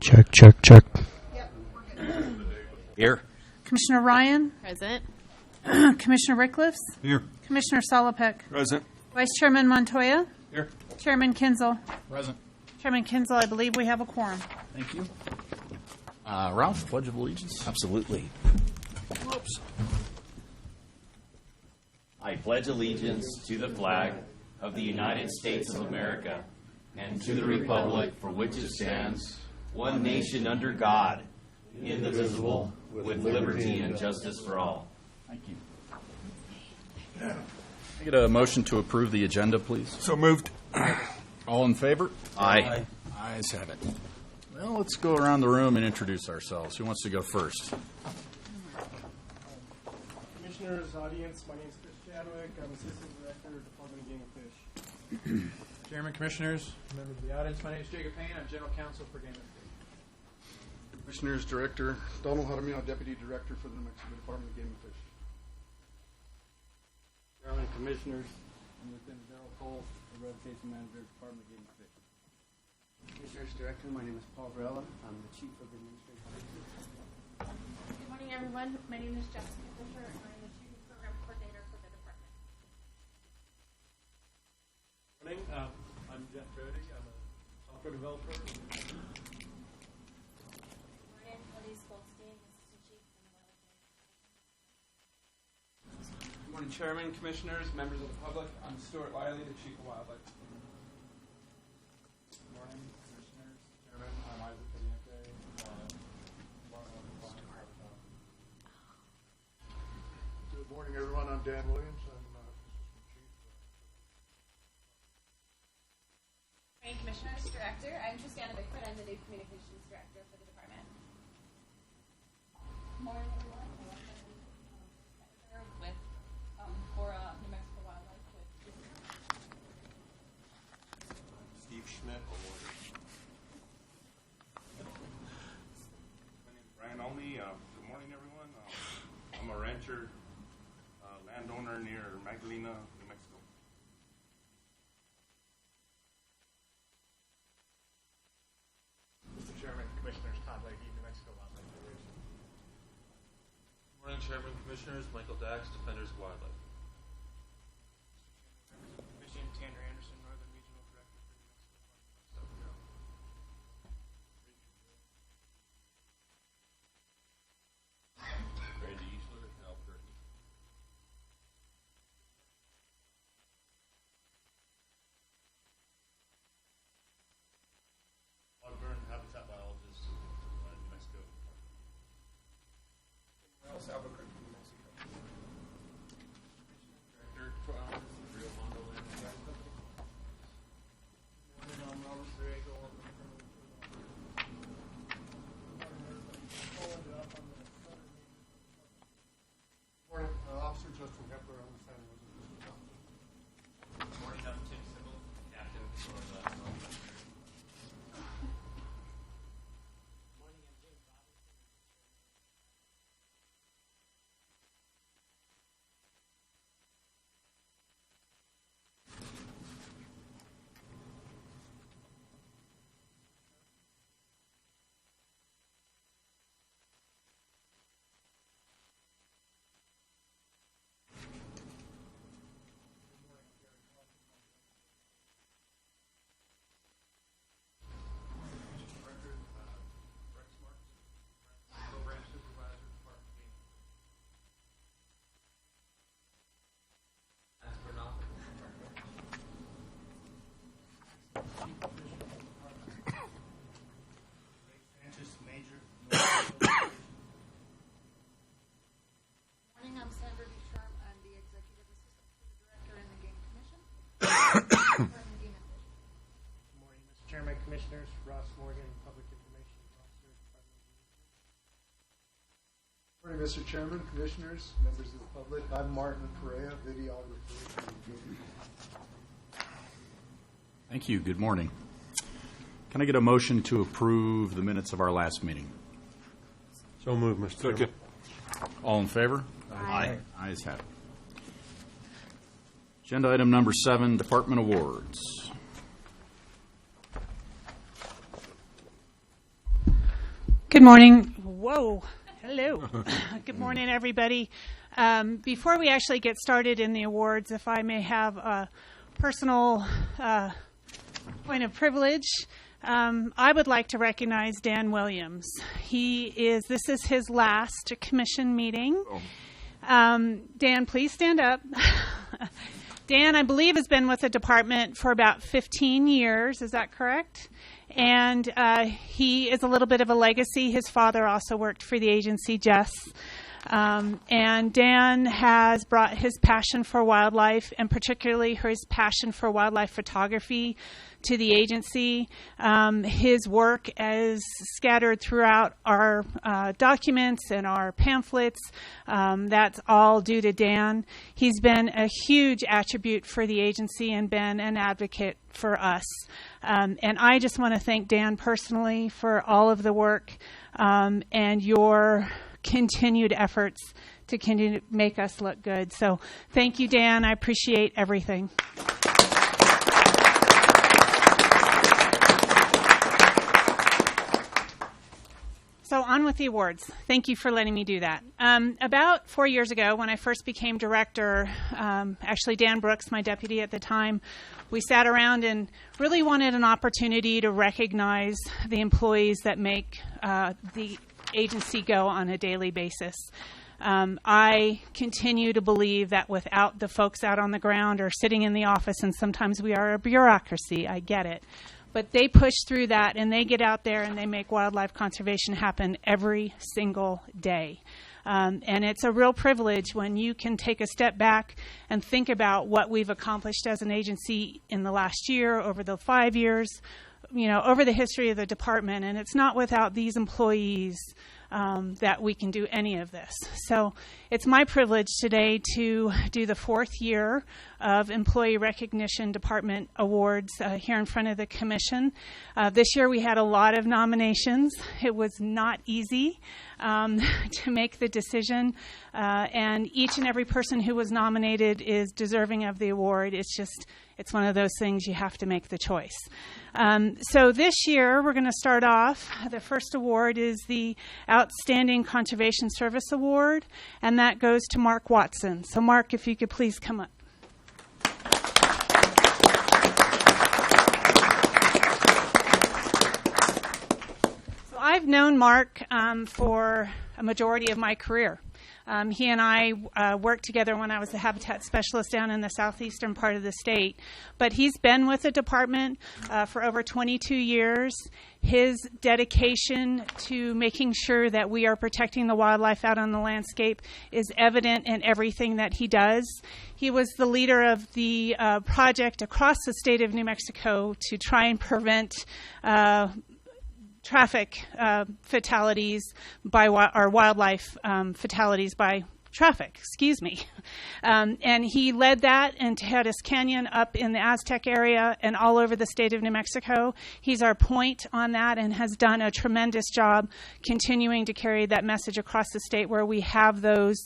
Check, check, check. Here. Commissioner Ryan, Present. Commissioner Rickliffs, Here. Commissioner Solopek, Present. Vice Chairman Montoya, Here. Chairman Kinzel. Present. Chairman Kinzel, I believe we have a quorum. Thank you. Ralph, Pledge of Allegiance. Absolutely. Whoops. I pledge allegiance to the flag of the United States of America and to the republic for which it stands, one nation under God, indivisible, with liberty and justice for all. Thank you. Can I get a motion to approve the agenda, please? So moved. All in favor? Aye. Ayes have it. Well, let's go around the room and introduce ourselves. Who wants to go first? Commissioners, audience, my name is Chris Chadwick. I'm Assistant Director, Department of Game and Fish. Chairman, Commissioners, members of the audience, my name is Jacob Payne. I'm General Counsel for Game and Fish. Commissioners, Director Donald Jaramillo, Deputy Director for the New Mexico Department of Game and Fish. Chairman, Commissioners, I'm Lieutenant Darrell Cole, the Revocation Manager, Department of Game and Fish. Commissioners, Director, my name is Paul Varela. I'm the Chief of Administrative Services. Good morning, everyone. My name is Jessica Fisher, and I'm the Shooting Program Coordinator for the department. Morning, I'm Jeff Brody. I'm a software developer. Morning, Elise Goldstein, Assistant Chief from the Wildlife. Good morning, Chairman, Commissioners, members of the public. I'm Stuart Wiley, the Chief of Wildlife. Good morning, Commissioners, Chairman. I'm Isaac Caliente. Good morning, everyone. I'm Dan Williams. I'm Assistant Chief. Morning, Commissioners, Director. I'm Tristan Bickford. I'm the New Communications Director for the department. Morning, everyone. I'm with for New Mexico Wildlife. Steve Schmidt, award. My name is Brian Olney. Good morning, everyone. I'm a rancher, landowner near Magdalena, New Mexico. Mr. Chairman, Commissioners, Todd Leahy, New Mexico Wildlife Federation. Good morning, Chairman, Commissioners. Michael Dax, Defenders of Wildlife. Commissioner Tanner Anderson, Northern Regional Director for New Mexico Wildlife. Randy Eastler, Albuquerque. Ogburn, habitat biologist, New Mexico. Morales, Albuquerque, New Mexico. Director, Rio Hondo Land and Gas Company. Morning, I'm Robert Griego. Morning, Officer Justin Hepler. I'm the family resident. Good morning, I'm Tim Simmel, Captain for the Rex Marks, Program Supervisor, Department of Game. Sanchez, Major. Morning, I'm Sandra Ducharme. I'm the Executive Assistant to the Director in the Game Commission. Department of Game and Fish. Good morning, Mr. Chairman, Commissioners. Ross Morgan, Public Information Officer, Department of Game. Morning, Mr. Chairman, Commissioners, members of the public. I'm Martin Perea, videographer. Thank you. Good morning. Can I get a motion to approve the minutes of our last meeting? So moved, Mr. Chairman. All in favor? Aye. Ayes have it. Agenda item number 7, Department Awards. morning. Whoa. Hello. Good morning, everybody. Before we actually get started in the awards, if I may have a personal point of privilege, I would like to recognize Dan Williams. This is his last commission meeting. Dan, please stand up. Dan, I believe, has been with the department for about 15 years. Is that correct? And he is a little bit of a legacy. His father also worked for the agency, Jess. And Dan has brought his passion for wildlife, and particularly his passion for wildlife photography, to the agency. His work is scattered throughout our documents and our pamphlets. That's all due to Dan. He's been a huge attribute for the agency and been an advocate for us. And I just want to thank Dan personally for all of the work and your continued efforts to continue to make us look good. So thank you, Dan. I appreciate everything. So on with the awards. Thank you for letting me do that. About 4 years ago, when I first became director, actually Dan Brooks, my deputy at the time, we sat around and really wanted an opportunity to recognize the employees that make the agency go on a daily basis. I continue to believe that without the folks out on the ground or sitting in the office, and sometimes we are a bureaucracy, I get it, but they push through that and they get out there and they make wildlife conservation happen every single day. And it's a real privilege when you can take a step back and think about what we've accomplished as an agency in the last year, over the 5 years, over the history of the department. And it's not without these employees that we can do any of this. So it's my privilege today to do the 4th year of Employee Recognition Department Awards here in front of the Commission. This year we had a lot of nominations. It was not easy to make the decision, and each and every person who was nominated is deserving of the award. It's one of those things you have to make the choice. So this year we're going to start off. The first award is the Outstanding Conservation Service Award, and that goes to Mark Watson. So Mark, if you could please come up. So I've known Mark for a majority of my career. He and I worked together when I was the habitat specialist down in the southeastern part of the state. But he's been with the department for over 22 years. His dedication to making sure that we are protecting the wildlife out on the landscape is evident in everything that he does. He was the leader of the project across the state of New Mexico to try and prevent traffic fatalities by wildlife fatalities by traffic, and he led that in Tejadas Canyon, up in the Aztec area, and all over the state of New Mexico. He's our point on that and has done a tremendous job continuing to carry that message across the state where we have those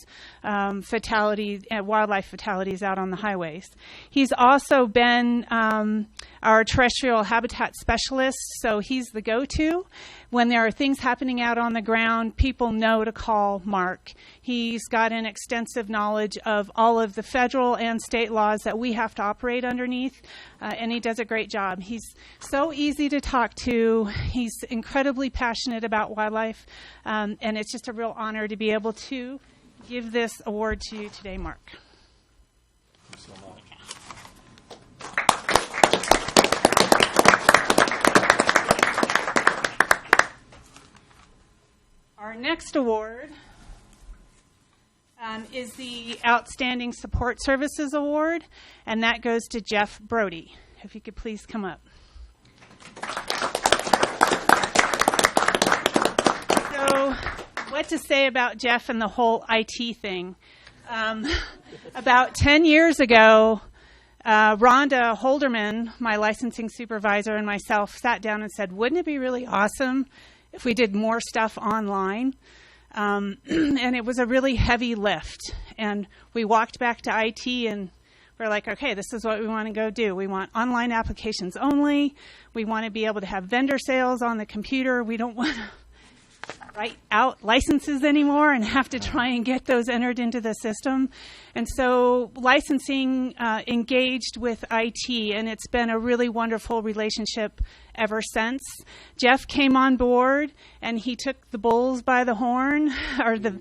wildlife fatalities out on the highways. He's also been our terrestrial habitat specialist, so he's the go-to. When there are things happening out on the ground, people know to call Mark. He's got an extensive knowledge of all of the federal and state laws that we have to operate underneath, and he does a great job. He's so easy to talk to. He's incredibly passionate about wildlife, and it's just a real honor to be able to give this award to you today, Mark. Thank you so much. Our next award is the Outstanding Support Services Award, and that goes to Jeff Brody. If you could please come up. So, what to say about Jeff and the whole IT thing? About 10 years ago, Rhonda Holderman, my licensing supervisor, and myself sat down and said, wouldn't it be really awesome if we did more stuff online? And it was a really heavy lift. And we walked back to IT and we're like, okay, this is what we want to go do. We want online applications only. We want to be able to have vendor sales on the computer. We don't want to write out licenses anymore and have to try and get those entered into the system. And so licensing engaged with IT, and it's been a really wonderful relationship ever since. Jeff came on board, and he took the bulls by the horn, and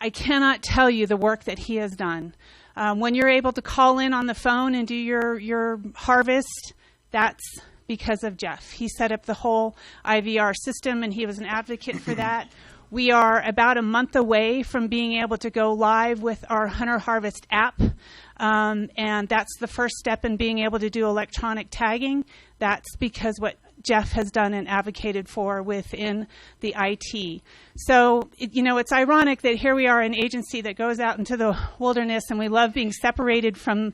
I cannot tell you the work that he has done. When you're able to call in on the phone and do your harvest, that's because of Jeff. He set up the whole IVR system, and he was an advocate for that. We are about a month away from being able to go live with our Hunter Harvest app, and that's the first step in being able to do electronic tagging. That's because what Jeff has done and advocated for within the IT. So, it's ironic that here we are, an agency that goes out into the wilderness, and we love being separated from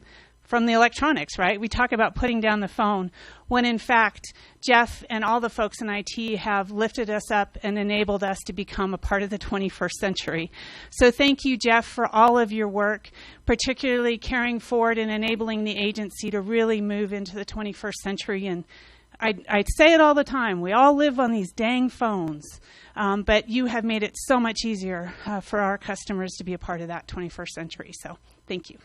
the electronics, right? We talk about putting down the phone, when in fact, Jeff and all the folks in IT have lifted us up and enabled us to become a part of the 21st century. So thank you, Jeff, for all of your work, particularly carrying forward and enabling the agency to really move into the 21st century. And I say it all the time, we all live on these dang phones, but you have made it so much easier for our customers to be a part of that 21st century. So thank you.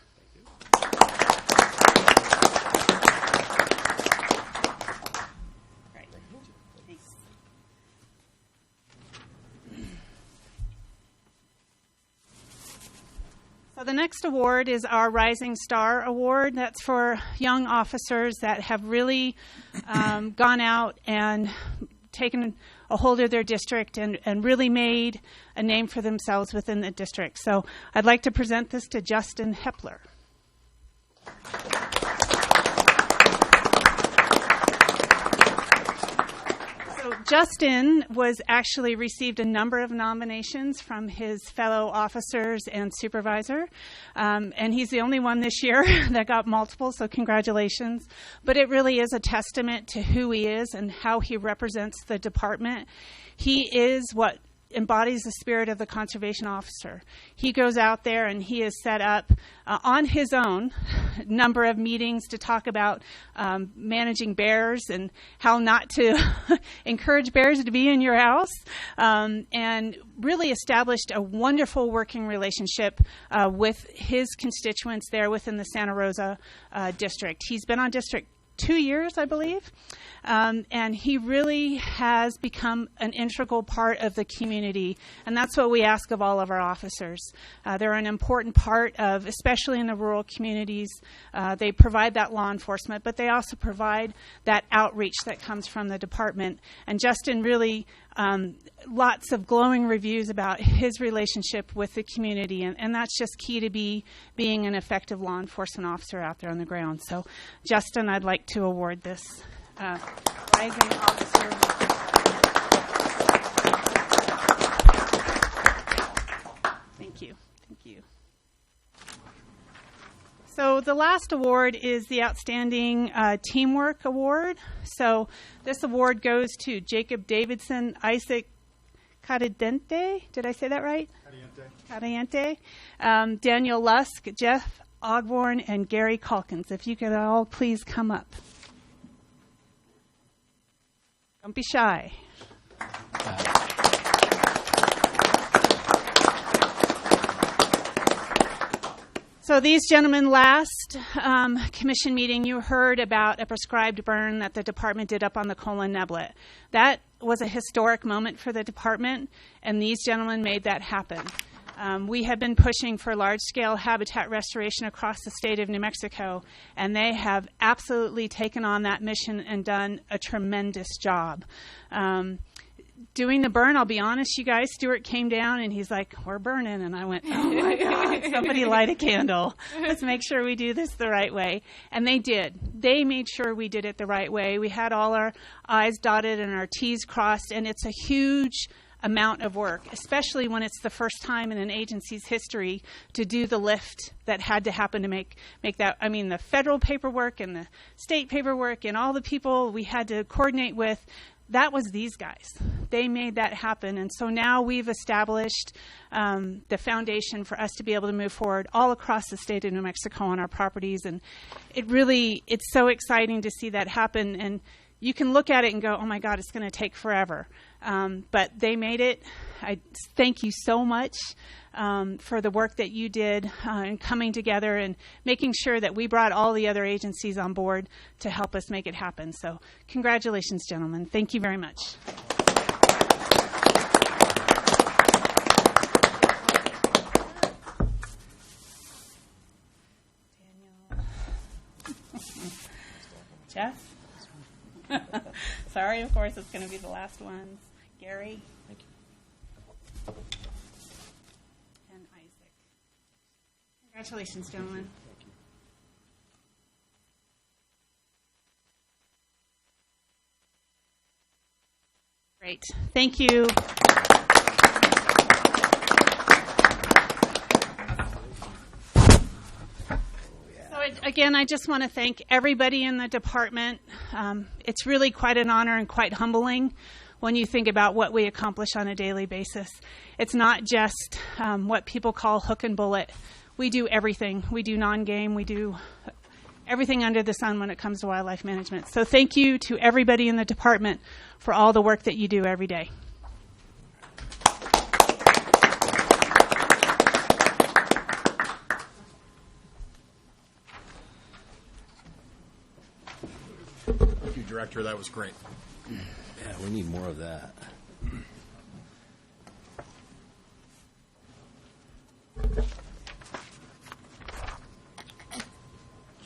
So the next award is our Rising Star Award. That's for young officers that have really gone out and taken a hold of their district and really made a name for themselves within the district. So I'd like to present this to Justin Hepler. So Justin was actually received a number of nominations from his fellow officers and supervisor, and he's the only one this year that got multiple, so congratulations. But it really is a testament to who he is and how he represents the department. He is what embodies the spirit of the conservation officer. He goes out there and he has set up on his own number of meetings to talk about managing bears and how not to encourage bears to be in your house, and really established a wonderful working relationship with his constituents there within the Santa Rosa district. He's been on district 2 years, I believe, and he really has become an integral part of the community, and that's what we ask of all of our officers. They're an important part of, especially in the rural communities, they provide that law enforcement, but they also provide that outreach that comes from the department. And Justin really, lots of glowing reviews about his relationship with the community, and that's just key to being an effective law enforcement officer out there on the ground. So, Justin, I'd like to award this Rising Officer. Thank you. Thank you. So the last award is the Outstanding Teamwork Award. So this award goes to Jacob Davidson, Isaac Cadente. Did I say that right? Cadente. Daniel Lusk, Jeff Ogborn, and Gary Calkins. If you could all please come up. Don't be shy. So these gentlemen, last commission meeting, you heard about a prescribed burn that the department did up on the Colon Neblet. That was a historic moment for the department, and these gentlemen made that happen. We have been pushing for large-scale habitat restoration across the state of New Mexico, and they have absolutely taken on that mission and done a tremendous job. Doing the burn, I'll be honest, you guys, Stuart came down and he's like, we're burning. And I went, oh my God, somebody light a candle. Let's make sure we do this the right way. And they did. They made sure we did it the right way. We had all our I's dotted and our T's crossed, and it's a huge amount of work, especially when it's the first time in an agency's history to do the lift that had to happen to make that. I mean, the federal paperwork and the state paperwork and all the people we had to coordinate with, that was these guys. They made that happen. And so now we've established the foundation for us to be able to move forward all across the state of New Mexico on our properties. And it's so exciting to see that happen. And you can look at it and go, oh my God, it's going to take forever. But they made it. I thank you so much for the work that you did in coming together and making sure that we brought all the other agencies on board to help us make it happen. So congratulations, gentlemen. Thank you very much. Jeff? Sorry, of course, it's going to be the last ones. Gary? Thank you. And Isaac. Congratulations, gentlemen. Great. Thank you. Again, I just want to thank everybody in the department. It's really quite an honor and quite humbling when you think about what we accomplish on a daily basis. It's not just what people call hook and bullet. We do everything. We do non-game. We do everything under the sun when it comes to wildlife management. So thank you to everybody in the department for all the work that you do every day. Thank you, Director. That was great. Yeah, we need more of that.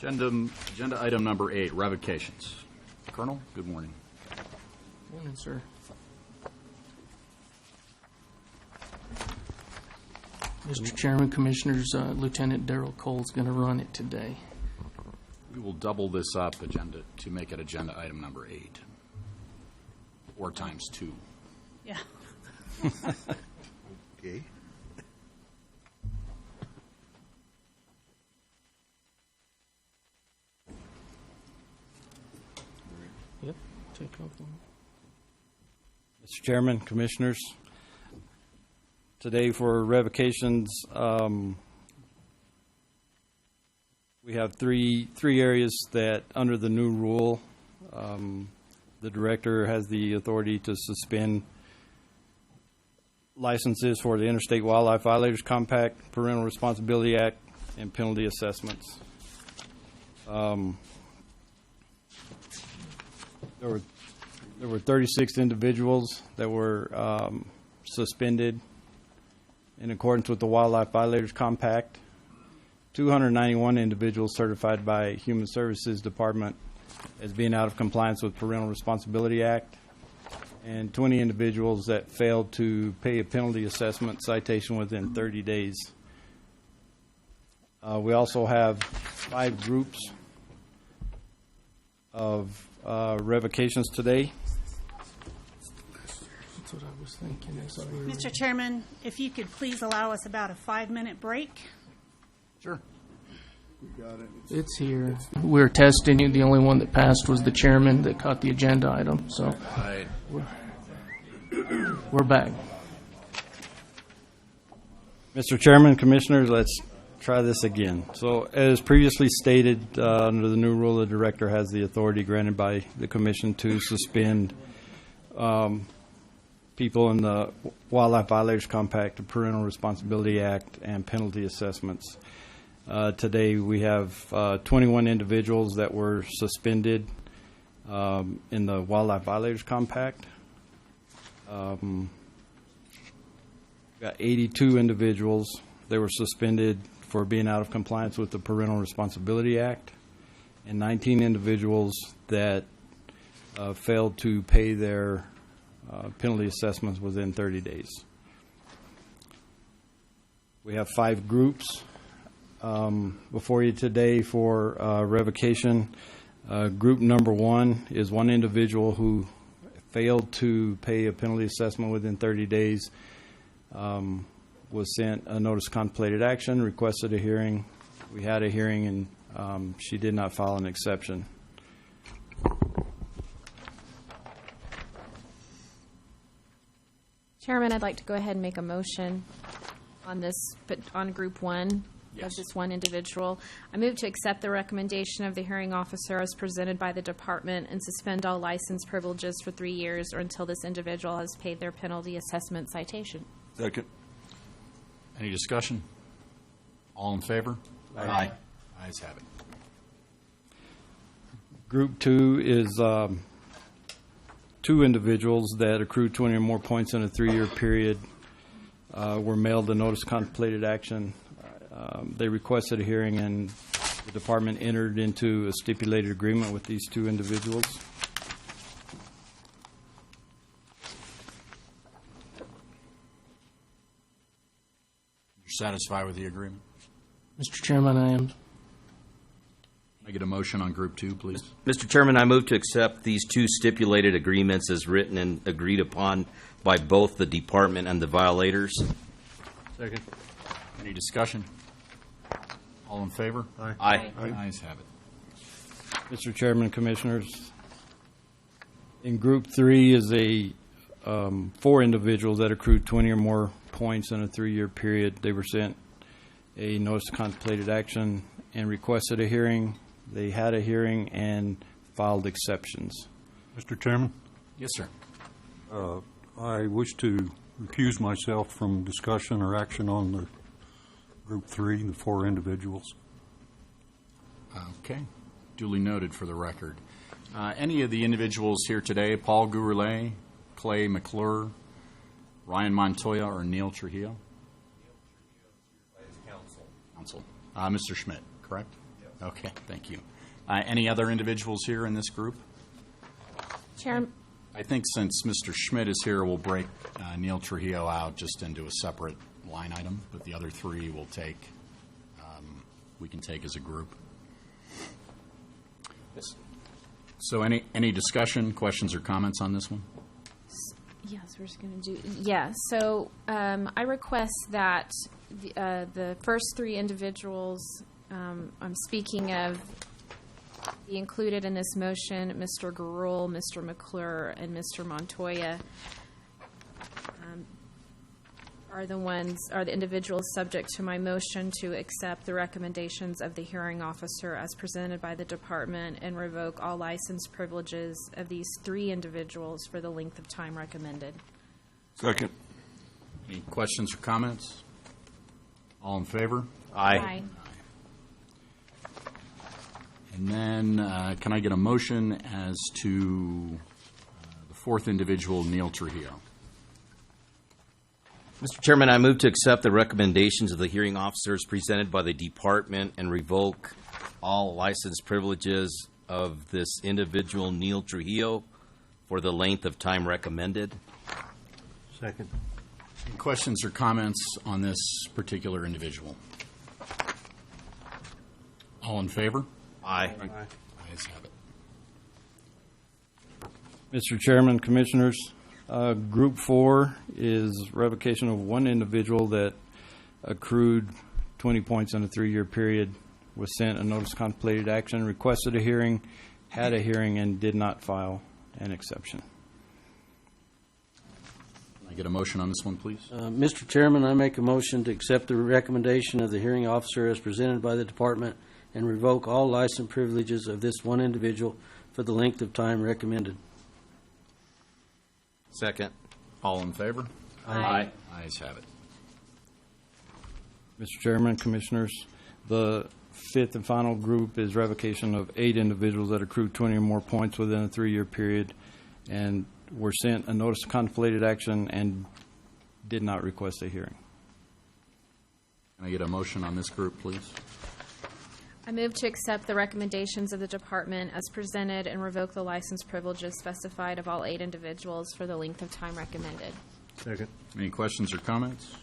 Agenda item number 8, revocations. Colonel, good morning. Morning, sir. Mr. Chairman, Commissioners, Lieutenant Darrell Cole's going to run it today. We will double this up to make it agenda item number 8, or times 2. Yeah. Okay. Yep, take off one. Mr. Chairman, Commissioners, today for revocations, we have three areas that, under the new rule, the Director has the authority to suspend licenses for the Interstate Wildlife Violators Compact, Parental Responsibility Act, and penalty assessments. There were 36 individuals that were suspended in accordance with the Wildlife Violators Compact. 291 individuals certified by Human Services Department as being out of compliance with Parental Responsibility Act, and 20 individuals that failed to pay a penalty assessment citation within 30 days. We also have 5 groups of revocations today. That's what I was thinking. Mr. Chairman, if you could please allow us about a 5-minute break. Sure. It's here. We're testing it. The only one that passed was the chairman that caught the agenda item. So Right. we're back. Mr. Chairman, Commissioners, let's try this again. So, as previously stated, under the new rule, the Director has the authority granted by the Commission to suspend people in the Wildlife Violators Compact, the Parental Responsibility Act, and penalty assessments. Today we have 21 individuals that were suspended in the Wildlife Violators Compact. Got 82 individuals that were suspended for being out of compliance with the Parental Responsibility Act, and 19 individuals that failed to pay their penalty assessments within 30 days. We have 5 groups before you today for revocation. Group number 1 is 1 individual who failed to pay a penalty assessment within 30 days, was sent a notice of contemplated action, requested a hearing. We had a hearing, and she did not file an exception. Chairman, I'd like to go ahead and make a motion on this, but on Group 1. Yes. of this one individual. I move to accept the recommendation of the hearing officer as presented by the department and suspend all license privileges for 3 years or until this individual has paid their penalty assessment citation. Second. Any discussion? All in favor? Aye. Ayes have it. Group 2 is 2 individuals that accrued 20 or more points in a 3-year period were mailed a notice of contemplated action. They requested a hearing, and the department entered into a stipulated agreement with these 2 individuals. You're satisfied with the agreement? Mr. Chairman, I am. Can I get a motion on Group 2, please? Mr. Chairman, I move to accept these 2 stipulated agreements as written and agreed upon by both the department and the violators. Second. Any discussion? All in favor? Aye. Aye. Ayes have it. Mr. Chairman, Commissioners, in Group 3 is 4 individuals that accrued 20 or more points in a 3-year period. They were sent a notice of contemplated action and requested a hearing. They had a hearing and filed exceptions. Mr. Chairman, Yes, sir. I wish to recuse myself from discussion or action on the Group 3, the 4 individuals. Okay. Duly noted for the record. Any of the individuals here today, Paul Gouroulet, Clay McClure, Ryan Montoya, or Neil Trujillo? Counsel. Mr. Schmidt, correct? Yes. Okay, thank you. Any other individuals here in this group? Chairman. I think since Mr. Schmidt is here, we'll break Neil Trujillo out just into a separate line item, but the other 3 will take, we can take as a group. Yes. So any discussion, questions, or comments on this one? Yes, we're just going to do, yeah. So I request that the first 3 individuals I'm speaking of be included in this motion, Mr. Garul, Mr. McClure, and Mr. Montoya are the individuals subject to my motion to accept the recommendations of the hearing officer as presented by the department and revoke all license privileges of these 3 individuals for the length of time recommended. Second. Any questions or comments? All in favor? Aye. And then can I get a motion as to the 4th individual, Neil Trujillo? Mr. Chairman, I move to accept the recommendations of the hearing officers presented by the department and revoke all license privileges of this individual, Neil Trujillo, for the length of time recommended. Second. Any questions or comments on this particular individual? All in favor? Aye. Ayes have it. Mr. Chairman, Commissioners, Group 4 is revocation of 1 individual that accrued 20 points in a 3-year period, was sent a notice of contemplated action, requested a hearing, had a hearing, and did not file an exception. Can I get a motion on this one, please? Mr. Chairman, I make a motion to accept the recommendation of the hearing officer as presented by the department and revoke all license privileges of this 1 individual for the length of time recommended. Second. All in favor? Aye. Ayes have it. Mr. Chairman, Commissioners, the 5th and final group is revocation of 8 individuals that accrued 20 or more points within a 3-year period and were sent a notice of contemplated action and did not request a hearing. Can I get a motion on this group, please? I move to accept the recommendations of the department as presented and revoke the license privileges specified of all 8 individuals for the length of time recommended. Second. Any questions or comments?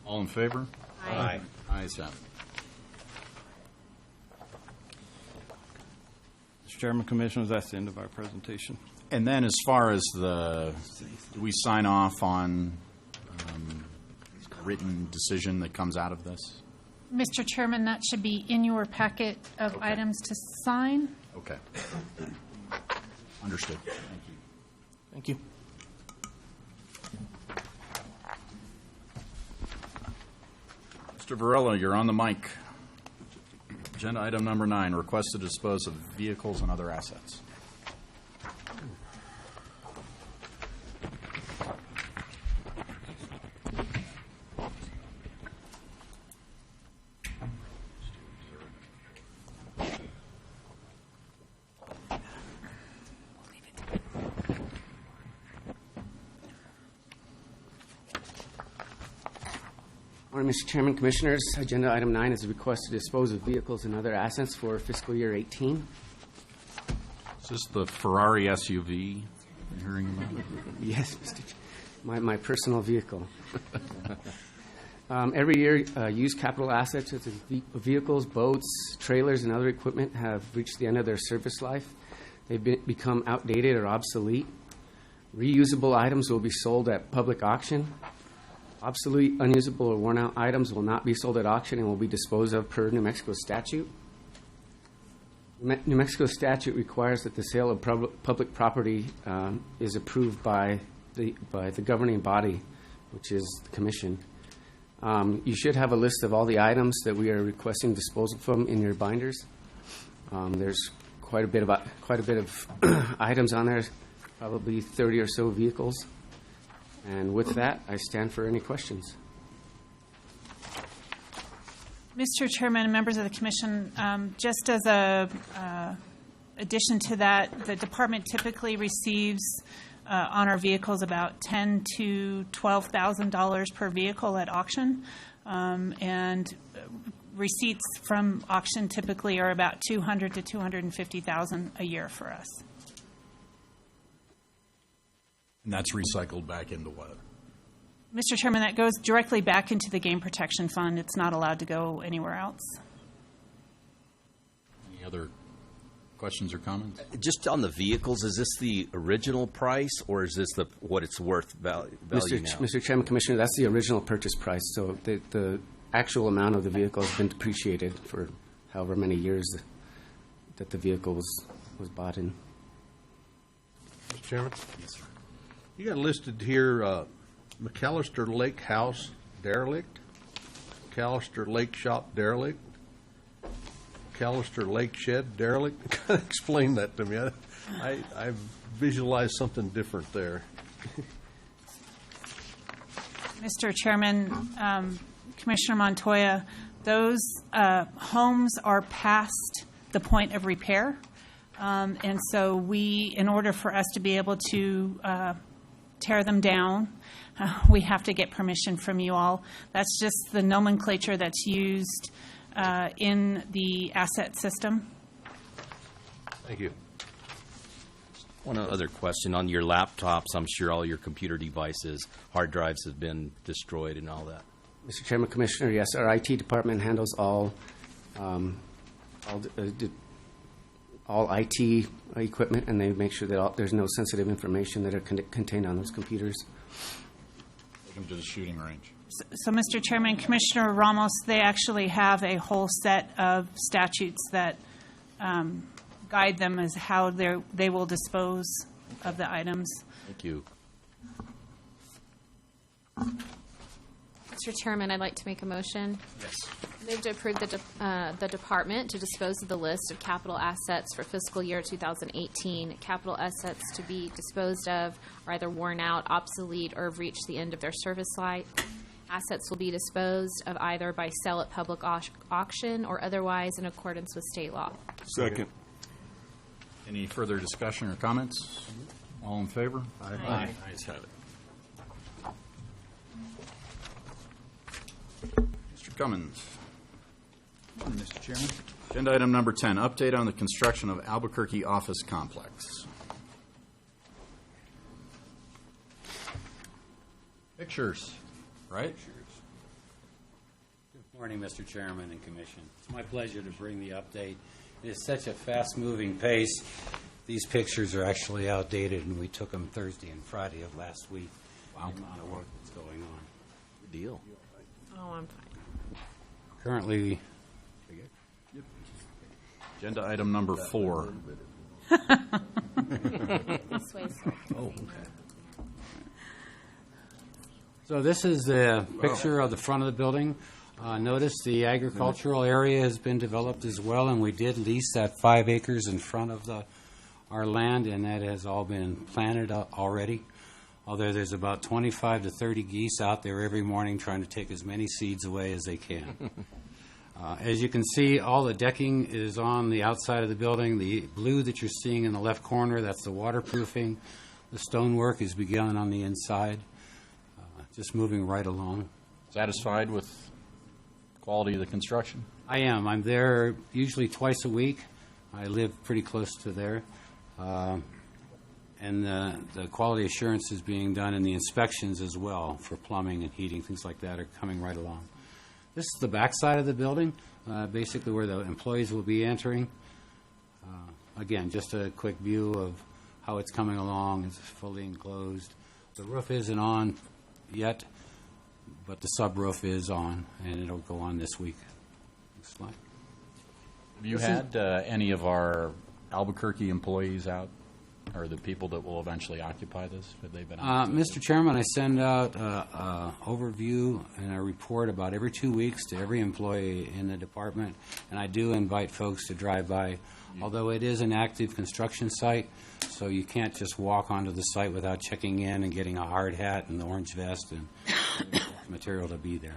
All in favor? Aye. Ayes have it. Mr. Chairman, Commissioners, that's the end of our presentation. And then as far as do we sign off on written decision that comes out of this? Mr. Chairman, that should be in your packet of items to sign. Okay. Understood. Thank you. Thank you. Mr. Varela, you're on the mic. Agenda item number 9, request to dispose of vehicles and other assets. Morning, Mr. Chairman, Commissioners. Agenda item 9 is a request to dispose of vehicles and other assets for fiscal year 18. Is this the Ferrari SUV you're hearing about? Yes, Mr. My personal vehicle. Every year, used capital assets such as vehicles, boats, trailers, and other equipment have reached the end of their service life. They've become outdated or obsolete. Reusable items will be sold at public auction. Obsolete, unusable, or worn-out items will not be sold at auction and will be disposed of per New Mexico statute. New Mexico statute requires that the sale of public property is approved by the governing body, which is the Commission. You should have a list of all the items that we are requesting disposal from in your binders. There's quite a bit of items on there, probably 30 or so vehicles. And with that, I stand for any questions. Mr. Chairman and members of the Commission, just as a addition to that, the department typically receives on our vehicles about $10,000 to $12,000 per vehicle at auction, and receipts from auction typically are about $200,000 to $250,000 a year for us. And that's recycled back into what? Mr. Chairman, that goes directly back into the Game Protection Fund. It's not allowed to go anywhere else. Any other questions or comments? Just on the vehicles, is this the original price, or is this what it's worth value now? Mr. Chairman, Commissioner, that's the original purchase price. So the actual amount of the vehicle has been depreciated for however many years that the vehicle was bought in. Mr. Chairman? Yes, sir. You got listed here, McAllister Lake House derelict, McAllister Lake Shop derelict, McAllister Lake Shed derelict. Explain that to me. I visualized something different there. Mr. Chairman, Commissioner Montoya, those homes are past the point of repair. And so in order for us to be able to tear them down, we have to get permission from you all. That's just the nomenclature that's used in the asset system. Thank you. One other question. On your laptops, I'm sure all your computer devices, hard drives have been destroyed and all that. Mr. Chairman, Commissioner, yes, our IT department handles all IT equipment, and they make sure that there's no sensitive information that are contained on those computers. Take them to the shooting range. So, Mr. Chairman, Commissioner Ramos, they actually have a whole set of statutes that guide them as how they will dispose of the items. Thank you. Mr. Chairman, I'd like to make a motion. Yes. Move to approve the department to dispose of the list of capital assets for fiscal year 2018. Capital assets to be disposed of are either worn out, obsolete, or have reached the end of their service life. Assets will be disposed of either by sale at public auction or otherwise in accordance with state law. Second. Any further discussion or comments? All in favor? Aye. Ayes have it. Mr. Cummins. Morning, Mr. Chairman. Agenda item number 10, update on the construction of Albuquerque office complex. Pictures, right? Good morning, Mr. Chairman and Commission. It's my pleasure to bring the update. It is such a fast-moving pace. These pictures are actually outdated, and we took them Thursday and Friday of last week. Wow. The amount of work that's going on. Good deal. Oh, I'm fine. Currently, Agenda item number 4. This way, sir. Oh, okay. so this is the picture of the front of the building. Notice the agricultural area has been developed as well, and we did lease that 5 acres in front of our land, and that has all been planted already. Although there's about 25 to 30 geese out there every morning trying to take as many seeds away as they can. As you can see, all the decking is on the outside of the building. The blue that you're seeing in the left corner, that's the waterproofing. The stonework is begun on the inside, just moving right along. Satisfied with quality of the construction? I am. I'm there usually twice a week. I live pretty close to there. And the quality assurance is being done, and the inspections as well for plumbing and heating, things like that, are coming right along. This is the back side of the building, basically where the employees will be entering. Again, just a quick view of how it's coming along. It's fully enclosed. The roof isn't on yet, but the subroof is on, and it'll go on this week. Next slide. Have you had any of our Albuquerque employees out, or the people that will eventually occupy this? Have they been out? Mr. Chairman, I send out an overview and a report about every 2 weeks to every employee in the department, and I do invite folks to drive by. Although it is an active construction site, so you can't just walk onto the site without checking in and getting a hard hat and the orange vest and material to be there.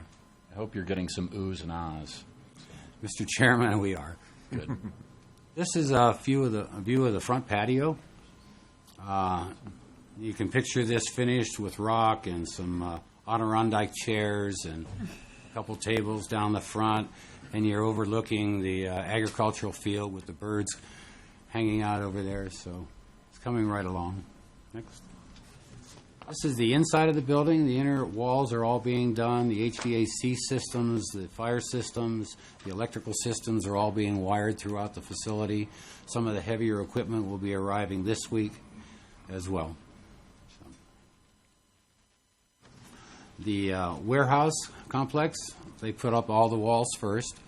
I hope you're getting some oohs and ahs. Mr. Chairman, we are. Good. This is a view of the front patio. You can picture this finished with rock and some Adirondack chairs and a couple tables down the front, and you're overlooking the agricultural field with the birds hanging out over there, so it's coming right along. Next. This is the inside of the building. The inner walls are all being done. The HVAC systems, the fire systems, the electrical systems are all being wired throughout the facility. Some of the heavier equipment will be arriving this week as well. The warehouse complex, they put up all the walls first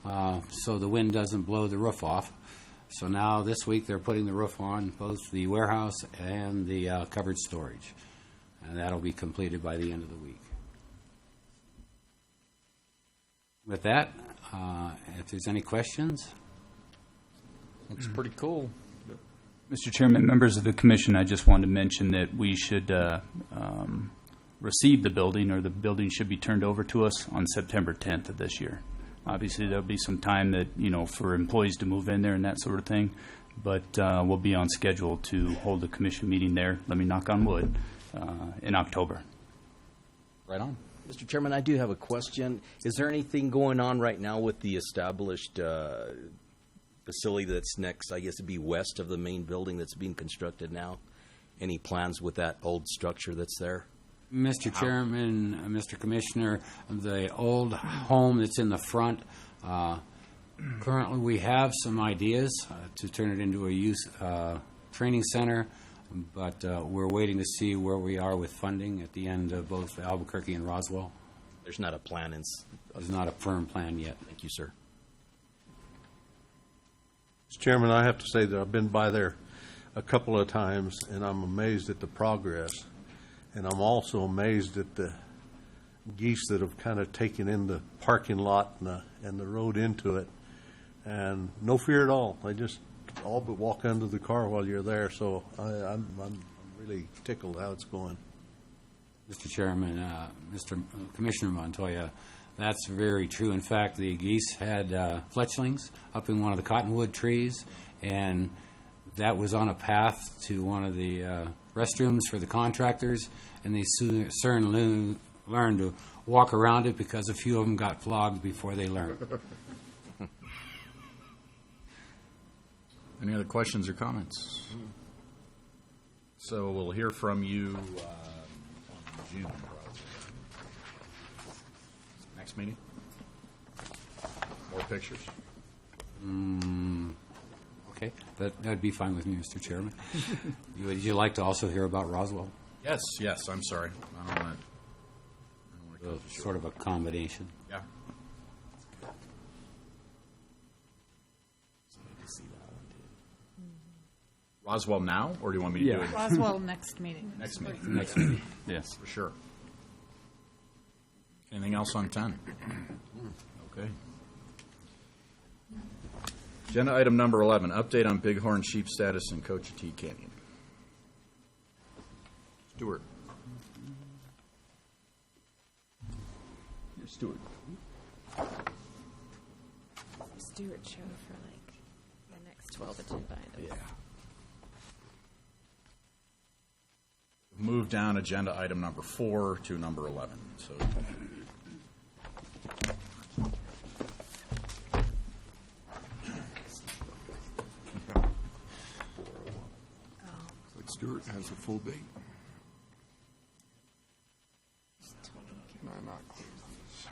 so the wind doesn't blow the roof off. So now this week they're putting the roof on both the warehouse and the covered storage. And that'll be completed by the end of the week. With that, if there's any questions. Looks pretty cool. Mr. Chairman, members of the commission, I just wanted to mention that we should receive the building, or the building should be turned over to us on September 10th of this year. Obviously, there'll be some time that, for employees to move in there and that sort of thing, but we'll be on schedule to hold a commission meeting there, let me knock on wood, in October. Right on. Mr. Chairman, I do have a question. Is there anything going on right now with the established facility that's next, I guess it'd be west of the main building that's being constructed now? Any plans with that old structure that's there? Mr. Chairman, Mr. Commissioner, the old home that's in the front, currently we have some ideas to turn it into a youth training center, but we're waiting to see where we are with funding at the end of both Albuquerque and Roswell. There's not a plan in... There's not a firm plan yet. Thank you, sir. Mr. Chairman, I have to say that I've been by there a couple of times, and I'm amazed at the progress. And I'm also amazed at the geese that have kind of taken in the parking lot and the road into it. And no fear at all. They just all but walk under the car while you're there. So I'm really tickled how it's going. Mr. Chairman, Mr. Commissioner Montoya, that's very true. In fact, the geese had fletchlings up in one of the cottonwood trees, and that was on a path to one of the restrooms for the contractors, and they soon learned to walk around it because a few of them got flogged before they learned. Any other questions or comments? So we'll hear from you in June, probably. Next meeting? More pictures? Okay, that'd be fine with me, Mr. Chairman. Would you like to also hear about Roswell? Yes, I'm sorry. I don't want to sort of a combination. Yeah. Roswell now, or do you want me to do it? Roswell next meeting. Next meeting. Next meeting. Yes. For sure. Anything else on 10? Okay. Agenda item number 11, update on bighorn sheep status in Cochiti Canyon. Stuart. Here's Stuart. Stuart show for like the next 12 agenda items. Yeah. Move down agenda item number 4 to number 11. So. Like Stuart has a full date. Can I not close this?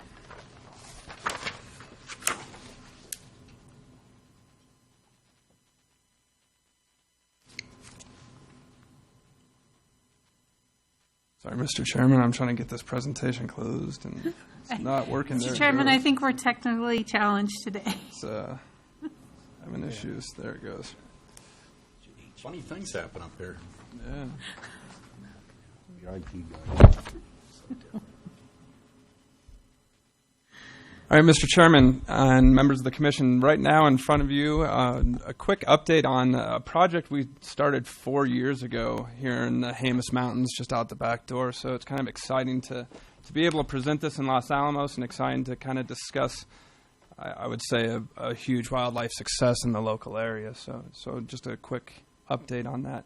Sorry, Mr. Chairman, I'm trying to get this presentation closed, and it's not working. Mr. Chairman, I think we're technically challenged today. It's having issues. There it goes. Funny things happen up here. Yeah. The IT guy. All right, Mr. Chairman and members of the commission, right now in front of you, a quick update on a project we started 4 years ago here in the Jemez Mountains, just out the back door. So it's kind of exciting to be able to present this in Los Alamos, and exciting to kind of discuss, I would say, a huge wildlife success in the local area. So just a quick update on that.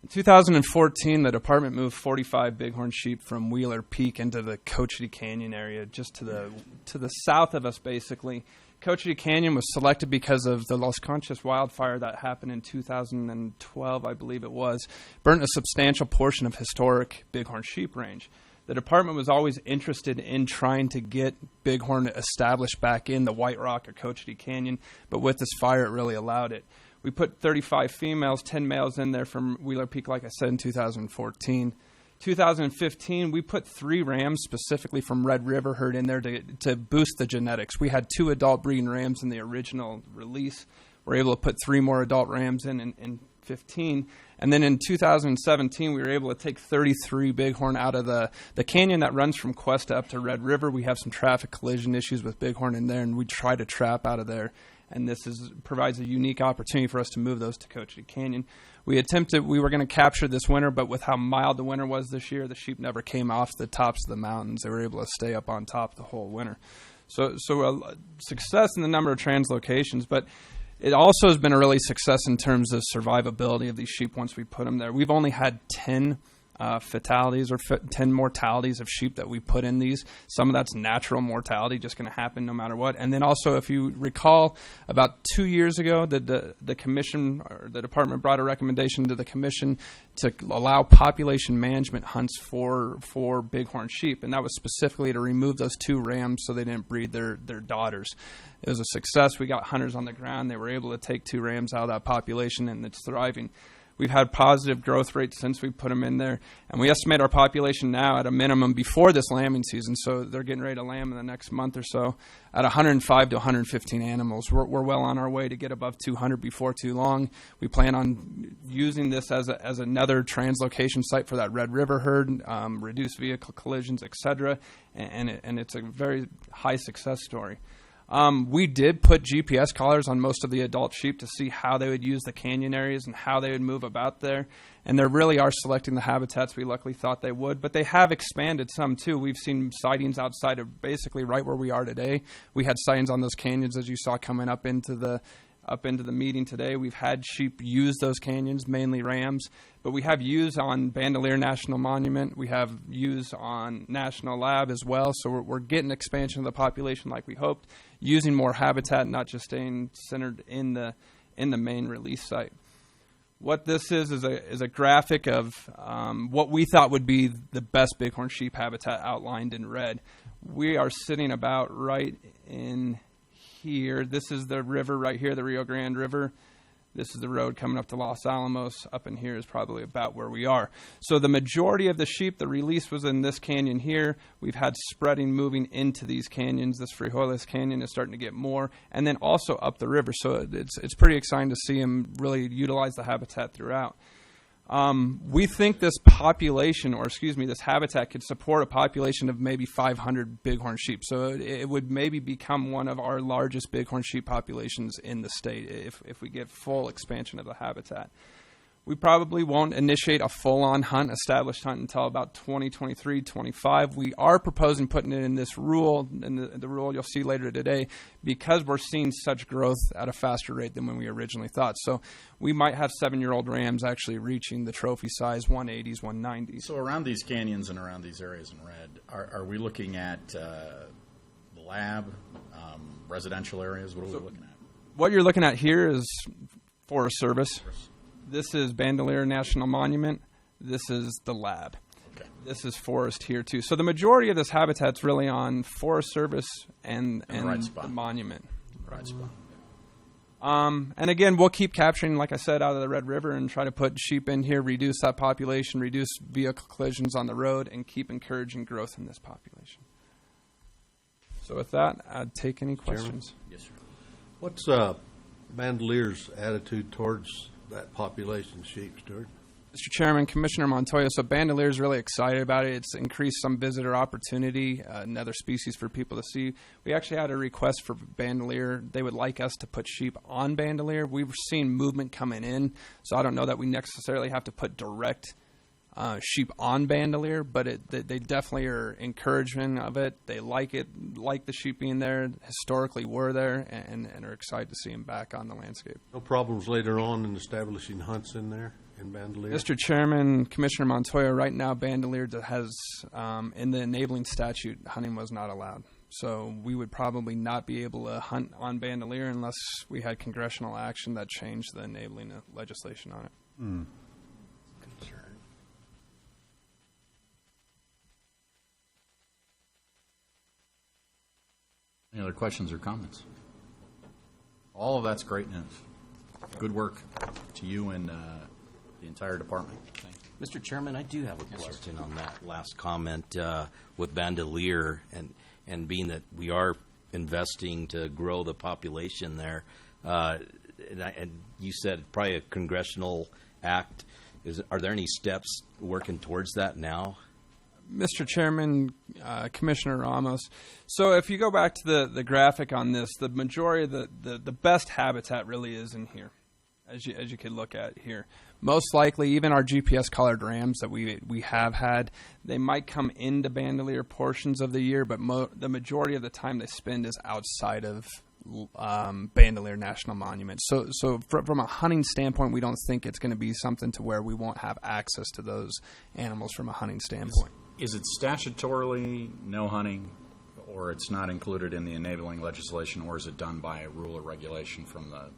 In 2014, the department moved 45 bighorn sheep from Wheeler Peak into the Cochiti Canyon area, just to the south of us, basically. Cochiti Canyon was selected because of the Los Conchas wildfire that happened in 2012, I believe it was, burnt a substantial portion of historic bighorn sheep range. The department was always interested in trying to get bighorn established back in the White Rock or Cochiti Canyon, but with this fire, it really allowed it. We put 35 females, 10 males in there from Wheeler Peak, like I said, in 2014. 2015, we put 3 rams specifically from Red River herd in there to boost the genetics. We had 2 adult breeding rams in the original release. We're able to put 3 more adult rams in 15. And then in 2017, we were able to take 33 bighorn out of the canyon that runs from Cuesta up to Red River. We have some traffic collision issues with bighorn in there, and we try to trap out of there. And this provides a unique opportunity for us to move those to Cochiti Canyon. We were going to capture this winter, but with how mild the winter was this year, the sheep never came off the tops of the mountains. They were able to stay up on top the whole winter. So a success in the number of translocations, but it also has been a really success in terms of survivability of these sheep once we put them there. We've only had 10 fatalities or 10 mortalities of sheep that we put in these. Some of that's natural mortality, just going to happen no matter what. And then also, if you recall, about 2 years ago, the commission or the department brought a recommendation to the commission to allow population management hunts for bighorn sheep, and that was specifically to remove those 2 rams so they didn't breed their daughters. It was a success. We got hunters on the ground. They were able to take 2 rams out of that population, and it's thriving. We've had positive growth rates since we put them in there, and we estimate our population now at a minimum before this lambing season, so they're getting ready to lamb in the next month or so, at 105 to 115 animals. We're well on our way to get above 200 before too long. We plan on using this as another translocation site for that Red River herd, reduce vehicle collisions, etc., and it's a very high success story. We did put GPS collars on most of the adult sheep to see how they would use the canyon areas and how they would move about there. And they really are selecting the habitats we luckily thought they would. But they have expanded some, too. We've seen sightings outside of basically right where we are today. We had sightings on those canyons, as you saw, coming up into the meeting today. We've had sheep use those canyons, mainly rams, but we have ewes on Bandelier National Monument. We have ewes on National Lab as well, so we're getting expansion of the population like we hoped, using more habitat, not just staying centered in the main release site. What this is a graphic of what we thought would be the best bighorn sheep habitat outlined in red. We are sitting about right in here. This is the river right here, the Rio Grande River. This is the road coming up to Los Alamos. Up in here is probably about where we are. So the majority of the sheep, the release was in this canyon here. We've had spreading moving into these canyons. This Frijoles Canyon is starting to get more, and then also up the river. So it's pretty exciting to see them really utilize the habitat throughout. We think this population, or excuse me, this habitat could support a population of maybe 500 bighorn sheep. So it would maybe become one of our largest bighorn sheep populations in the state if we get full expansion of the habitat. We probably won't initiate a full-on hunt, established hunt, until about 2023, 25. We are proposing putting it in this rule, and the rule you'll see later today, because we're seeing such growth at a faster rate than when we originally thought. So we might have 7-year-old rams actually reaching the trophy size 180s, 190s. So around these canyons and around these areas in red, are we looking at the lab, residential areas? What are we looking at? What you're looking at here is Forest Service. This is Bandelier National Monument. This is the lab. Okay. This is forest here too. So the majority of this habitat's really on Forest Service and the monument. Right spot. And again, we'll keep capturing, like I said, out of the Red River and try to put sheep in here, reduce that population, reduce vehicle collisions on the road, and keep encouraging growth in this population. So with that, I'd take any questions. Yes, sir. What's Bandelier's attitude towards that population sheep, Stuart? Mr. Chairman, Commissioner Montoya, so Bandelier is really excited about it. It's increased some visitor opportunity, another species for people to see. We actually had a request for Bandelier. They would like us to put sheep on Bandelier. We've seen movement coming in, so I don't know that we necessarily have to put direct sheep on Bandelier, but they definitely are encouragement of it. They like it, like the sheep being there, historically were there, and are excited to see them back on the landscape. No problems later on in establishing hunts in there in Bandelier? Mr. Chairman, Commissioner Montoya, right now Bandelier has, in the enabling statute, hunting was not allowed. So we would probably not be able to hunt on Bandelier unless we had congressional action that changed the enabling legislation on it. Mm. Any other questions or comments? All of that's great news. Good work to you and the entire department. Thank you. Mr. Chairman, I do have a question on that last comment with Bandelier, and being that we are investing to grow the population there, and you said probably a congressional act. Are there any steps working towards that now? Mr. Chairman, Commissioner Ramos, so if you go back to the graphic on this, the majority of the best habitat really is in here, as you could look at here. Most likely, even our GPS collared rams that we have had, they might come into Bandelier portions of the year, but the majority of the time they spend is outside of Bandelier National Monument. So from a hunting standpoint, we don't think it's going to be something to where we won't have access to those animals from a hunting standpoint. Is it statutorily no hunting, or it's not included in the enabling legislation, or is it done by a rule or regulation from the...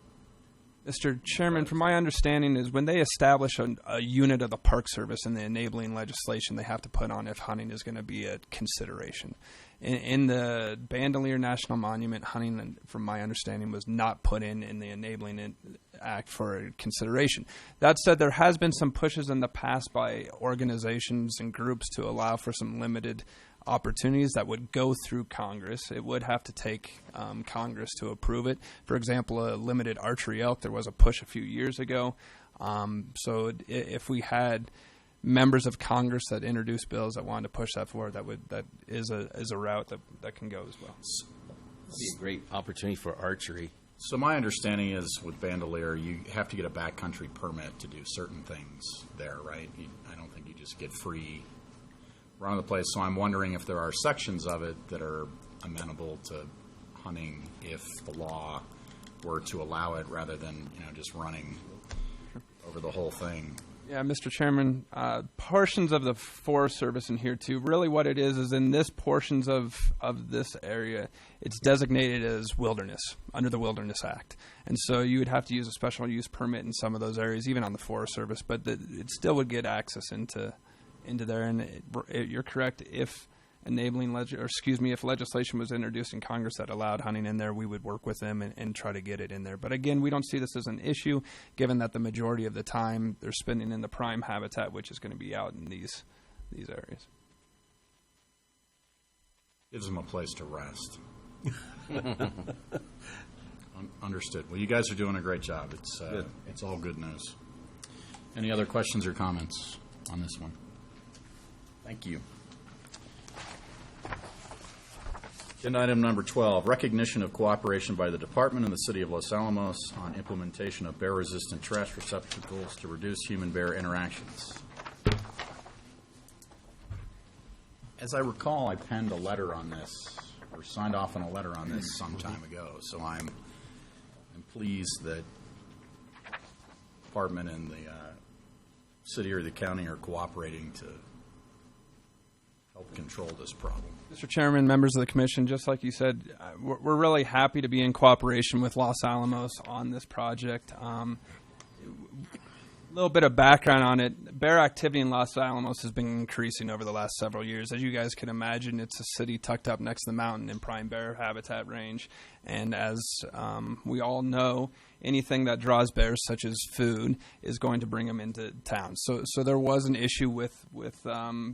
Mr. Chairman, from my understanding is when they establish a unit of the Park Service in the enabling legislation, they have to put on if hunting is going to be a consideration. In the Bandelier National Monument, hunting, from my understanding, was not put in the Enabling Act for consideration. That said, there has been some pushes in the past by organizations and groups to allow for some limited opportunities that would go through Congress. It would have to take Congress to approve it. For example, a limited archery elk, there was a push a few years ago. So if we had members of Congress that introduced bills that wanted to push that forward, that is a route that can go as well. It'd be a great opportunity for archery. So my understanding is with Bandelier, you have to get a backcountry permit to do certain things there, right? I don't think you just get free around the place. So I'm wondering if there are sections of it that are amenable to hunting if the law were to allow it, rather than just running over the whole thing. Yeah, Mr. Chairman, portions of the Forest Service in here too. Really what it is in this portions of this area, it's designated as wilderness under the Wilderness Act. And so you would have to use a special use permit in some of those areas, even on the Forest Service, but it still would get access into there. And you're correct, if if legislation was introduced in Congress that allowed hunting in there, we would work with them and try to get it in there. But again, we don't see this as an issue, given that the majority of the time they're spending in the prime habitat, which is going to be out in these areas. Gives them a place to rest. Understood. Well, you guys are doing a great job. It's all good news. Any other questions or comments on this one? Thank you. Agenda item number 12, recognition of cooperation by the Department and the City of Los Alamos on implementation of bear-resistant trash receptacles to reduce human-bear interactions. As I recall, I penned a letter on this, or signed off on a letter on this some time ago, so I'm pleased that the department and the city or the county are cooperating to help control this problem. Mr. Chairman, members of the commission, just like you said, we're really happy to be in cooperation with Los Alamos on this project. A little bit of background on it. Bear activity in Los Alamos has been increasing over the last several years. As you guys can imagine, it's a city tucked up next to the mountain in prime bear habitat range. And as we all know, anything that draws bears, such as food, is going to bring them into town. So there was an issue with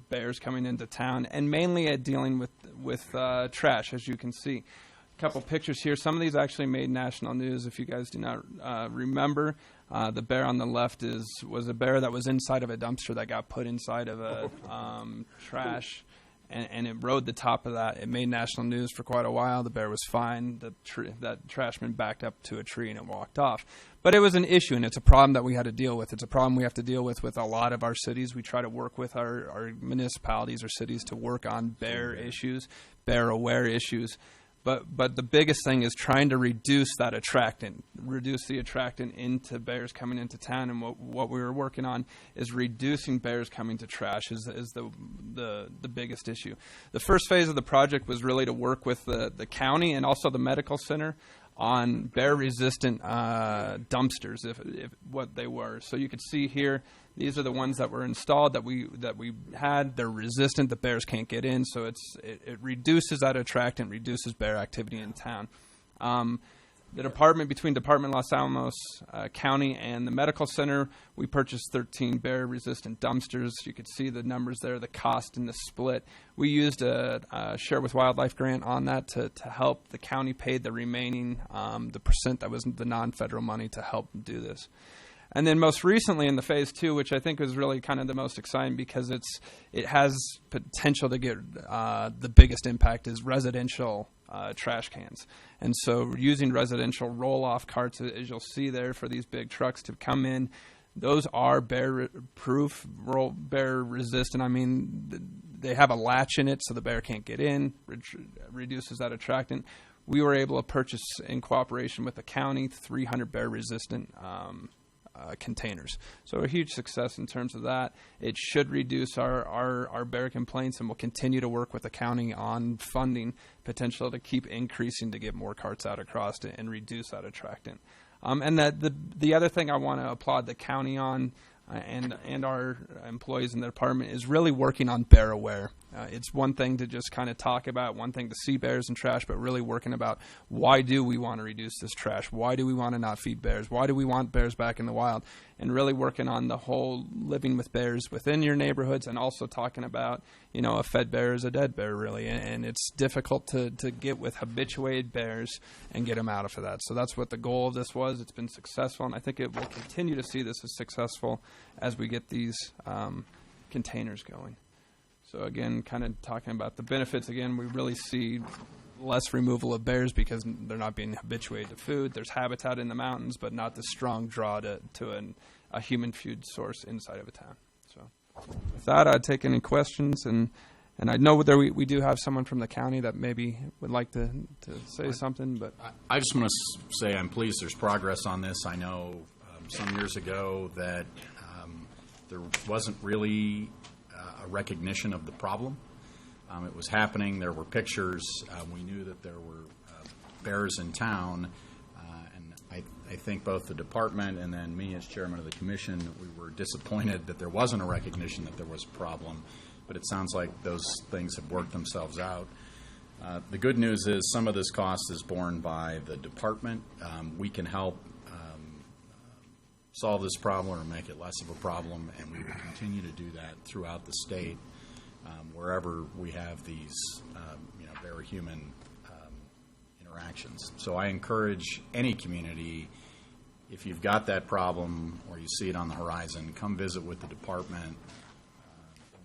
bears coming into town, and mainly at dealing with trash, as you can see. A couple pictures here. Some of these actually made national news. If you guys do not remember, the bear on the left was a bear that was inside of a dumpster that got put inside of a trash, and it rode the top of that. It made national news for quite a while. The bear was fine. That trashman backed up to a tree and it walked off. But it was an issue, and it's a problem that we had to deal with. It's a problem we have to deal with a lot of our cities. We try to work with our municipalities or cities to work on bear issues, bear-aware issues. But the biggest thing is trying to reduce that attractant, reduce the attractant into bears coming into town. And what we were working on is reducing bears coming to trash is the biggest issue. The first phase of the project was really to work with the county and also the medical center on bear-resistant dumpsters, if what they were. So you could see here, these are the ones that were installed that we had. They're resistant. The bears can't get in, so it reduces that attractant, reduces bear activity in town. The department, between Department Los Alamos County and the medical center, we purchased 13 bear-resistant dumpsters. You could see the numbers there, the cost and the split. We used a Share with Wildlife grant on that to help. The county paid the remaining, the percent that was the non-federal money to help do this. And then most recently in the phase 2, which I think was really kind of the most exciting because it has potential to get the biggest impact, is residential trash cans. And so using residential roll-off carts, as you'll see there, for these big trucks to come in, those are bear-proof, bear-resistant. I mean, they have a latch in it so the bear can't get in, reduces that attractant. We were able to purchase, in cooperation with the county, 300 bear-resistant containers. So a huge success in terms of that. It should reduce our bear complaints, and we'll continue to work with the county on funding potential to keep increasing to get more carts out across it and reduce that attractant. And that the other thing I want to applaud the county on and our employees in the department is really working on bear aware. It's one thing to just kind of talk about, one thing to see bears and trash, but really working about why do we want to reduce this trash? Why do we want to not feed bears? Why do we want bears back in the wild? And really working on the whole living with bears within your neighborhoods, and also talking about, a fed bear is a dead bear, really. And it's difficult to get with habituated bears and get them out of that. So that's what the goal of this was. It's been successful, and I think it will continue to see this as successful as we get these containers going. So again, kind of talking about the benefits, again, we really see less removal of bears because they're not being habituated to food. There's habitat in the mountains, but not the strong draw to a human food source inside of a town. So with that, I'd take any questions, and I know we do have someone from the county that maybe would like to say something. But I just want to say I'm pleased there's progress on this. I know some years ago that there wasn't really a recognition of the problem. It was happening. There were pictures. We knew that there were bears in town. And I think both the department and then me as chairman of the commission, we were disappointed that there wasn't a recognition that there was a problem. But it sounds like those things have worked themselves out. The good news is some of this cost is borne by the department. We can help solve this problem or make it less of a problem, and we will continue to do that throughout the state wherever we have these bear-human interactions. So I encourage any community if you've got that problem or you see it on the horizon, come visit with the department.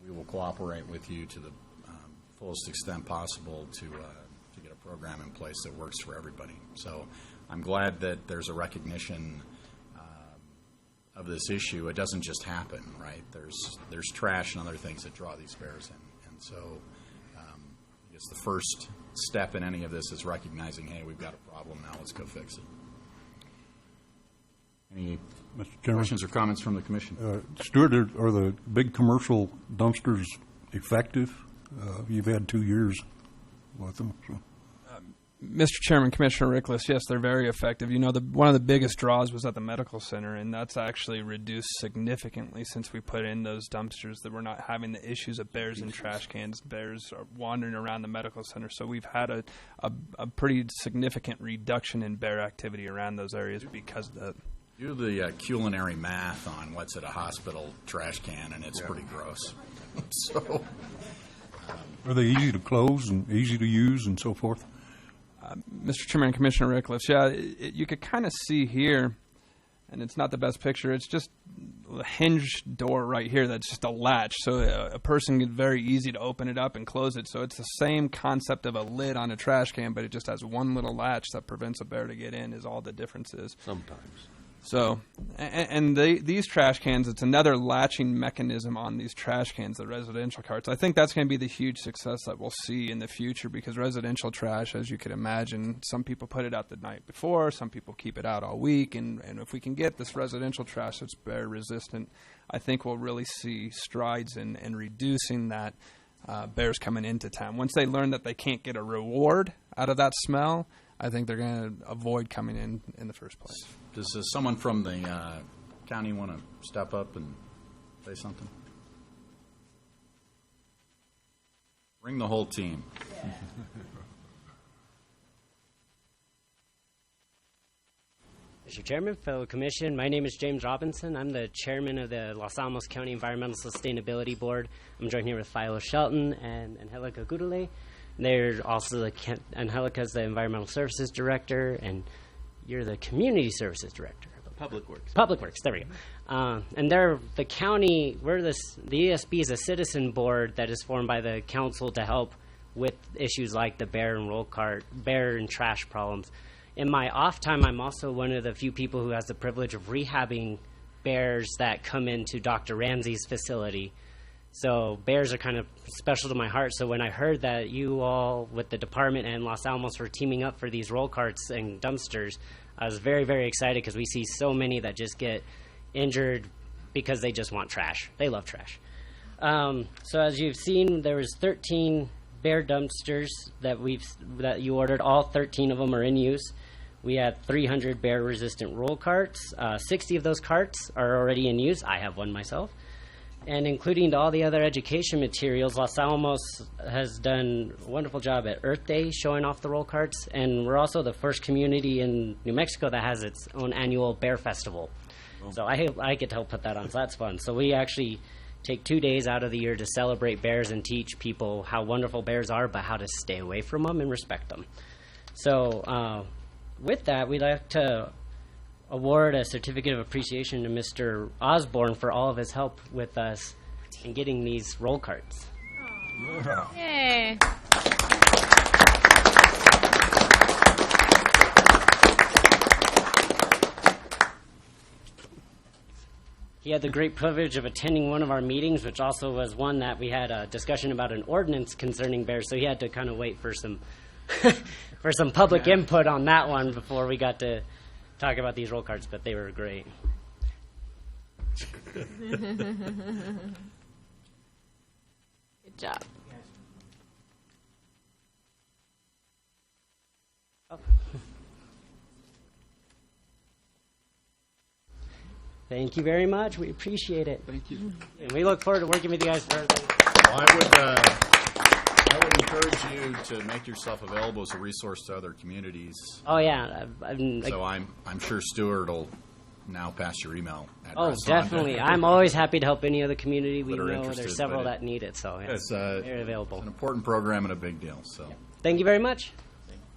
We will cooperate with you to the fullest extent possible to get a program in place that works for everybody. So I'm glad that there's a recognition of this issue. It doesn't just happen, right? There's trash and other things that draw these bears in. And so I guess the first step in any of this is recognizing, hey, we've got a problem now, let's go fix it. Any questions or comments from the commission? Stuart, are the big commercial dumpsters effective? You've had 2 years with them. So. Mr. Chairman, Commissioner Rickless, yes, they're very effective. You know, one of the biggest draws was at the medical center, and that's actually reduced significantly since we put in those dumpsters, that we're not having the issues of bears in trash cans. Bears are wandering around the medical center. So we've had a pretty significant reduction in bear activity around those areas because of that. Do the culinary math on what's at a hospital trash can, and it's pretty gross. So, are they easy to close and easy to use and so forth? Mr. Chairman, Commissioner Rickless, yeah, you could kind of see here, and it's not the best picture, it's just a hinge door right here that's just a latch. So a person can very easy to open it up and close it. So it's the same concept of a lid on a trash can, but it just has one little latch that prevents a bear to get in is all the difference is. Sometimes. So, and these trash cans, it's another latching mechanism on these trash cans, the residential carts. I think that's going to be the huge success that we'll see in the future, because residential trash, as you could imagine, some people put it out the night before, some people keep it out all week, and if we can get this residential trash that's bear resistant, I think we'll really see strides in reducing that bears coming into town. Once they learn that they can't get a reward out of that smell, I think they're going to avoid coming in the first place. Does someone from the county want to step up and say something? Bring the whole team. Mr. Chairman, fellow commission, my name is James Robinson. I'm the chairman of the Los Alamos County Environmental Sustainability Board. I'm joined here with Philo Shelton and Angelica Gurule. They're also Angelica's the Environmental Services Director, and you're the Community Services Director. Public Works. Public Works, there we go. And they're the county, the ESB is a citizen board that is formed by the council to help with issues like the bear and trash problems. In my off time, I'm also one of the few people who has the privilege of rehabbing bears that come into Dr. Ramsey's facility. So bears are kind of special to my heart. So when I heard that you all with the department and Los Alamos were teaming up for these roll carts and dumpsters, I was very, very excited, because we see so many that just get injured because they just want trash. They love trash. So as you've seen, there was 13 bear dumpsters that you ordered. All 13 of them are in use. We had 300 bear-resistant roll carts. 60 of those carts are already in use. I have one myself. And including all the other education materials, Los Alamos has done a wonderful job at Earth Day showing off the roll carts. And we're also the first community in New Mexico that has its own annual bear festival. Oh. So I get to help put that on, so that's fun. So we actually take 2 days out of the year to celebrate bears and teach people how wonderful bears are, but how to stay away from them and respect them. So with that, we'd like to award a certificate of appreciation to Mr. Osborne for all of his help with us in getting these roll carts. Yay. He had the great privilege of attending one of our meetings, which also was one that we had a discussion about an ordinance concerning bears, so he had to kind of wait for some for some public input on that one before we got to talk about these roll carts, but they were great. Good job. Thank you very much. We appreciate it. Thank you. And we look forward to working with you guys further. Well, I would encourage you to make yourself available as a resource to other communities. Oh yeah. So I'm sure Stuart will now pass your email address. Oh, definitely. I'm always happy to help any other community. We that are know interested, there's several but that need it, so yeah, it's they're available. It's an important program and a big deal. So thank you very much.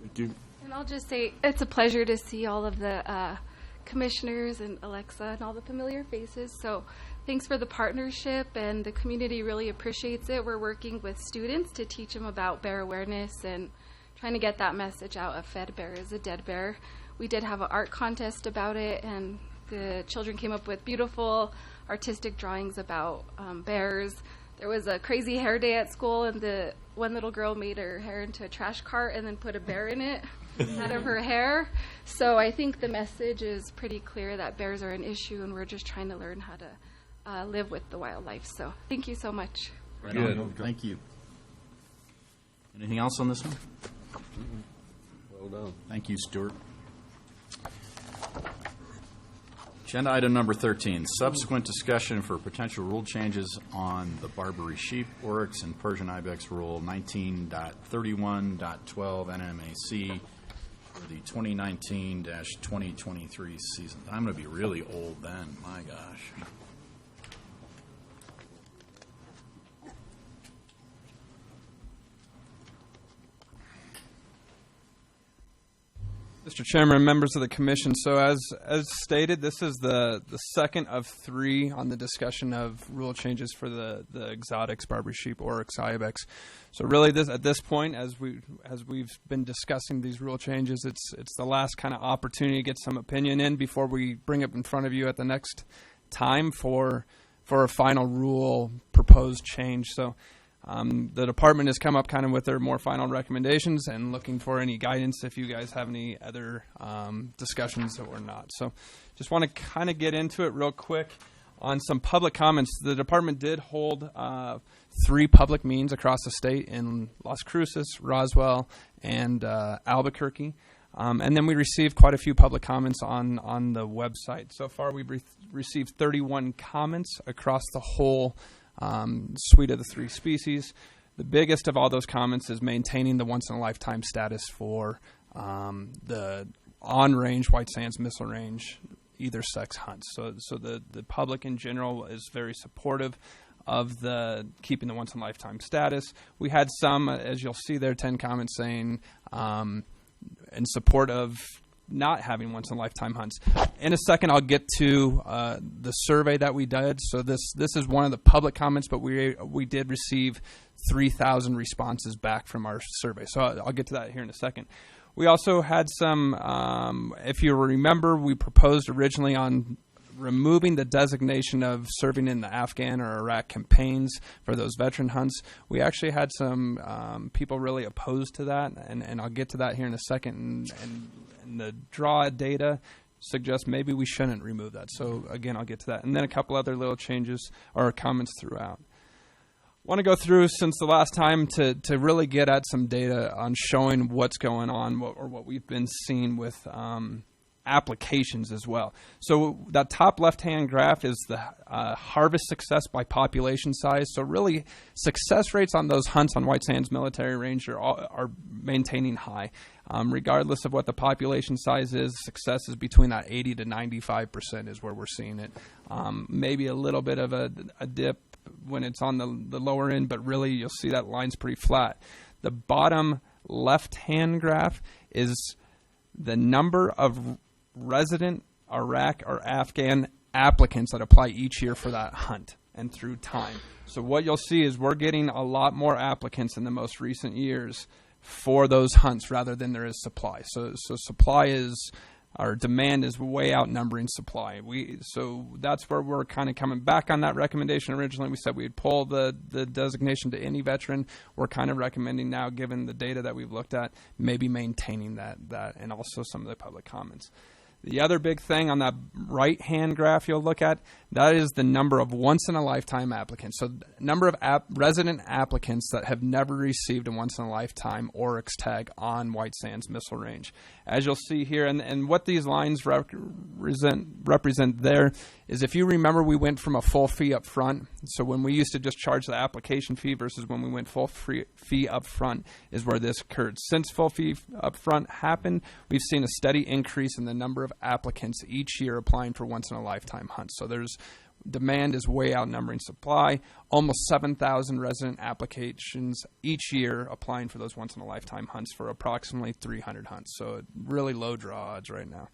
Thank you. And I'll just say it's a pleasure to see all of the commissioners and Alexa and all the familiar faces. So thanks for the partnership, and the community really appreciates it. We're working with students to teach them about bear awareness and trying to get that message out. A fed bear is a dead bear. We did have an art contest about it, and the children came up with beautiful artistic drawings about bears. There was a crazy hair day at school, and the one little girl made her hair into a trash cart and then put a bear in it out of her hair. So I think the message is pretty clear that bears are an issue, and we're just trying to learn how to live with the wildlife. So thank you so much. Right on. Thank you. Anything else on this one? Well done. Thank you, Stuart. Agenda item number 13, subsequent discussion for potential rule changes on the Barbary sheep, oryx, and Persian ibex rule 19.31.12 NMAC for the 2019-2023 season. I'm going to be really old then, my gosh. Mr. Chairman, members of the commission, so as stated, this is the second of three on the discussion of rule changes for the exotics, Barbary sheep, oryx, ibex. So really, at this point, as we've been discussing these rule changes, it's the last kind of opportunity to get some opinion in before we bring it in front of you at the next time for a final rule proposed change. So. The department has come up kind of with their more final recommendations and looking for any guidance if you guys have any other discussions or not. So just want to kind of get into it real quick on some public comments. The department did hold 3 public meetings across the state in Las Cruces, Roswell, and Albuquerque. And then we received quite a few public comments on the website. So far we've received 31 comments across the whole suite of the 3 species. The biggest of all those comments is maintaining the once-in-a-lifetime status for the on-range White Sands Missile Range either sex hunts. So the public in general is very supportive of the keeping the once-in-a-lifetime status. We had some, as you'll see there, 10 comments saying in support of not having once-in-a-lifetime hunts. In a second, I'll get to the survey that we did. So this is one of the public comments, but we did receive 3,000 responses back from our survey. So I'll get to that here in a second. We also had some, if you remember, we proposed originally on removing the designation of serving in the Afghan or Iraq campaigns for those veteran hunts. We actually had some people really opposed to that, and I'll get to that here in a second. And the draw data suggests maybe we shouldn't remove that. So again, I'll get to that. And then a couple other little changes or comments throughout. Want to go through since the last time to really get at some data on showing what's going on or what we've been seeing with applications as well. So that top left-hand graph is the harvest success by population size. So really, success rates on those hunts on White Sands Military Range are maintaining high. Regardless of what the population size is, success is between that 80 to 95% is where we're seeing it. Maybe a little bit of a dip when it's on the lower end, but really you'll see that line's pretty flat. The bottom left-hand graph is the number of resident Iraq or Afghan applicants that apply each year for that hunt and through time. So what you'll see is we're getting a lot more applicants in the most recent years for those hunts rather than there is supply. So supply is, our demand is way outnumbering supply. So that's where we're kind of coming back on that recommendation. Originally we said we'd pull the designation to any veteran. We're kind of recommending now, given the data that we've looked at, maybe maintaining that and also some of the public comments. The other big thing on that right-hand graph you'll look at, that is the number of once-in-a-lifetime applicants. So number of resident applicants that have never received a once-in-a-lifetime oryx tag on White Sands Missile Range. As you'll see here, and what these lines represent there is, if you remember, we went from a full fee up front. So when we used to just charge the application fee versus when we went full fee up front is where this occurred. Since full fee up front happened, we've seen a steady increase in the number of applicants each year applying for once-in-a-lifetime hunts. So demand is way outnumbering supply. Almost 7,000 resident applications each year applying for those once-in-a-lifetime hunts for approximately 300 hunts. So really low draw odds right now.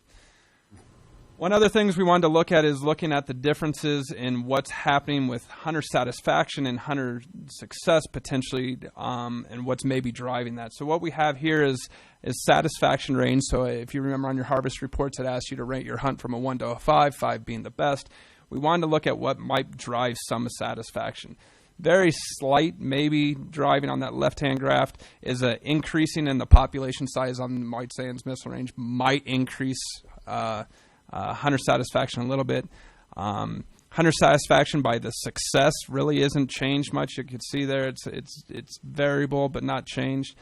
One other things we wanted to look at is looking at the differences in what's happening with hunter satisfaction and hunter success potentially, and what's maybe driving that. So what we have here is satisfaction range. So if you remember on your harvest reports, it asks you to rate your hunt from a 1 to a 5, 5 being the best. We wanted to look at what might drive some satisfaction. Very slight, maybe driving on that left-hand graph is an increasing in the population size on White Sands Missile Range might increase hunter satisfaction a little bit. Hunter satisfaction by the success really isn't changed much. You can see there it's variable but not changed.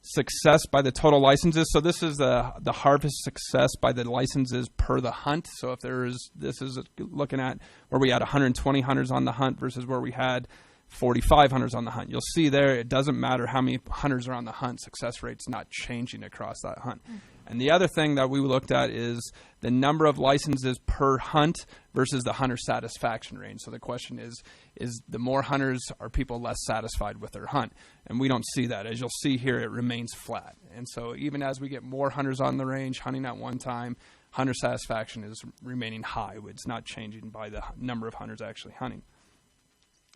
Success by the total licenses. So this is the harvest success by the licenses per the hunt. So if this is looking at where we had 120 hunters on the hunt versus where we had 45 hunters on the hunt. You'll see there it doesn't matter how many hunters are on the hunt. Success rate's not changing across that hunt. And the other thing that we looked at is the number of licenses per hunt versus the hunter satisfaction range. So the question is the more hunters, are people less satisfied with their hunt? And we don't see that. As you'll see here, it remains flat. And so even as we get more hunters on the range hunting at one time, hunter satisfaction is remaining high. It's not changing by the number of hunters actually hunting.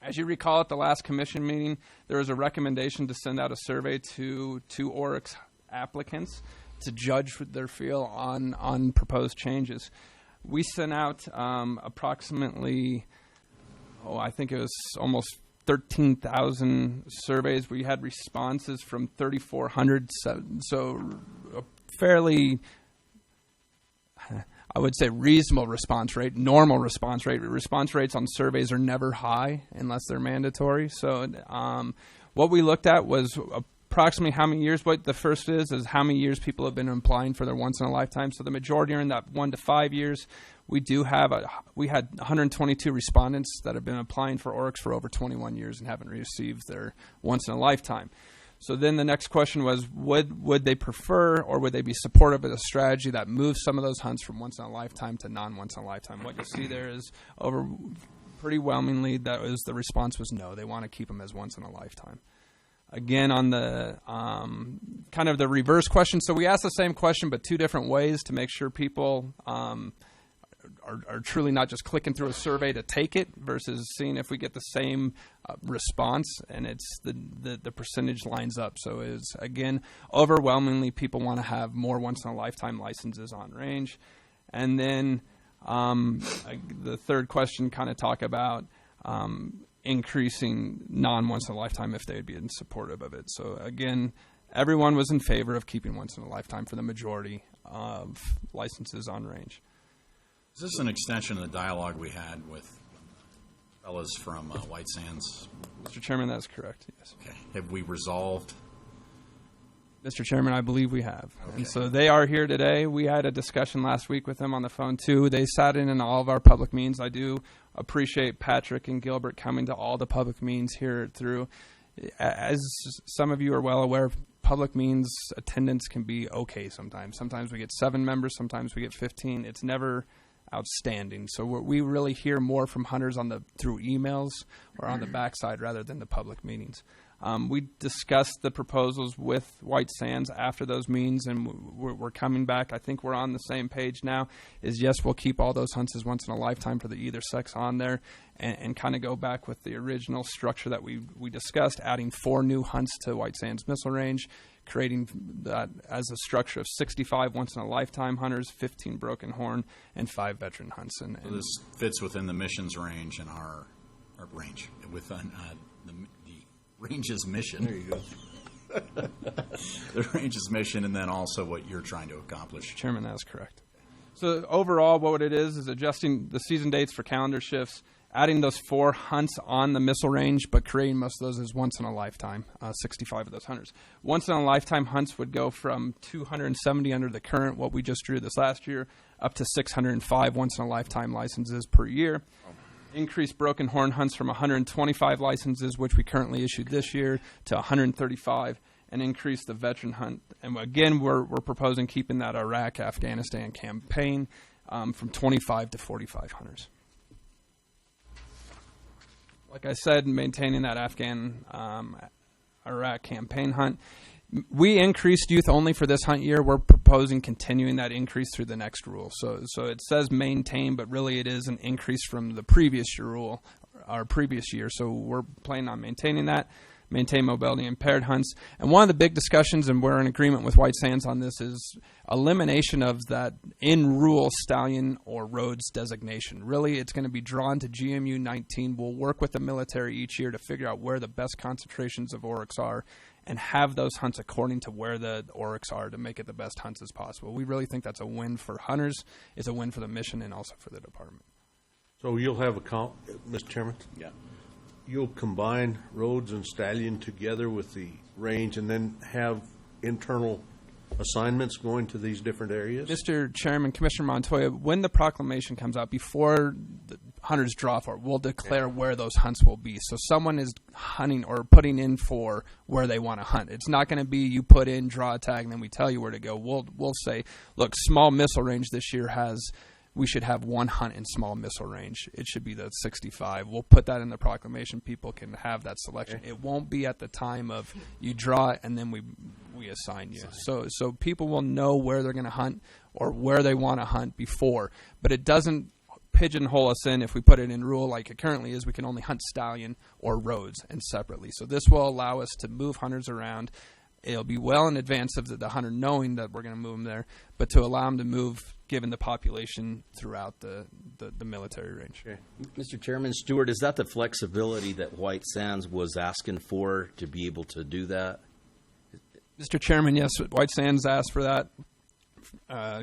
As you recall, at the last commission meeting, there was a recommendation to send out a survey to Oryx applicants to judge their feel on proposed changes. We sent out approximately, I think it was almost 13,000 surveys. We had responses from 3,400, so a fairly, I would say, reasonable response rate, normal response rate. Response rates on surveys are never high unless they're mandatory. So what we looked at was approximately how many years. What the first is how many years people have been applying for their once-in-a-lifetime. So the majority are in that 1 to 5 years. We had 122 respondents that have been applying for Oryx for over 21 years and haven't received their once-in-a-lifetime. So then the next question was, would they prefer or would they be supportive of a strategy that moves some of those hunts from once-in-a-lifetime to non-once-in-a-lifetime? What you'll see there is pretty overwhelmingly the response was no. They want to keep them as once-in-a-lifetime. Again, on the kind of the reverse question, so we asked the same question but two different ways to make sure people are truly not just clicking through a survey to take it versus seeing if we get the same response, and it's the percentage lines up. So is again, overwhelmingly people want to have more once-in-a-lifetime licenses on range. And then the third question kind of talk about increasing non-once-in-a-lifetime if they'd be supportive of it. So again, everyone was in favor of keeping once-in-a-lifetime for the majority of licenses on range. Is this an extension of the dialogue we had with fellas from White Sands? Mr. Chairman, that's correct, yes. Okay. Have we resolved? Mr. Chairman, I believe we have. Okay. And so they are here today. We had a discussion last week with them on the phone, too. They sat in all of our public meetings. I do appreciate Patrick and Gilbert coming to all the public meetings here through. As some of you are well aware, public meetings attendance can be okay sometimes. Sometimes we get 7 members, sometimes we get 15. It's never outstanding. So we really hear more from hunters through emails or on the backside rather than the public meetings. We discussed the proposals with White Sands after those meetings, and we're coming back. I think we're on the same page now. Is yes, we'll keep all those hunts as once in a lifetime for the either sex on there, and kind of go back with the original structure that we discussed, adding 4 new hunts to White Sands Missile Range, creating that as a structure of 65 once in a lifetime hunters, 15 broken horn, and 5 veteran hunts. And so this fits within the mission's range and our range within the range's mission. There you go. The range's mission, and then also what you're trying to accomplish. Chairman, that is correct. So overall, what it is adjusting the season dates for calendar shifts, adding those 4 hunts on the missile range, but creating most of those as once in a lifetime, 65 of those hunters. Once in a lifetime hunts would go from 270 under the current, what we just drew this last year, up to 605 once in a lifetime licenses per year. Increased broken horn hunts from 125 licenses, which we currently issued this year, to 135, and increase the veteran hunt. And again, we're proposing keeping that Iraq-Afghanistan campaign from 25 to 45 hunters. Like I said, maintaining that Afghan-Iraq campaign hunt. We increased youth only for this hunt year. We're proposing continuing that increase through the next rule. So it says maintain, but really it is an increase from the previous rule, our previous year. So we're planning on maintaining that. Maintain mobility impaired hunts. And one of the big discussions, and we're in agreement with White Sands on this, is elimination of that in-rule stallion or roads designation. Really, it's going to be drawn to GMU 19. We'll work with the military each year to figure out where the best concentrations of oryx are and have those hunts according to where the oryx are to make it the best hunts as possible. We really think that's a win for hunters, it's a win for the mission, and also for the department. So you'll have Mr. Chairman? Yeah. You'll combine roads and stallion together with the range and then have internal assignments going to these different areas? Mr. Chairman, Commissioner Montoya, when the proclamation comes out, before the hunters draw for it, we'll declare where those hunts will be. So someone is hunting or putting in for where they want to hunt. It's not going to be you put in, draw a tag, and then we tell you where to go. We'll say, look, small missile range this year we should have one hunt in small missile range. It should be the 65. We'll put that in the proclamation. People can have that selection. It won't be at the time of you draw it and then we assign you. So people will know where they're going to hunt or where they want to hunt before. But it doesn't pigeonhole us in if we put it in rule like it currently is. We can only hunt stallion or roads and separately. So this will allow us to move hunters around. It'll be well in advance of the hunter knowing that we're going to move them there, but to allow them to move given the population throughout the military range. Okay. Mr. Chairman, Stewart, is that the flexibility that White Sands was asking for to be able to do that? Mr. Chairman, yes, White Sands asked for that.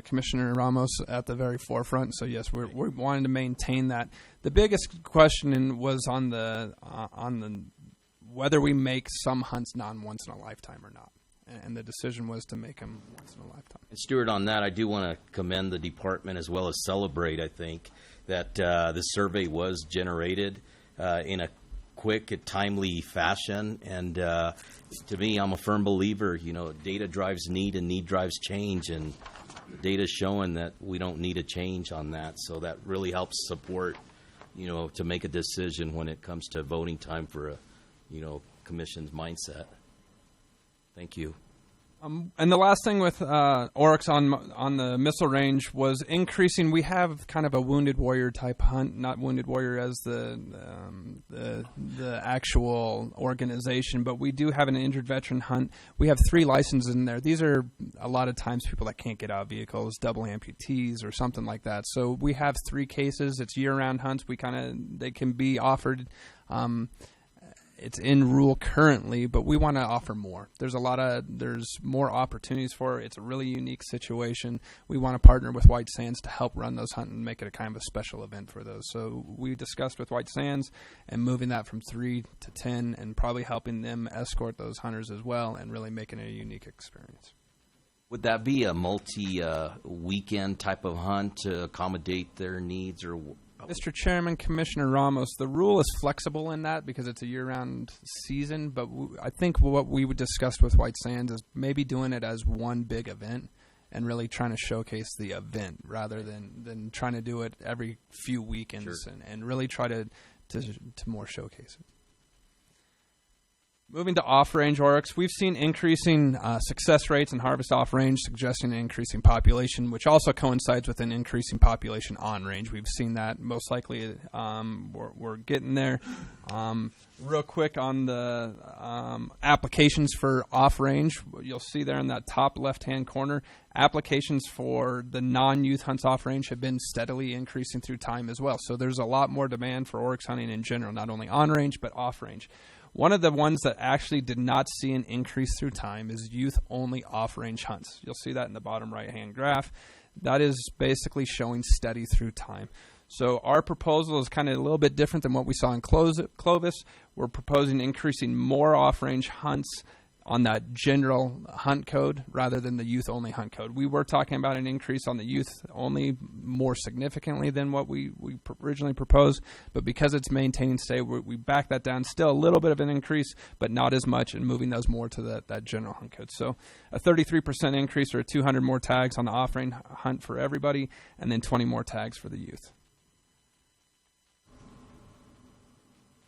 Commissioner Ramos at the very forefront. So yes, we're wanting to maintain that. The biggest question was on the whether we make some hunts non-once in a lifetime or not. And the decision was to make them once in a lifetime. And Stuart, on that, I do want to commend the department as well as celebrate, I think, that this survey was generated in a quick and timely fashion. And to me, I'm a firm believer, data drives need and need drives change. And data is showing that we don't need a change on that. So that really helps support, to make a decision when it comes to voting time for a commission's mindset. Thank you. And the last thing with oryx on the missile range was increasing. We have kind of a wounded warrior type hunt, not wounded warrior as the actual organization, but we do have an injured veteran hunt. We have 3 licenses in there. These are a lot of times people that can't get out of vehicles, double amputees or something like that. So we have 3 cases. It's year-round hunts. They can be offered. It's in rule currently, but we want to offer more. There's more opportunities for it. It's a really unique situation. We want to partner with White Sands to help run those hunts and make it a kind of a special event for those. So we discussed with White Sands and moving that from 3 to 10 and probably helping them escort those hunters as well and really making it a unique experience. Would that be a multi-weekend type of hunt to accommodate their needs? Or Mr. Chairman, Commissioner Ramos, the rule is flexible in that because it's a year-round season, but I think what we would discuss with White Sands is maybe doing it as one big event and really trying to showcase the event rather than trying to do it every few weekends. Sure. and really try to more showcase it. Moving to off-range oryx, we've seen increasing success rates in harvest off-range, suggesting an increasing population, which also coincides with an increasing population on-range. We've seen that most likely. We're getting there. Real quick on the applications for off-range, you'll see there in that top left-hand corner, applications for the non-youth hunts off-range have been steadily increasing through time as well. So there's a lot more demand for oryx hunting in general, not only on-range but off-range. One of the ones that actually did not see an increase through time is youth-only off-range hunts. You'll see that in the bottom right-hand graph. That is basically showing steady through time. So our proposal is kind of a little bit different than what we saw in Clovis. We're proposing increasing more off-range hunts on that general hunt code rather than the youth-only hunt code. We were talking about an increase on the youth-only more significantly than what we originally proposed, but because it's maintaining steady, we back that down. Still a little bit of an increase, but not as much, and moving those more to that general hunt code. So a 33% increase or 200 more tags on the off-range hunt for everybody, and then 20 more tags for the youth.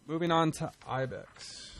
Moving on to ibex.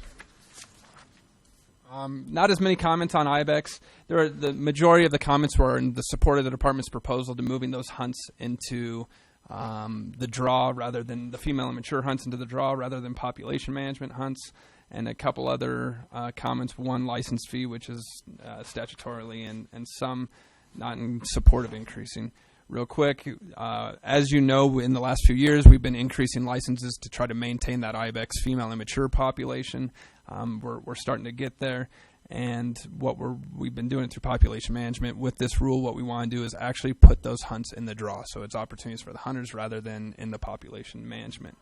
Not as many comments on ibex. The majority of the comments were in the support of the department's proposal to moving those hunts into the draw rather than the female and mature hunts into the draw rather than population management hunts, and a couple other comments. One, license fee, which is statutorily, and some not in support of increasing. Real quick, as you know, in the last few years, we've been increasing licenses to try to maintain that ibex female and mature population. We're starting to get there, and what we've been doing through population management with this rule. What we want to do is actually put those hunts in the draw, so it's opportunities for the hunters rather than in the population management.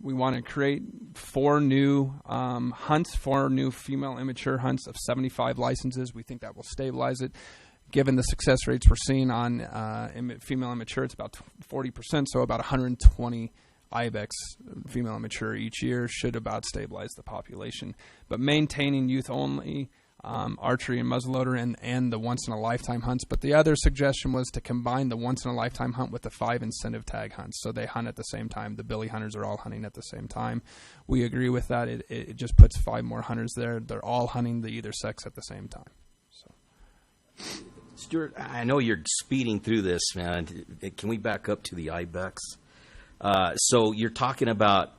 We want to create 4 new hunts, 4 new female immature hunts of 75 licenses. We think that will stabilize it. Given the success rates we're seeing on female immature, it's about 40%, so about 120 ibex female immature each year should about stabilize the population. But maintaining youth only, archery and muzzleloader, and the once-in-a-lifetime hunts. But the other suggestion was to combine the once-in-a-lifetime hunt with the 5 incentive tag hunts, so they hunt at the same time. The billy hunters are all hunting at the same time. We agree with that. It just puts 5 more hunters there. They're all hunting the either sex at the same time. Stuart, I know you're speeding through this, man. Can we back up to the ibex? So you're talking about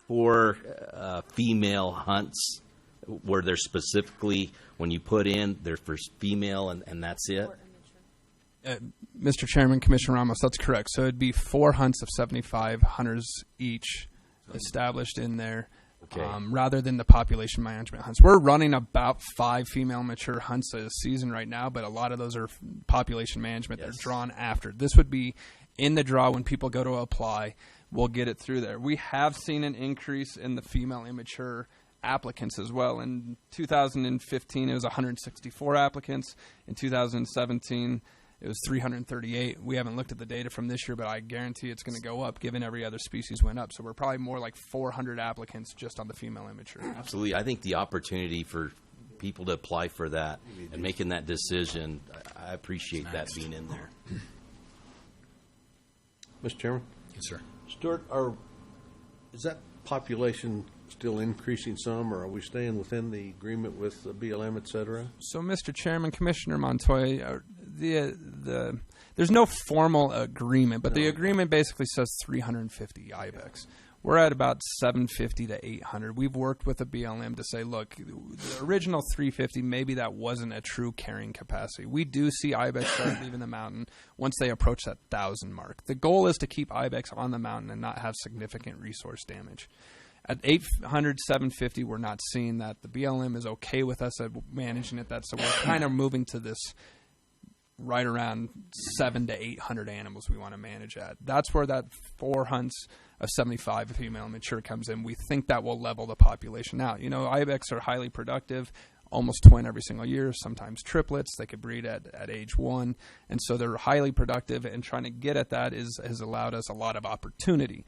4 female hunts where they're specifically, when you put in, they're for female and that's it? Mr. Chairman, Commissioner Ramos, that's correct. So it'd be 4 hunts of 75 hunters each established in there. Okay. Rather than the population management hunts. We're running about 5 female mature hunts a season right now, but a lot of those are population management. Yes. They're drawn after. This would be in the draw when people go to apply. We'll get it through there. We have seen an increase in the female immature applicants as well. In 2015, it was 164 applicants. In 2017, it was 338. We haven't looked at the data from this year, but I guarantee it's going to go up given every other species went up. So we're probably more like 400 applicants just on the female immature. Absolutely. I think the opportunity for people to apply for that and making that decision, I appreciate that being in there. Mr. Chairman? Yes, sir. Stuart, is that population still increasing some, or are we staying within the agreement with the BLM, et cetera? So, Mr. Chairman, Commissioner Montoya, there's no formal agreement, but the agreement basically says 350 ibex. We're at about 750 to 800. We've worked with the BLM to say, look, the original 350, maybe that wasn't a true carrying capacity. We do see ibex start leaving the mountain once they approach that 1,000 mark. The goal is to keep ibex on the mountain and not have significant resource damage. At 800, 750, we're not seeing that. The BLM is okay with us at managing it. So we're kind of moving to this right around 700 to 800 animals we want to manage at. That's where that 4 hunts of 75 female mature comes in. We think that will level the population out. You know, ibex are highly productive, almost twin every single year, sometimes triplets. They could breed at age 1, and so they're highly productive, and trying to get at that has allowed us a lot of opportunity.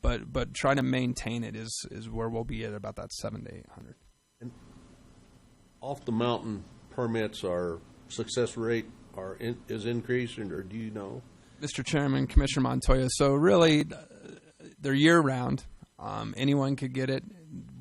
But trying to maintain it is where we'll be at about that 700 to 800. And off the mountain permits, our success rate is increasing, or do you know? Mr. Chairman, Commissioner Montoya, so really they're year-round. Anyone could get it.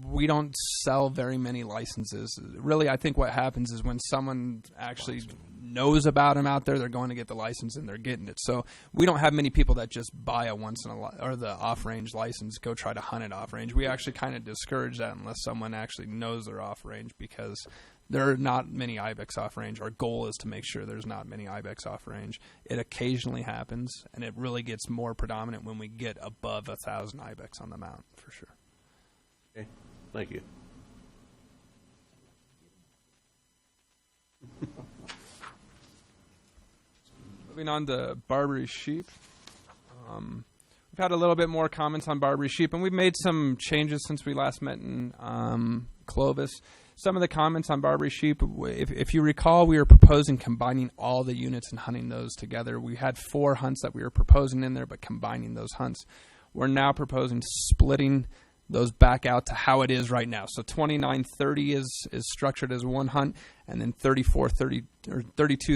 We don't sell very many licenses. Really, I think what happens is when someone actually knows about them out there, they're going to get the license and they're getting it. So we don't have many people that just buy the off-range license, go try to hunt it off-range. We actually kind of discourage that unless someone actually knows they're off-range, because there are not many ibex off-range. Our goal is to make sure there's not many ibex off-range. It occasionally happens, and it really gets more predominant when we get above 1,000 ibex on the mountain, for sure. Okay, thank you. Moving on to Barbary sheep. We've had a little bit more comments on Barbary sheep, and we've made some changes since we last met in Clovis. Some of the comments on Barbary sheep, if you recall, we were proposing combining all the units and hunting those together. We had 4 hunts that we were proposing in there, but combining those hunts. We're now proposing splitting those back out to how it is right now. So 2930 is structured as one hunt, and then 32,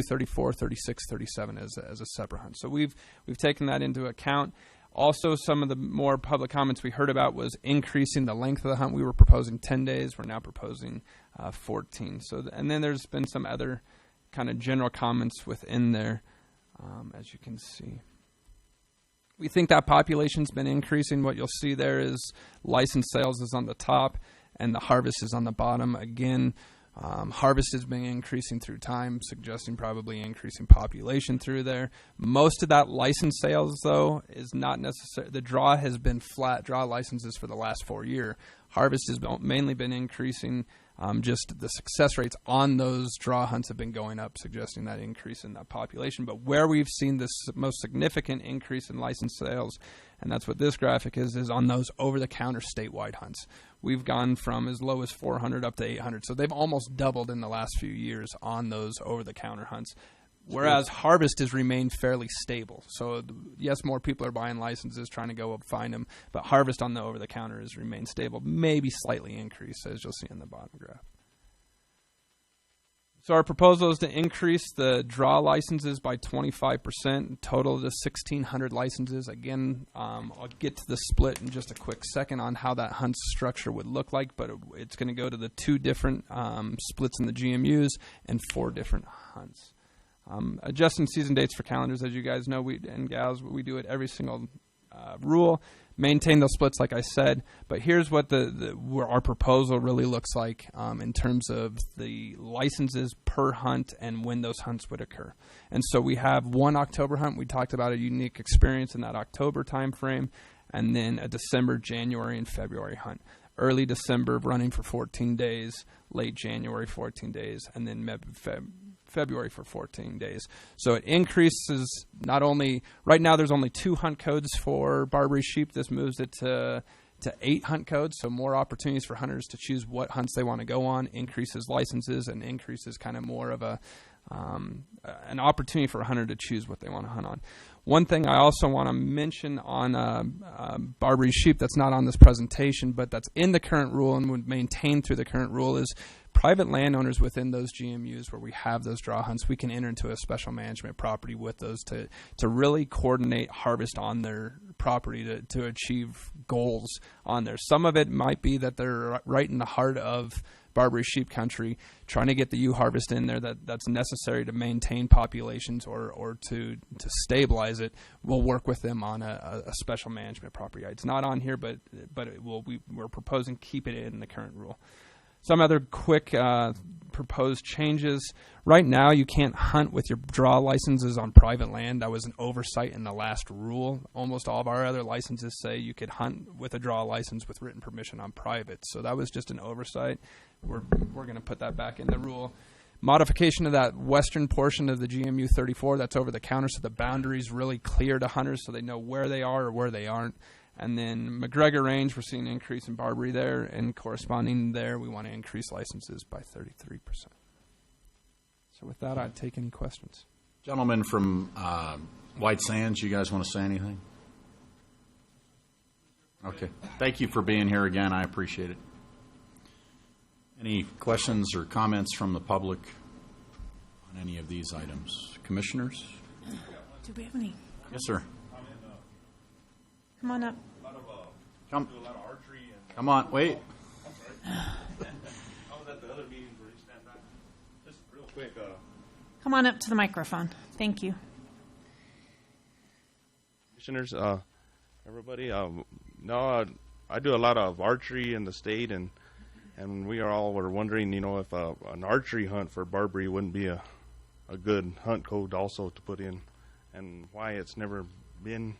34, 36, 37 as a separate hunt. So we've taken that into account. Also, some of the more public comments we heard about was increasing the length of the hunt. We were proposing 10 days. We're now proposing 14. And then there's been some other kind of general comments within there, as you can see. We think that population's been increasing. What you'll see there is license sales is on the top and the harvest is on the bottom. Again, harvest has been increasing through time, suggesting probably increasing population through there. Most of that license sales, though, is not necessary. The draw has been flat draw licenses for the last 4 years. Harvest has mainly been increasing. Just the success rates on those draw hunts have been going up, suggesting that increase in that population. But where we've seen this most significant increase in license sales, and that's what this graphic is on those over-the-counter statewide hunts. We've gone from as low as 400 up to 800. So they've almost doubled in the last few years on those over-the-counter hunts. Whereas harvest has remained fairly stable. So, yes, more people are buying licenses, trying to go find them, but harvest on the over-the-counter has remained stable, maybe slightly increased, as you'll see in the bottom graph. So our proposal is to increase the draw licenses by 25%, total to 1,600 licenses. Again, I'll get to the split in just a quick second on how that hunt structure would look like, but it's going to go to the 2 different splits in the GMUs and 4 different hunts. Adjusting season dates for calendars, as you guys know, and gals, we do it every single rule. Maintain those splits, like I said. But here's what where our proposal really looks like in terms of the licenses per hunt and when those hunts would occur. And so we have one October hunt. We talked about a unique experience in that October time frame, and then a December, January, and February hunt. Early December running for 14 days, late January 14 days, and then February for 14 days. So it increases not only, right now there's only 2 hunt codes for Barbary sheep. This moves it to 8 hunt codes, so more opportunities for hunters to choose what hunts they want to go on, increases licenses, and increases kind of more of an opportunity for a hunter to choose what they want to hunt on. One thing I also want to mention on Barbary sheep that's not on this presentation, but that's in the current rule and would maintain through the current rule, is private landowners within those GMUs where we have those draw hunts, we can enter into a special management property with those to really coordinate harvest on their property to achieve goals on there. Some of it might be that they're right in the heart of Barbary sheep country, trying to get the ewe harvest in there that's necessary to maintain populations or to stabilize it. We'll work with them on a special management property. It's not on here, but we're proposing keep it in the current rule. Some other quick proposed changes. Right now, you can't hunt with your draw licenses on private land. That was an oversight in the last rule. Almost all of our other licenses say you could hunt with a draw license with written permission on private. So that was just an oversight. We're going to put that back in the rule. Modification of that western portion of the GMU 34, that's over the counter, so the boundary's really clear to hunters so they know where they are or where they aren't. And then McGregor Range, we're seeing an increase in Barbary there, and corresponding there, we want to increase licenses by 33%. So with that, I'd take any questions. Gentlemen from White Sands, you guys want to say anything? Okay. Thank you for being here again. I appreciate it. Any questions or comments from the public on any of these items? Commissioners? Do we have any? Yes, sir. Come on up. Come on, wait. I was at the other meetings where you stand back. Just real quick. Come on up to the microphone. Thank you. Commissioners, everybody. I do a lot of archery in the state, and we were wondering, if an archery hunt for Barbary wouldn't be a good hunt code also to put in, and why it's never been,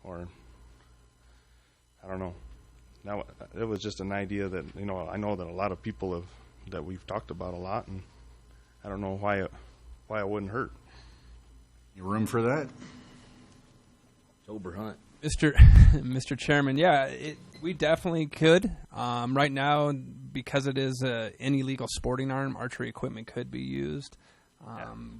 or I don't know. Now it was just an idea that I know that a lot of people that we've talked about a lot, and I don't know why it wouldn't hurt. Any room for that? October hunt. Mr. Chairman, yeah, we definitely could. Right now, because it is an illegal sporting arm, archery equipment could be used.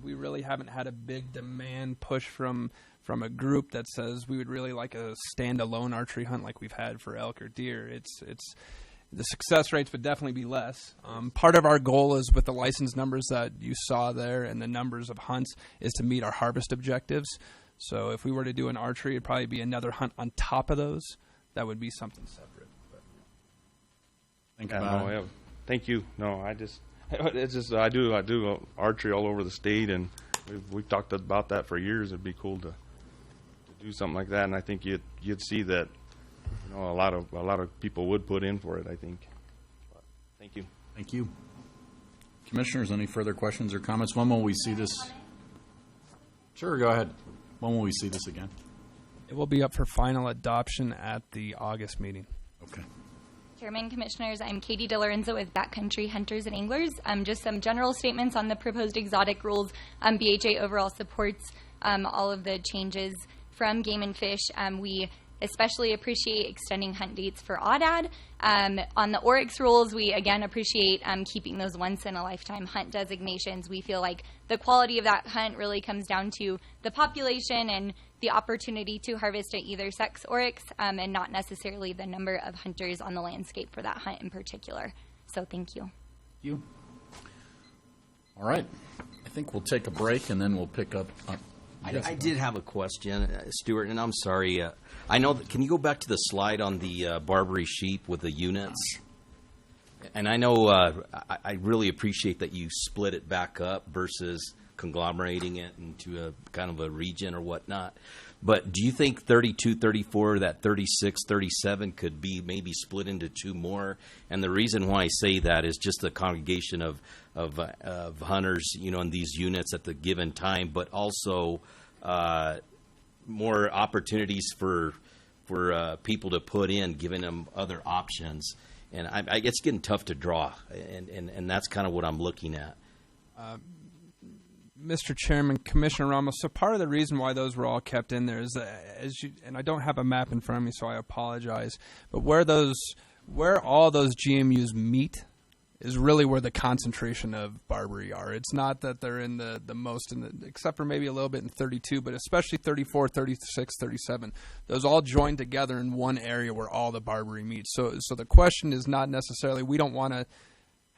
We really haven't had a big demand push from a group that says we would really like a standalone archery hunt like we've had for elk or deer. It's the success rates would definitely be less. Part of our goal is with the license numbers that you saw there and the numbers of hunts is to meet our harvest objectives. So if we were to do an archery, it'd probably be another hunt on top of those. That would be something separate. But. Think Yeah, about no, it. yeah. Thank you. No, it's just I do archery all over the state, and we've talked about that for years. It'd be cool to do something like that, and I think you'd see that, you know, a lot of people would put in for it, I think. But thank you. Thank you. Commissioners, any further questions or comments? When will we see this? Sure, go ahead. When will we see this again? It will be up for final adoption at the August meeting. Okay. Chairman, Commissioners, I'm Katie DeLorenzo with Backcountry Hunters and Anglers. Just some general statements on the proposed exotic rules. BHA overall supports all of the changes from Game and Fish. We especially appreciate extending hunt dates for Aoudad. On the Oryx rules, we again appreciate keeping those once-in-a-lifetime hunt designations. We feel like the quality of that hunt really comes down to the population and the opportunity to harvest at either sex oryx, and not necessarily the number of hunters on the landscape for that hunt in particular. So thank you. You. All right. I think we'll take a break and then we'll pick up. I did have a question, Stuart, and I'm sorry. I know that, can you go back to the slide on the Barbary sheep with the units? And I know I really appreciate that you split it back up versus conglomerating it into a kind of a region or whatnot. But do you think 32, 34, that 36, 37 could be maybe split into two more? And the reason why I say that is just the congregation of hunters, you know, in these units at the given time, but also more opportunities for people to put in, giving them other options. And it's getting tough to draw, and that's kind of what I'm looking at. Mr. Chairman, Commissioner Ramos, so part of the reason why those were all kept in there is, and I don't have a map in front of me, so I apologize, but where all those GMUs meet is really where the concentration of Barbary are. It's not that they're in the most, except for maybe a little bit in 32, but especially 34, 36, 37. Those all join together in one area where all the Barbary meet. So the question is not necessarily, we don't want to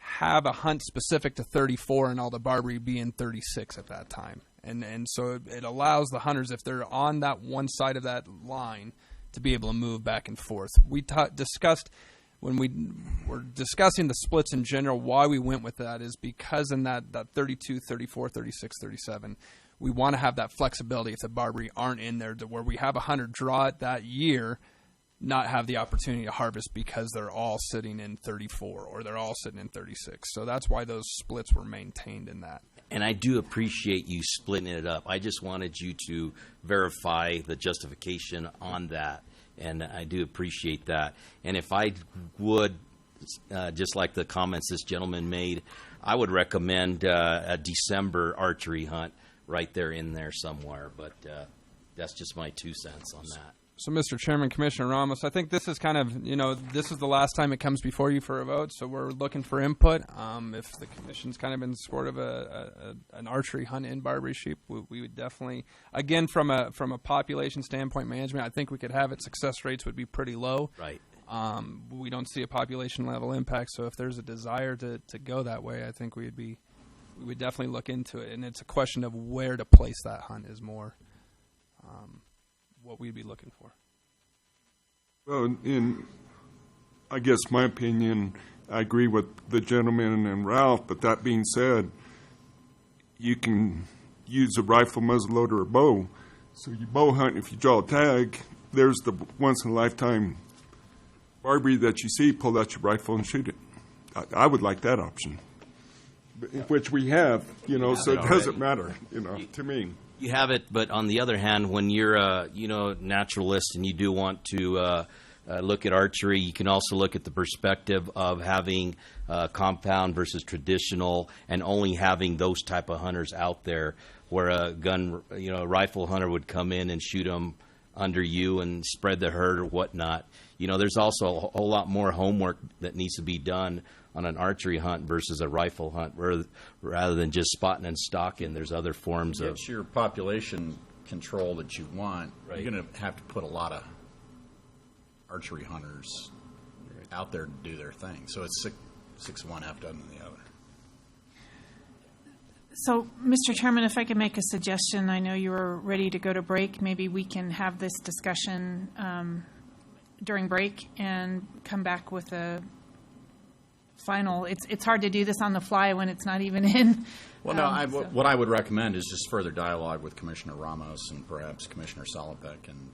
have a hunt specific to 34 and all the Barbary be in 36 at that time. And so it allows the hunters, if they're on that one side of that line, to be able to move back and forth. We discussed, when we were discussing the splits in general, why we went with that is because in that 32, 34, 36, 37, we want to have that flexibility if the Barbary aren't in there, to where we have a hunter draw it that year, not have the opportunity to harvest because they're all sitting in 34 or they're all sitting in 36. So that's why those splits were maintained in that. And I do appreciate you splitting it up. I just wanted you to verify the justification on that, and I do appreciate that. And if I would, just like the comments this gentleman made, I would recommend a December archery hunt right there in there somewhere. But that's just my 2 cents on that. So, Mr. Chairman, Commissioner Ramos, I think this is kind of, this is the last time it comes before you for a vote, so we're looking for input. If the commission's kind of in support of an archery hunt in Barbary sheep, we would definitely, again, from a population standpoint management, I think we could have it. Success rates would be pretty low. Right. We don't see a population level impact, so if there's a desire to go that way, I think we would definitely look into it. And it's a question of where to place that hunt is more what we'd be looking for. Well, in, I guess, my opinion, I agree with the gentleman and Ralph, but that being said, you can use a rifle, muzzleloader, or bow. So you bow hunt, if you draw a tag, there's the once-in-a-lifetime Barbary that you see, pull out your rifle and shoot it. I would like that option, which we have, so it doesn't matter, to me. You have it, but on the other hand, when you're a naturalist and you do want to look at archery, you can also look at the perspective of having compound versus traditional, and only having those type of hunters out there, where a rifle hunter would come in and shoot them under you and spread the herd or whatnot. There's also a whole lot more homework that needs to be done on an archery hunt versus a rifle hunt, rather than just spotting and stalking. There's other forms of... It's your population control that you want. Right. You're going to have to put a lot of archery hunters out there to do their thing. So it's six one, half dozen of the other. So, Mr. Chairman, if I could make a suggestion, I know you were ready to go to break. Maybe we can have this discussion during break and come back with a final. It's hard to do this on the fly when it's not even in. Well, no, what I would recommend is just further dialogue with Commissioner Ramos and perhaps Commissioner Solopek, and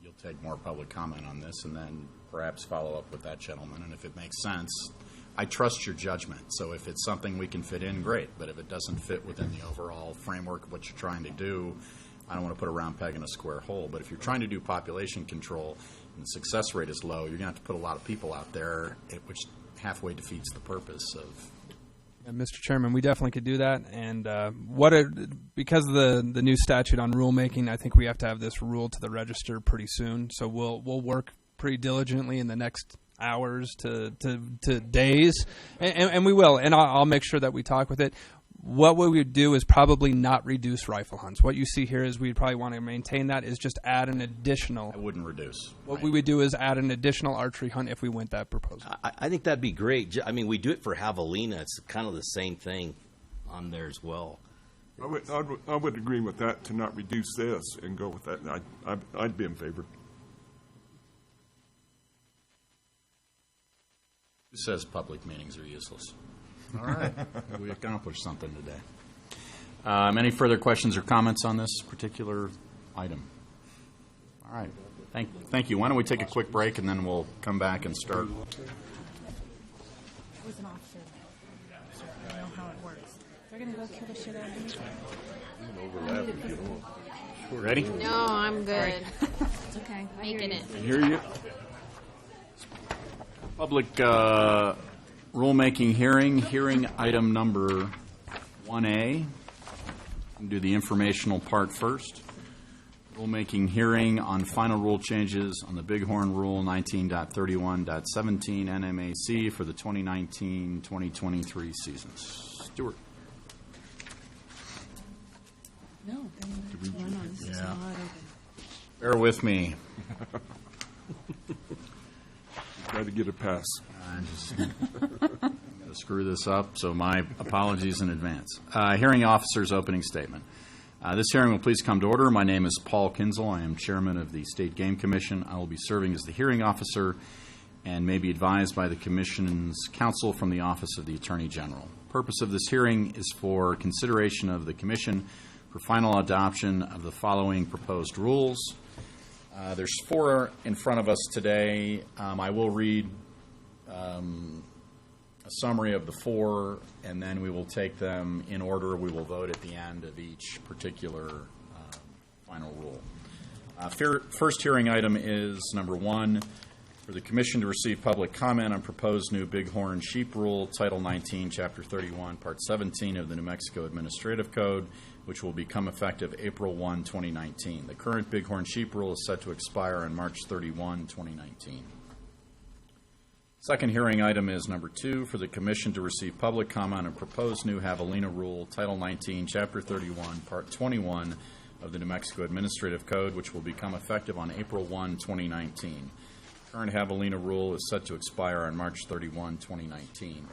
you'll take more public comment on this, and then perhaps follow up with that gentleman. And if it makes sense, I trust your judgment. So if it's something we can fit in, great. But if it doesn't fit within the overall framework of what you're trying to do, I don't want to put a round peg in a square hole. But if you're trying to do population control and the success rate is low, you're going to have to put a lot of people out there, which halfway defeats the purpose of. Mr. Chairman, we definitely could do that. And because of the new statute on rulemaking, I think we have to have this ruled to the register pretty soon. So we'll work pretty diligently in the next hours to days, and we will. And I'll make sure that we talk with it. What we would do is probably not reduce rifle hunts. What you see here is we'd probably want to maintain that, is just add an additional. I wouldn't reduce. What we would do is add an additional archery hunt if we went that proposal. I think that'd be great. I mean, we do it for javelina. It's kind of the same thing on there as well. I would agree with that, to not reduce this and go with that. I'd be in favor. Who says public meetings are useless? All right. We accomplished something today. Any further questions or comments on this particular item? All right. Thank you. Why don't we take a quick break, and then we'll come back and start. I was an officer, so I know how it works. They're going to go kill the shit out of me. Ready? No, I'm good. It's okay. Making it. I hear you. Public rulemaking hearing item number 1A. We'll do the informational part first. Rulemaking hearing on final rule changes on the Bighorn Rule 19.31.17 NMAC for the 2019-2023 seasons. Stuart. No. Yeah. Bear with me. Try to get a pass. I'm going to screw this up, so my apologies in advance. Hearing officer's opening statement. This hearing will please come to order. My name is Paul Kinsel. I am chairman of the State Game Commission. I will be serving as the hearing officer and may be advised by the Commission's counsel from the Office of the Attorney General. The purpose of this hearing is for consideration of the Commission for final adoption of the following proposed rules. There's 4 in front of us today. I will read a summary of the 4, and then we will take them in order. We will vote at the end of each particular final rule. First hearing item is number 1, for the Commission to receive public comment on proposed new Bighorn Sheep Rule, Title 19, Chapter 31, Part 17 of the New Mexico Administrative Code, which will become effective April 1, 2019. The current Bighorn Sheep Rule is set to expire on March 31, 2019. Second hearing item is number 2, for the Commission to receive public comment on proposed new Javelina Rule, Title 19, Chapter 31, Part 21 of the New Mexico Administrative Code, which will become effective on April 1, 2019. Current Javelina Rule is set to expire on March 31, 2019.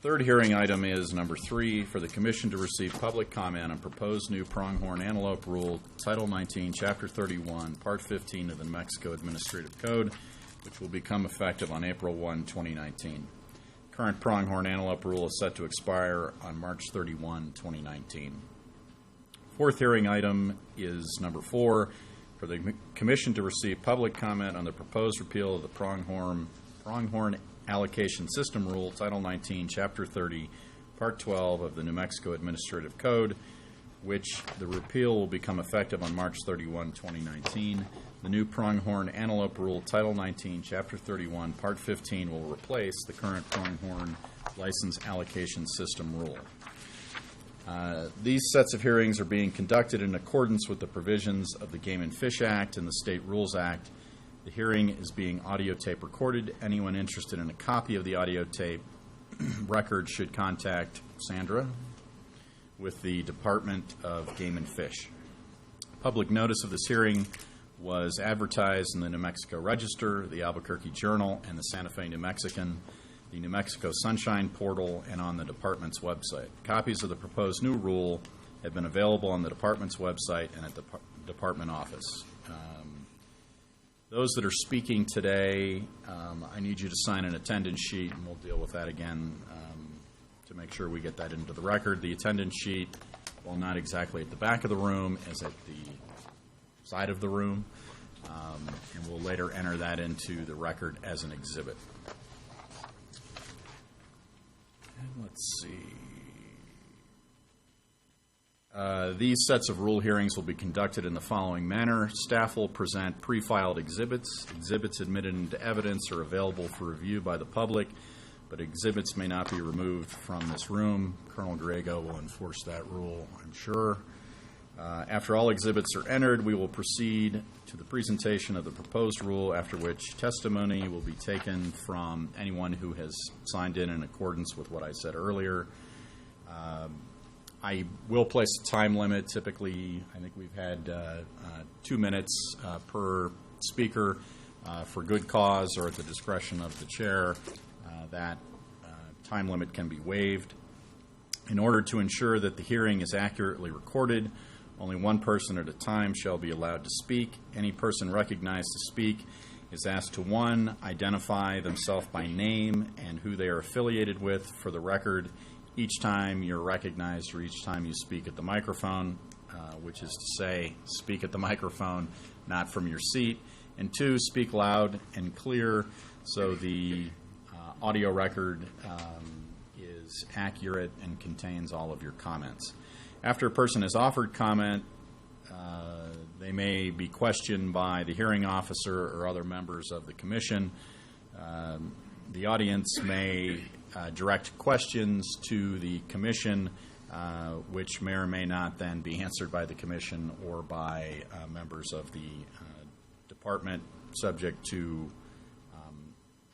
Third hearing item is number 3, for the Commission to receive public comment on proposed new Pronghorn Antelope Rule, Title 19, Chapter 31, Part 15 of the New Mexico Administrative Code, which will become effective on April 1, 2019. Current Pronghorn Antelope Rule is set to expire on March 31, 2019. Fourth hearing item is number 4, for the Commission to receive public comment on the proposed repeal of the Pronghorn Allocation System Rule, Title 19, Chapter 30, Part 12 of the New Mexico Administrative Code, which the repeal will become effective on March 31, 2019. The new Pronghorn Antelope Rule, Title 19, Chapter 31, Part 15 will replace the current Pronghorn License Allocation System Rule. These sets of hearings are being conducted in accordance with the provisions of the Game and Fish Act and the State Rules Act. The hearing is being audio tape recorded. Anyone interested in a copy of the audio tape record should contact Sandra with the Department of Game and Fish. Public notice of this hearing was advertised in the New Mexico Register, the Albuquerque Journal, and the Santa Fe New Mexican. the New Mexico Sunshine Portal, and on the department's website. Copies of the proposed new rule have been available on the department's website and at the department office. Those that are speaking today, I need you to sign an attendance sheet, and we'll deal with that again to make sure we get that into the record. The attendance sheet, while not exactly at the back of the room, is at the side of the room, and we'll later enter that into the record as an exhibit. And let's see. These sets of rule hearings will be conducted in the following manner. Staff will present pre-filed exhibits. Exhibits admitted into evidence are available for review by the public, but exhibits may not be removed from this room. Colonel Griego will enforce that rule, I'm sure. After all exhibits are entered, we will proceed to the presentation of the proposed rule, after which testimony will be taken from anyone who has signed in accordance with what I said earlier. I will place a time limit. Typically, I think we've had 2 minutes per speaker for good cause or at the discretion of the chair. That time limit can be waived. In order to ensure that the hearing is accurately recorded, only one person at a time shall be allowed to speak. Any person recognized to speak is asked to, 1, identify themselves by name and who they are affiliated with for the record each time you're recognized or each time you speak at the microphone, which is to say, speak at the microphone, not from your seat. And 2, speak loud and clear so the audio record is accurate and contains all of your comments. After a person has offered comment, they may be questioned by the hearing officer or other members of the commission. The audience may direct questions to the commission, which may or may not then be answered by the commission or by members of the department, subject to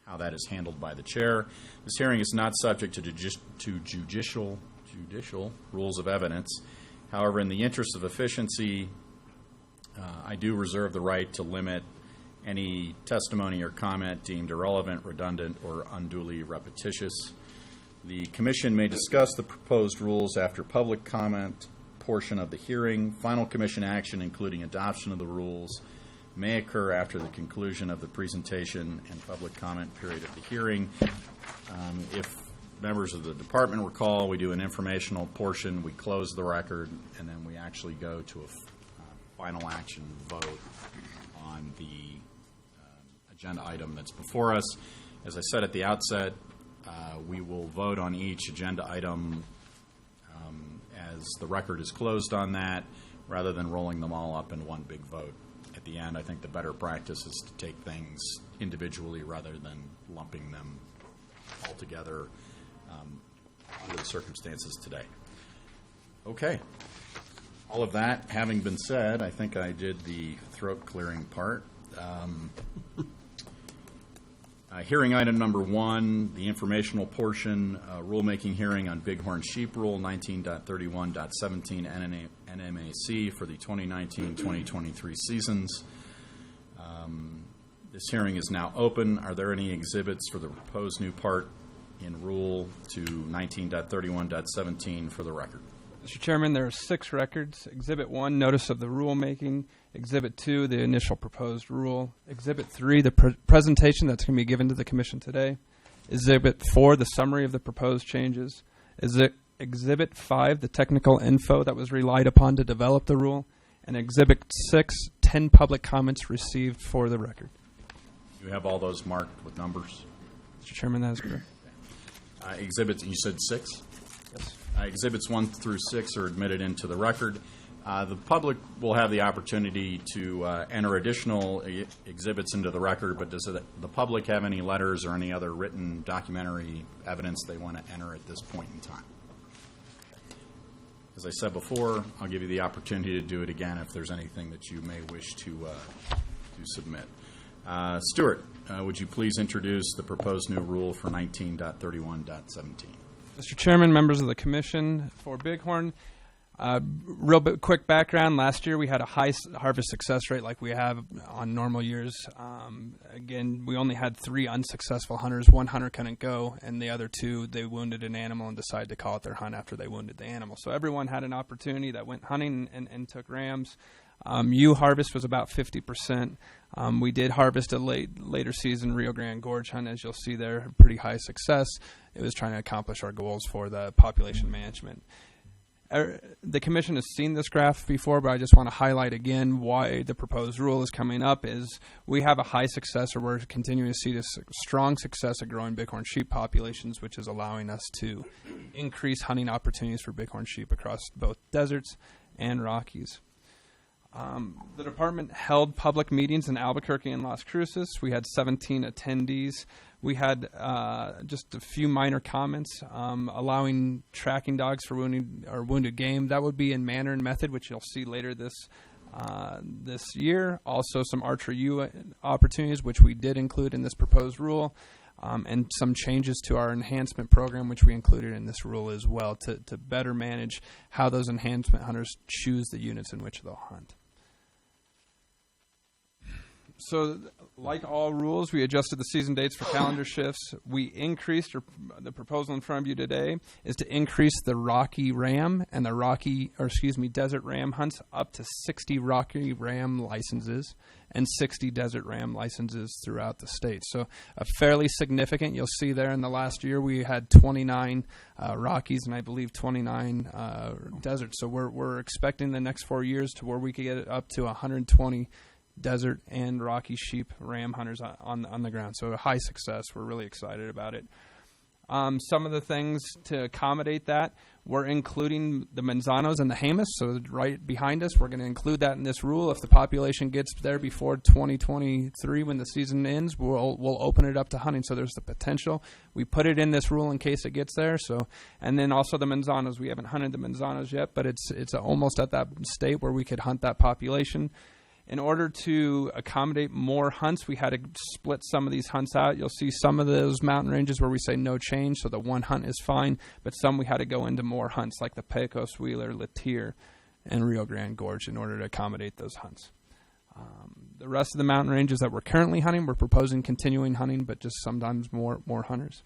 how that is handled by the chair. This hearing is not subject to judicial rules of evidence. However, in the interest of efficiency, I do reserve the right to limit any testimony or comment deemed irrelevant, redundant, or unduly repetitious. The commission may discuss the proposed rules after public comment portion of the hearing. Final commission action, including adoption of the rules, may occur after the conclusion of the presentation and public comment period of the hearing. If members of the department recall, we do an informational portion, we close the record, and then we actually go to a final action vote on the agenda item that's before us. As I said at the outset, we will vote on each agenda item as the record is closed on that, rather than rolling them all up in one big vote. At the end, I think the better practice is to take things individually rather than lumping them all together under the circumstances today. Okay. All of that having been said, I think I did the throat clearing part. Hearing item number 1, the informational portion, rulemaking hearing on Bighorn Sheep Rule 19.31.17 NMAC for the 2019-2023 seasons. This hearing is now open. Are there any exhibits for the proposed new part in Rule to 19.31.17 for the record? Mr. Chairman, there are 6 records. Exhibit 1, notice of the rulemaking. Exhibit 2, the initial proposed rule. Exhibit 3, the presentation that's going to be given to the commission today. Exhibit 4, the summary of the proposed changes. Exhibit 5, the technical info that was relied upon to develop the rule. And Exhibit 6, 10 public comments received for the record. You have all those marked with numbers? Mr. Chairman, that is correct. Exhibits, you said 6? Yes. Exhibits 1 through 6 are admitted into the record. The public will have the opportunity to enter additional exhibits into the record, but does the public have any letters or any other written documentary evidence they want to enter at this point in time? As I said before, I'll give you the opportunity to do it again if there's anything that you may wish to submit. Stuart, would you please introduce the proposed new rule for 19.31.17? Mr. Chairman, members of the commission, for Bighorn, Quick background. Last year we had a high harvest success rate like we have on normal years. Again, we only had 3 unsuccessful hunters. 1 hunter couldn't go, and the other 2, they wounded an animal and decided to call it their hunt after they wounded the animal. So everyone had an opportunity that went hunting and took rams. Ewe harvest was about 50%. We did harvest a later season Rio Grande Gorge hunt, as you'll see there, pretty high success. It was trying to accomplish our goals for the population management. The commission has seen this graph before, but I just want to highlight again why the proposed rule is coming up is we have a high success, or we're continuing to see this strong success of growing bighorn sheep populations, which is allowing us to increase hunting opportunities for bighorn sheep across both deserts and Rockies. The department held public meetings in Albuquerque and Las Cruces. We had 17 attendees. We had just a few minor comments, allowing tracking dogs for wounded game. That would be in manner and method, which you'll see later this year. Also, some archery ewe opportunities, which we did include in this proposed rule, and some changes to our enhancement program, which we included in this rule as well, to better manage how those enhancement hunters choose the units in which they'll hunt. So, like all rules, we adjusted the season dates for calendar shifts. We increased, or the proposal in front of you today is to increase the Rocky Ram and the Desert Ram hunts up to 60 Rocky Ram licenses and 60 Desert Ram licenses throughout the state. So, a fairly significant. You'll see there in the last year we had 29 Rockies and I believe 29 deserts. So, we're expecting the next 4 years to where we could get it up to 120 desert and Rocky sheep ram hunters on the ground. So a high success. We're really excited about it. Some of the things to accommodate that, we're including the Manzanos and the Jemez. So right behind us, we're going to include that in this rule. If the population gets there before 2023 when the season ends, we'll open it up to hunting. So there's the potential. We put it in this rule in case it gets there. So, and then also the Manzanos. We haven't hunted the Manzanos yet, but it's almost at that state where we could hunt that population. In order to accommodate more hunts, we had to split some of these hunts out. You'll see some of those mountain ranges where we say no change, so the one hunt is fine, but some we had to go into more hunts, like the Pecos, Wheeler, Latier, and Rio Grande Gorge in order to accommodate those hunts. The rest of the mountain ranges that we're currently hunting, we're proposing continuing hunting, but just sometimes more hunters.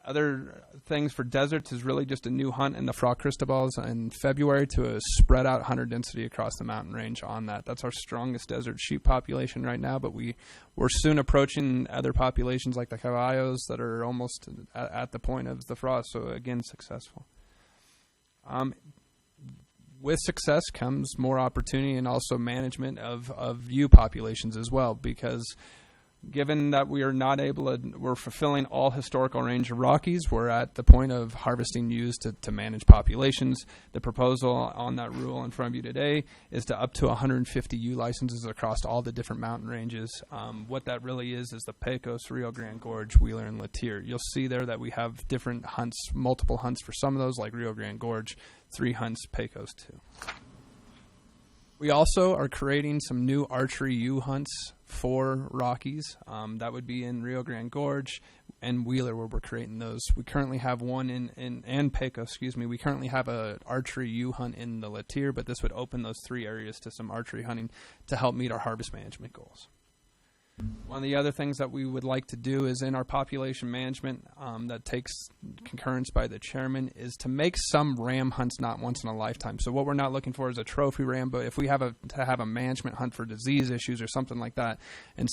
Other things for deserts is really just a new hunt in the Fra Cristobal's in February to spread out hunter density across the mountain range on that. That's our strongest desert sheep population right now, but we're soon approaching other populations like the Caballos that are almost at the point of the Fra, so again, successful. With success comes more opportunity and also management of ewe populations as well, because given that we are not able to, we're fulfilling all historical range of Rockies, we're at the point of harvesting ewes to manage populations. The proposal on that rule in front of you today is to up to 150 ewe licenses across all the different mountain ranges. What that really is the Pecos, Rio Grande Gorge, Wheeler, and Latier. You'll see there that we have different hunts, multiple hunts for some of those, like Rio Grande Gorge, 3 hunts, Pecos 2. We also are creating some new archery ewe hunts for Rockies. That would be in Rio Grande Gorge and Wheeler, where we're creating those. We currently have one and Pecos, excuse me. We currently have a archery ewe hunt in the Latier, but this would open those 3 areas to some archery hunting to help meet our harvest management goals. One of the other things that we would like to do is in our population management that takes concurrence by the chairman is to make some ram hunts not once in a lifetime. So what we're not looking for is a trophy ram, but if we have to have a management hunt for disease issues or something like that, and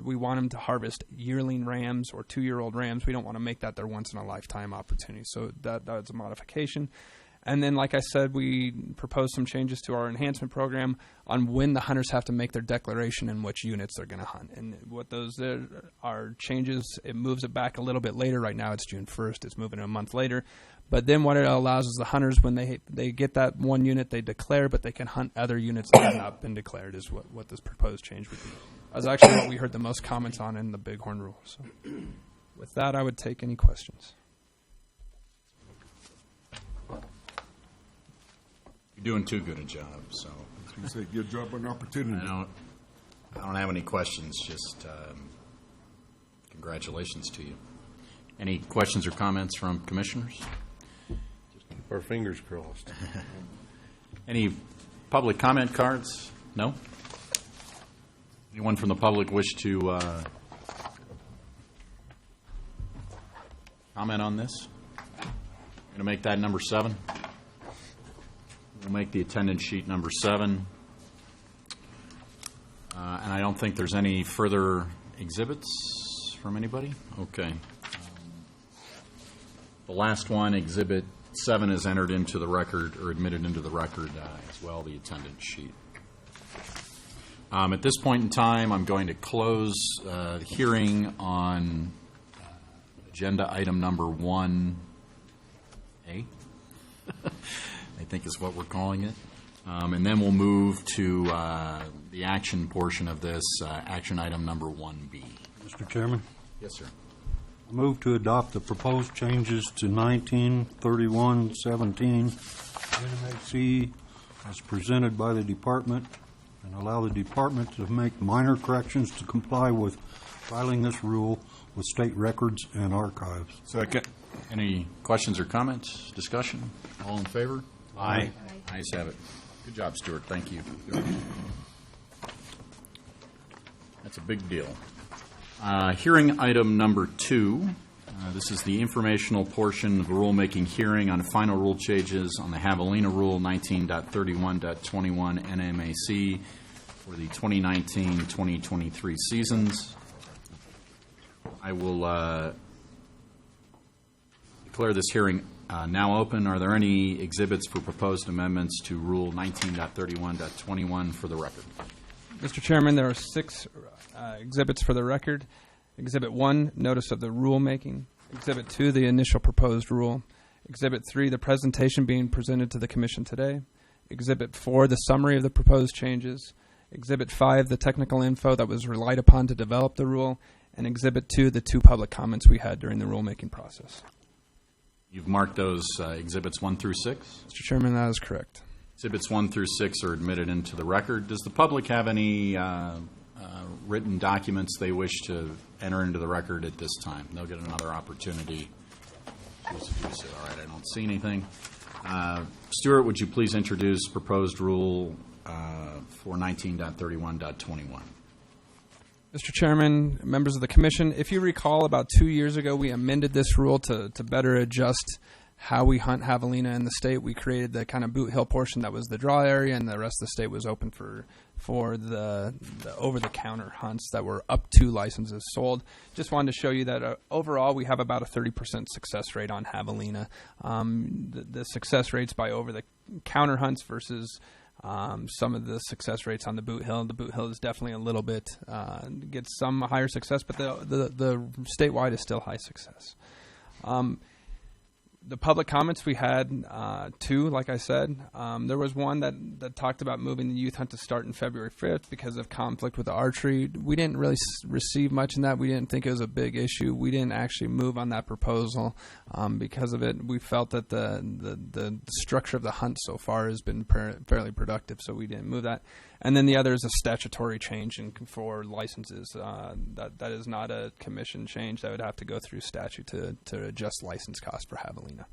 we want them to harvest yearling rams or 2-year-old rams, we don't want to make that their once in a lifetime opportunity. So that's a modification. And then, like I said, we proposed some changes to our enhancement program on when the hunters have to make their declaration and which units they're going to hunt. And what those are changes, it moves it back a little bit later. Right now it's June 1st. It's moving a month later. But then what it allows is the hunters, when they get that one unit, they declare, but they can hunt other units that have not been declared is what this proposed change would be. That was actually what we heard the most comments on in the Bighorn Rule. So with that, I would take any questions. Doing too good a job, so say good job on opportunity. I don't have any questions. Just congratulations to you. Any questions or comments from commissioners? Keep our fingers crossed. Any public comment cards? No? Anyone from the public wish to comment on this? Going to make that number 7. We'll make the attendance sheet number 7. And I don't think there's any further exhibits from anybody? Okay. The last one, Exhibit 7, is entered into the record, or admitted into the record as well, the attendance sheet. At this point in time, I'm going to close the hearing on agenda item number 1A, I think is what we're calling it. And then we'll move to the action portion of this, action item number 1B. Mr. Chairman? Yes, sir. I move to adopt the proposed changes to 1931-17 NMAC as presented by the department and allow the department to make minor corrections to comply with filing this rule with state records and archives. Second. Any questions or comments, discussion? All in favor? Aye. Ayes have it. Good job, Stuart. Thank you. That's a big deal. Hearing item number 2. This is the informational portion of the rulemaking hearing on final rule changes on the Javelina Rule 19.31.21 NMAC for the 2019-2023 seasons. I will declare this hearing now open. Are there any exhibits for proposed amendments to Rule 19.31.21 for the record? Mr. Chairman, there are 6 exhibits for the record. Exhibit 1, notice of the rulemaking. Exhibit 2, the initial proposed rule. Exhibit 3, the presentation being presented to the Commission today. Exhibit 4, the summary of the proposed changes. Exhibit 5, the technical info that was relied upon to develop the rule. And Exhibit 2, the 2 public comments we had during the rulemaking process. You've marked those exhibits 1 through 6? Mr. Chairman, that is correct. Exhibits 1 through 6 are admitted into the record. Does the public have any written documents they wish to enter into the record at this time? They'll get another opportunity to do so. All right, I don't see anything. Stuart, would you please introduce proposed rule for 19.31.21? Mr. Chairman, members of the Commission, if you recall, about 2 years ago, we amended this rule to better adjust how we hunt javelina in the state. We created the kind of Boot Hill portion that was the draw area, and the rest of the state was open for the over-the-counter hunts that were up to licenses sold. Just wanted to show you that overall we have about a 30% success rate on javelina. The success rates by over-the-counter hunts versus some of the success rates on the Boot Hill. The Boot Hill is definitely a little bit gets some higher success, but the statewide is still high success. The public comments we had 2, like I said. There was one that talked about moving the youth hunt to start in February 5th because of conflict with the archery. We didn't really receive much in that. We didn't think it was a big issue. We didn't actually move on that proposal because of it. We felt that the structure of the hunt so far has been fairly productive, so we didn't move that. And then the other is a statutory change for licenses. That is not a commission change. That would have to go through statute to adjust license costs for javelina.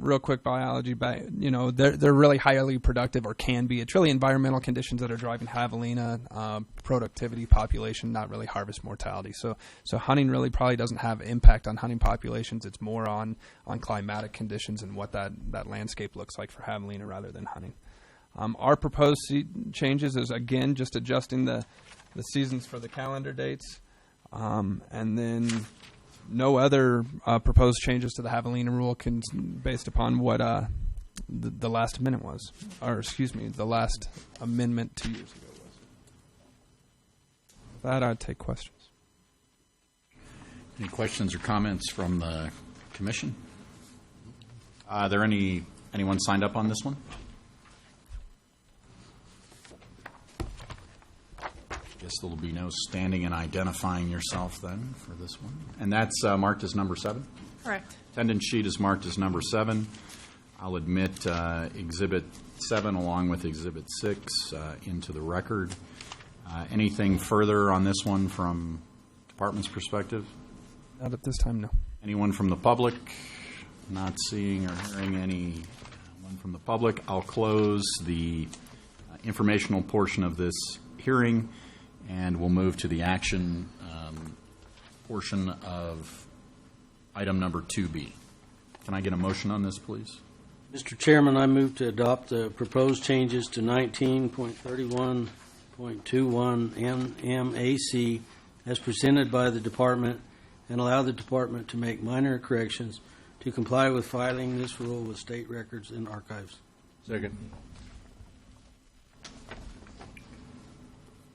Real quick biology, they're really highly productive, or can be. It's really environmental conditions that are driving javelina, productivity, population, not really harvest mortality. So hunting really probably doesn't have impact on hunting populations. It's more on climatic conditions and what that landscape looks like for javelina rather than hunting. Our proposed changes is, again, just adjusting the seasons for the calendar dates. And then no other proposed changes to the javelina rule based upon what the last amendment was. Or, excuse me, the last amendment 2 years ago was. With that, I'd take questions. Any questions or comments from the Commission? Are there anyone signed up on this one? Guess there'll be no standing and identifying yourself then for this one. And that's marked as number 7? Correct. Attendance sheet is marked as number 7. I'll admit Exhibit 7 along with Exhibit 6 into the record. Anything further on this one from department's perspective? Not at this time, no. Anyone from the public Not seeing or hearing anyone from the public, I'll close the informational portion of this hearing, and we'll move to the action portion of item number 2B. Can I get a motion on this, please? Mr. Chairman, I move to adopt the proposed changes to 19.31.21 NMAC as presented by the department and allow the department to make minor corrections to comply with filing this rule with state records and archives. Second.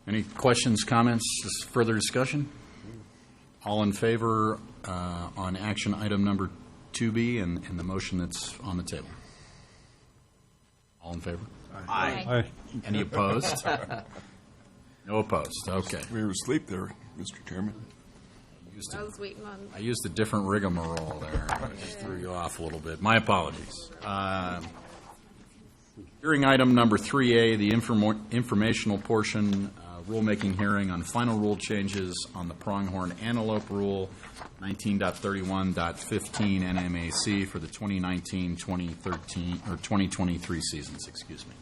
Any questions, comments, further discussion? All in favor on action item number 2B and the motion that's on the table? All in favor? Aye. Aye. Any opposed? No opposed. Okay. We were asleep there, Mr. Chairman. I was waiting on. I used a different rigmarole there. I just threw you off a little bit. My apologies. Hearing item number 3A, the informational portion, rulemaking hearing on final rule changes on the pronghorn antelope rule, 19.31.15 NMAC for the 2019-2013 or 2023 seasons. Excuse me.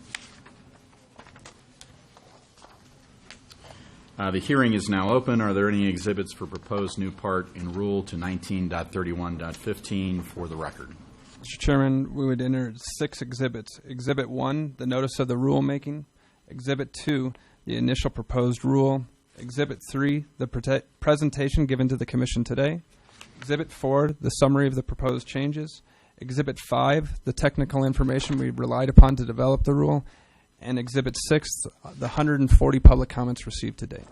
The hearing is now open. Are there any exhibits for proposed new part in rule to 19.31.15 for the record? Mr. Chairman, we would enter 6 exhibits. Exhibit 1, the notice of the rulemaking. Exhibit 2, the initial proposed rule. Exhibit 3, the presentation given to the Commission today. Exhibit 4, the summary of the proposed changes. Exhibit 5, the technical information we relied upon to develop the rule. And Exhibit 6, the 140 public comments received to date.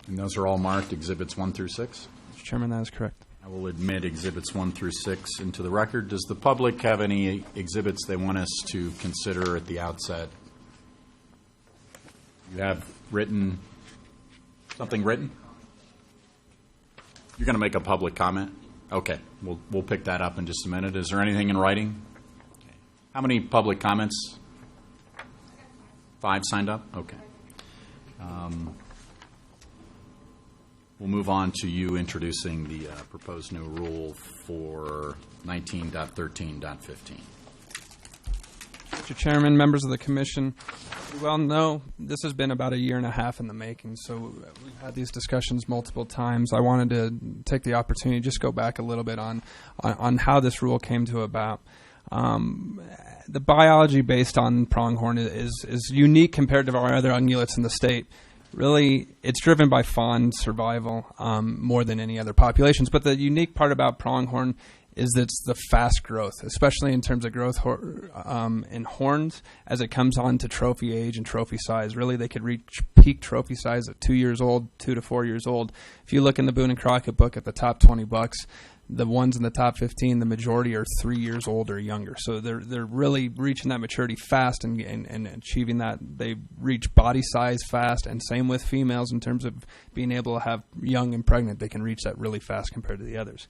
And those are all marked Exhibits 1 through 6? Mr. Chairman, that is correct. I will admit Exhibits 1 through 6 into the record. Does the public have any exhibits they want us to consider at the outset? You have something written? You're going to make a public comment? Okay, we'll pick that up in just a minute. Is there anything in writing? How many public comments? 5 signed up? Okay. We'll move on to you introducing the proposed new rule for 19.13.15. Mr. Chairman, members of the Commission, you well know this has been about a year and a half in the making, so we've had these discussions multiple times. I wanted to take the opportunity to just go back a little bit on how this rule came to about. The biology based on pronghorn is unique compared to our other ungulates in the state. Really, it's driven by fawn survival more than any other populations. But the unique part about pronghorn is that it's the fast growth, especially in terms of growth in horns as it comes on to trophy age and trophy size. Really, they could reach peak trophy size at 2 years old, 2 to 4 years old. If you look in the Boone and Crockett book at the top 20 bucks, the ones in the top 15, the majority are 3 years old or younger. So they're really reaching that maturity fast and achieving that. They reach body size fast, and same with females in terms of being able to have young and pregnant. They can reach that really fast compared to the others.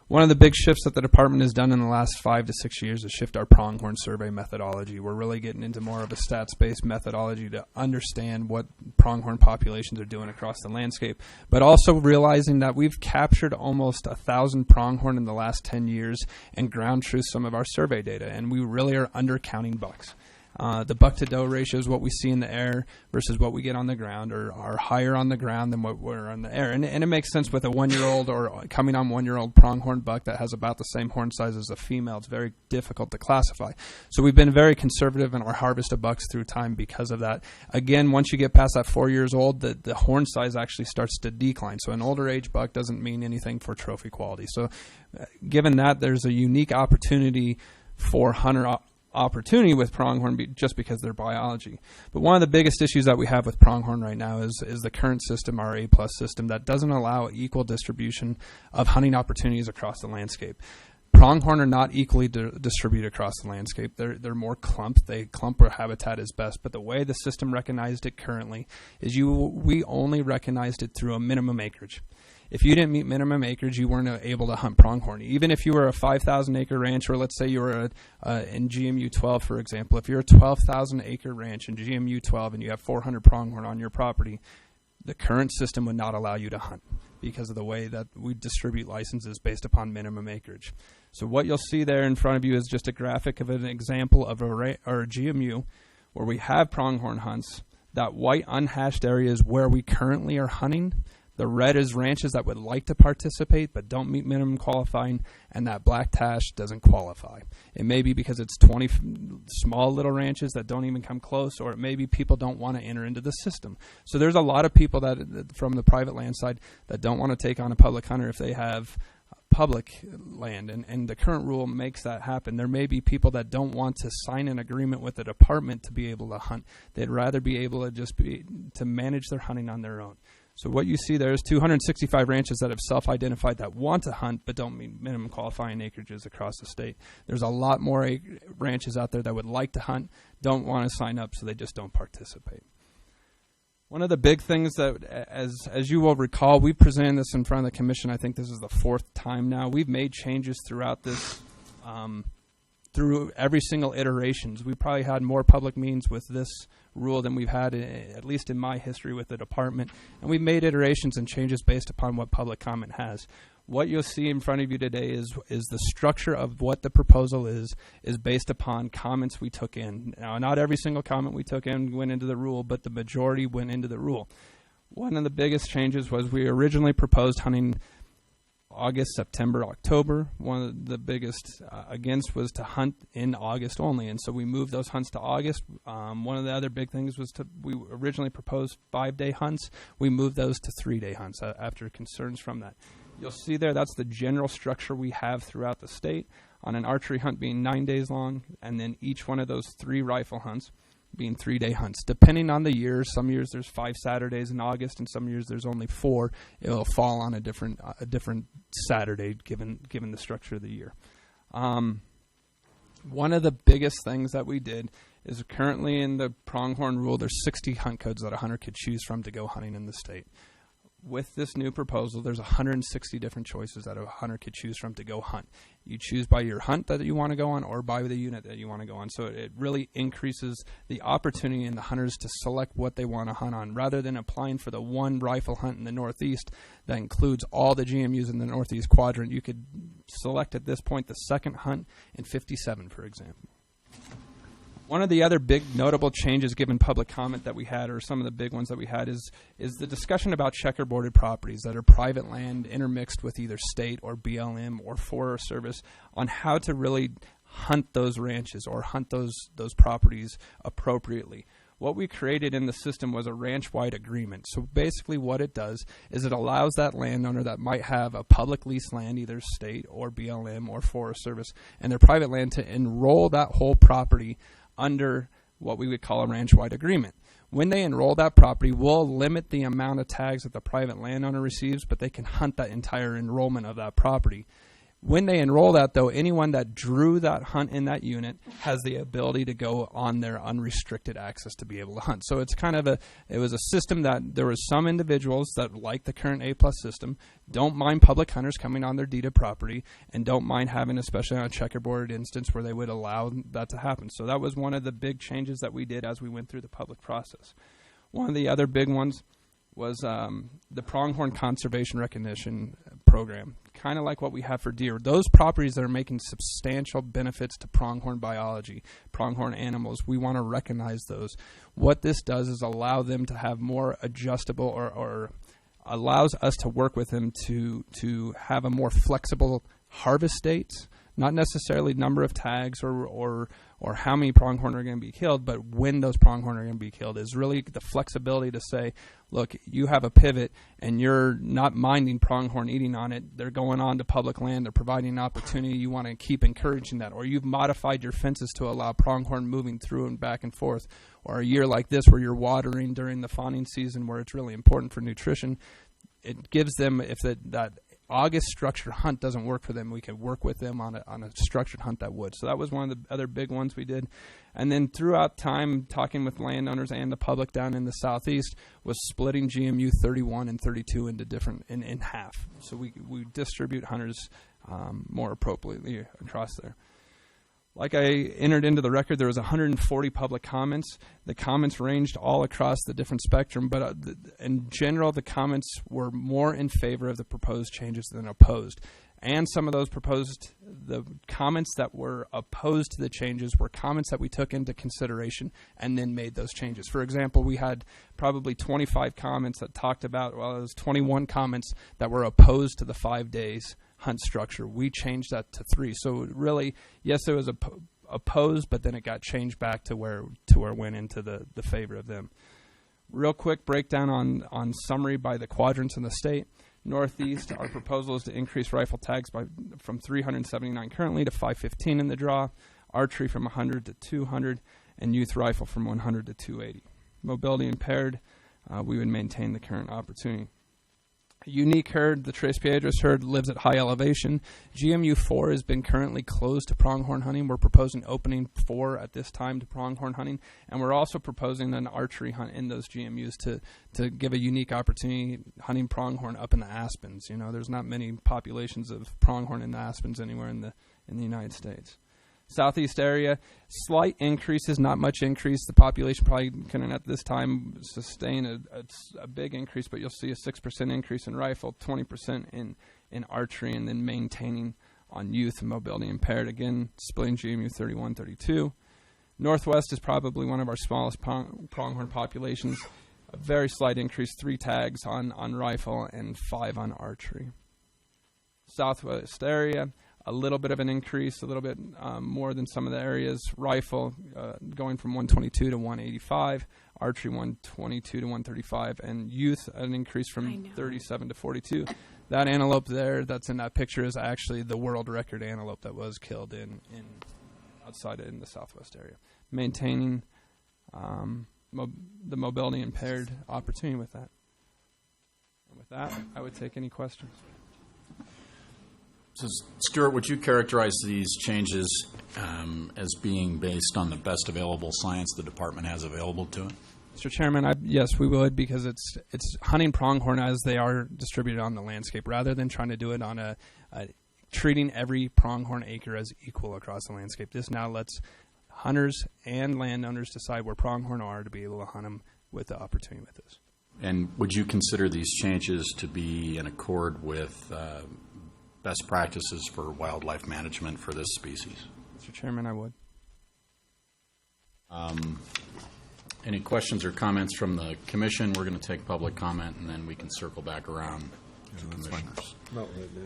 One of the big shifts that the department has done in the last 5 to 6 years is shift our pronghorn survey methodology. We're really getting into more of a stats-based methodology to understand what pronghorn populations are doing across the landscape, but also realizing that we've captured almost 1,000 pronghorn in the last 10 years and ground truth some of our survey data, and we really are undercounting bucks. The buck-to-doe ratios, what we see in the air versus what we get on the ground, are higher on the ground than what we're on the air. And it makes sense with a 1-year-old or coming on 1-year-old pronghorn buck that has about the same horn size as a female. It's very difficult to classify. So we've been very conservative in our harvest of bucks through time because of that. Again, once you get past that 4 years old, the horn size actually starts to decline. So an older age buck doesn't mean anything for trophy quality. So given that, there's a unique opportunity for hunter opportunity with pronghorn just because of their biology. But one of the biggest issues that we have with pronghorn right now is the current system, our A+ system, that doesn't allow equal distribution of hunting opportunities across the landscape. Pronghorn are not equally distributed across the landscape. They're more clumped. They clump where habitat is best. But the way the system recognized it currently is we only recognized it through a minimum acreage. If you didn't meet minimum acreage, you weren't able to hunt pronghorn. Even if you were a 5,000-acre ranch, or let's say you were in GMU 12, for example, if you're a 12,000-acre ranch in GMU 12 and you have 400 pronghorn on your property, The current system would not allow you to hunt because of the way that we distribute licenses based upon minimum acreage. So what you'll see there in front of you is just a graphic of an example of a GMU where we have pronghorn hunts. That white unhashed area is where we currently are hunting. The red is ranches that would like to participate but don't meet minimum qualifying, and that black tash doesn't qualify. It may be because it's 20 small little ranches that don't even come close, or it may be people don't want to enter into the system. So there's a lot of people that from the private land side that don't want to take on a public hunter if they have public land, and the current rule makes that happen. There may be people that don't want to sign an agreement with the department to be able to hunt. They'd rather be able to just to manage their hunting on their own. So what you see there is 265 ranches that have self-identified that want to hunt but don't meet minimum qualifying acreages across the state. There's a lot more ranches out there that would like to hunt, don't want to sign up, so they just don't participate. One of the big things that, as you will recall, we presented this in front of the commission. I think this is the 4th time now. We've made changes throughout this, through every single iterations. We probably had more public meetings with this rule than we've had, at least in my history with the department. And we've made iterations and changes based upon what public comment has. What you'll see in front of you today is the structure of what the proposal is based upon comments we took in. Now, not every single comment we took in went into the rule, but the majority went into the rule. One of the biggest changes was we originally proposed hunting August, September, October. One of the biggest against was to hunt in August only, and so we moved those hunts to August. One of the other big things was we originally proposed 5-day hunts. We moved those to 3-day hunts after concerns from that. You'll see there that's the general structure we have throughout the state, on an archery hunt being 9 days long, and then each one of those 3 rifle hunts being 3-day hunts. Depending on the year, some years there's 5 Saturdays in August, and some years there's only 4. It'll fall on a different Saturday given the structure of the year. One of the biggest things that we did is currently in the pronghorn rule, there's 60 hunt codes that a hunter could choose from to go hunting in the state. With this new proposal, there's 160 different choices that a hunter could choose from to go hunt. You choose by your hunt that you want to go on or by the unit that you want to go on. So it really increases the opportunity in the hunters to select what they want to hunt on, rather than applying for the one rifle hunt in the Northeast that includes all the GMUs in the Northeast quadrant. You could select at this point the second hunt in 57, for example. One of the other big notable changes given public comment that we had, or some of the big ones that we had, is the discussion about checkerboarded properties that are private land intermixed with either state or BLM or Forest Service, on how to really hunt those ranches or hunt those properties appropriately. What we created in the system was a ranch-wide agreement. So basically what it does is it allows that landowner that might have a public lease land, either state or BLM or Forest Service, and their private land, to enroll that whole property under what we would call a ranch-wide agreement. When they enroll that property, we'll limit the amount of tags that the private landowner receives, but they can hunt that entire enrollment of that property. When they enroll that, though, anyone that drew that hunt in that unit has the ability to go on their unrestricted access to be able to hunt. So it's kind of it was a system that there was some individuals that, like the current A+ system, don't mind public hunters coming on their deeded property and don't mind having, especially on a checkerboarded instance, where they would allow that to happen. So that was one of the big changes that we did as we went through the public process. One of the other big ones was the pronghorn conservation recognition program, kind of like what we have for deer. Those properties that are making substantial benefits to pronghorn biology, pronghorn animals, we want to recognize those. What this does is allow them to have more adjustable, or allows us to work with them to have a more flexible harvest dates, not necessarily number of tags or how many pronghorn are going to be killed, but when those pronghorn are going to be killed, is really the flexibility to say, look, you have a pivot and you're not minding pronghorn eating on it. They're going on to public land. They're providing an opportunity. You want to keep encouraging that. Or you've modified your fences to allow pronghorn moving through and back and forth. Or a year like this where you're watering during the fawning season, where it's really important for nutrition. It gives them, if that August structured hunt doesn't work for them, we can work with them on a structured hunt that would. So that was one of the other big ones we did. And then throughout time, talking with landowners and the public down in the Southeast, was splitting GMU 31 and 32 into different, in half. So we distribute hunters more appropriately across there. Like I entered into the record, there was 140 public comments. The comments ranged all across the different spectrum, but in general, the comments were more in favor of the proposed changes than opposed. And some of those the comments that were opposed to the changes were comments that we took into consideration and then made those changes. For example, we had probably 25 comments that talked about, well, it was 21 comments that were opposed to the 5 days hunt structure. We changed that to 3. So really, yes, it was opposed, but then it got changed back to where it went into the favor of them. Real quick breakdown on summary by the quadrants in the state. Northeast, our proposal is to increase rifle tags from 379 currently to 515 in the draw, archery from 100 to 200, and youth rifle from 100 to 280. Mobility impaired, we would maintain the current opportunity. Unique herd, the Tres Piedras herd, lives at high elevation. GMU 4 has been currently closed to pronghorn hunting. We're proposing opening 4 at this time to pronghorn hunting, and we're also proposing an archery hunt in those GMUs to give a unique opportunity hunting pronghorn up in the Aspens. You know, there's not many populations of pronghorn in the Aspens anywhere in the United States. Southeast area, slight increases, not much increase. The population probably can at this time sustain a big increase, but you'll see a 6% increase in rifle, 20% in archery, and then maintaining on youth and mobility impaired. Again, splitting GMU 31, 32. Northwest is probably one of our smallest pronghorn populations. A very slight increase, 3 tags on rifle and 5 on archery. Southwest area, a little bit of an increase, a little bit more than some of the areas. Rifle going from 122 to 185, archery 122 to 135, and youth an increase from 37 to 42. That antelope there, that's in that picture, is actually the world record antelope that was killed in outside in the Southwest area. Maintaining the mobility impaired opportunity with that. And with that, I would take any questions. So, Stuart, would you characterize these changes as being based on the best available science the department has available to it? Mr. Chairman, yes, we would, because it's hunting pronghorn as they are distributed on the landscape, rather than trying to do it on treating every pronghorn acre as equal across the landscape. This now lets hunters and landowners decide where pronghorn are to be able to hunt them with the opportunity with this. And would you consider these changes to be in accord with best practices for wildlife management for this species? Mr. Chairman, I would. Any questions or comments from the commission? We're going to take public comment, and then we can circle back around to commissioners. Not right now.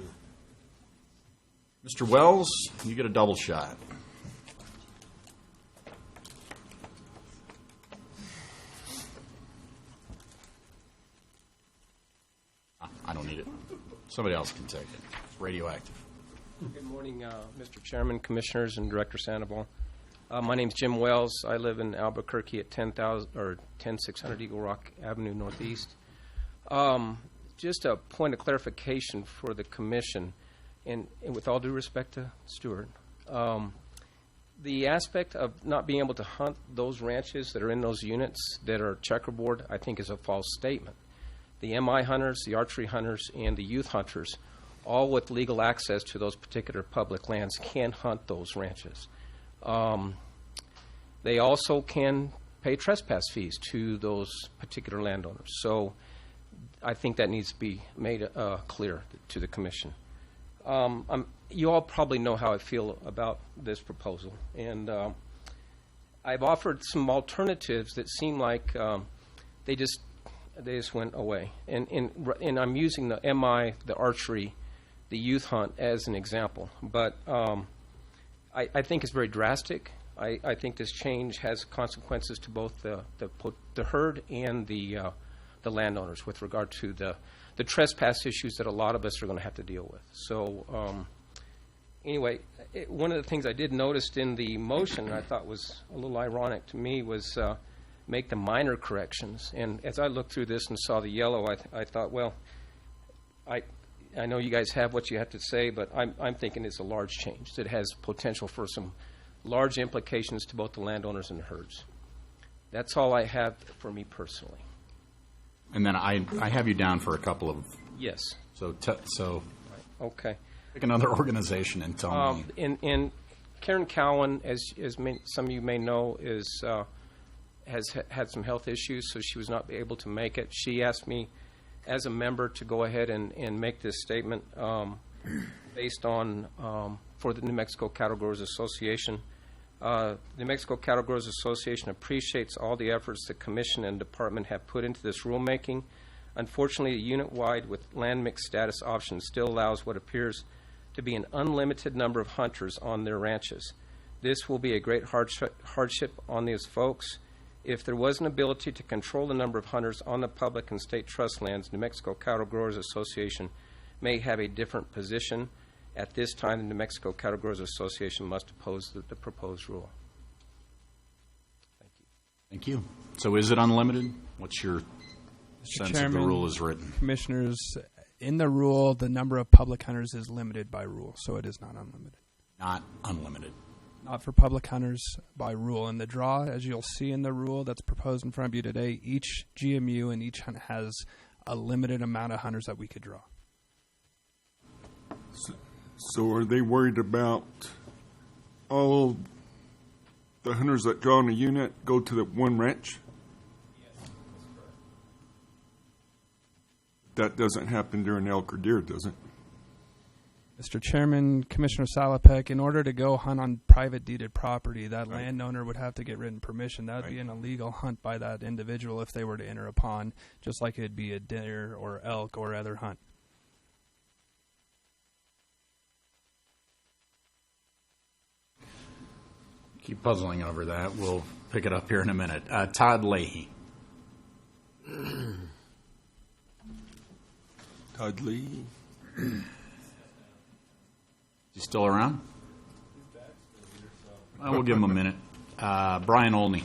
Mr. Wells, you get a double shot. I don't need it. Somebody else can take it. It's radioactive. Good morning, Mr. Chairman, Commissioners, and Director Sandoval. My name is Jim Wells. I live in Albuquerque at 10600 Eagle Rock Avenue Northeast. Just a point of clarification for the Commission, and with all due respect to Stuart, the aspect of not being able to hunt those ranches that are in those units that are checkerboard, I think, is a false statement. The MI hunters, the archery hunters, and the youth hunters, all with legal access to those particular public lands, can hunt those ranches. They also can pay trespass fees to those particular landowners. So I think that needs to be made clear to the Commission. You all probably know how I feel about this proposal, and I've offered some alternatives that seem like they just went away. And I'm using the MI, the archery, the youth hunt as an example. But I think it's very drastic. I think this change has consequences to both the herd and the landowners with regard to the trespass issues that a lot of us are going to have to deal with. So anyway, one of the things I did notice in the motion I thought was a little ironic to me was make the minor corrections. And as I looked through this and saw the yellow, I thought, well, I know you guys have what you have to say, but I'm thinking it's a large change that has potential for some large implications to both the landowners and the herds. That's all I have for me personally. And then I have you down for a couple of... Yes. So okay. Pick another organization and tell me. And Karen Cowan, as some of you may know, has had some health issues, so she was not able to make it. She asked me, as a member, to go ahead and make this statement based on for the New Mexico Cattle Growers Association. New Mexico Cattle Growers Association appreciates all the efforts the Commission and Department have put into this rulemaking. Unfortunately, a unit-wide with land mix status option still allows what appears to be an unlimited number of hunters on their ranches. This will be a great hardship on these folks. If there was an ability to control the number of hunters on the public and state trust lands, New Mexico Cattle Growers Association may have a different position. At this time, the New Mexico Cattle Growers Association must oppose the proposed rule. Thank you. Thank you. So is it unlimited? What's your sense Chairman, of the rule is written? Commissioners, in the rule, the number of public hunters is limited by rule, so it is not unlimited. Not unlimited. Not for public hunters by rule. In the draw, as you'll see in the rule that's proposed in front of you today, each GMU and each hunt has a limited amount of hunters that we could draw. So are they worried about all the hunters that draw in a unit go to the one ranch? That doesn't happen during elk or deer, does it? Mr. Chairman, Commissioner Salopek, in order to go hunt on private deeded property, that landowner would have to get written permission. That would be an illegal hunt by that individual if they were to enter a pond, just like it'd be a deer or elk or other hunt. Keep puzzling over that. We'll pick it up here in a minute. Todd Leahy. Todd Leahy. Is he still around? We'll give him a minute. Brian Olney.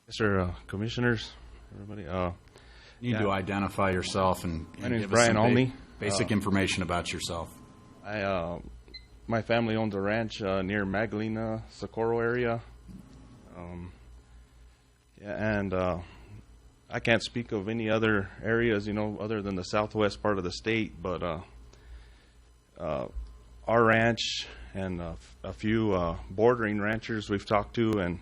Yes, sir. Commissioners, everybody. You need to identify yourself and my name is give Brian us some Olney. basic information about yourself. My family owns a ranch near Magdalena, Socorro area. I can't speak of any other areas, other than the southwest part of the state, but our ranch and a few bordering ranchers we've talked to, and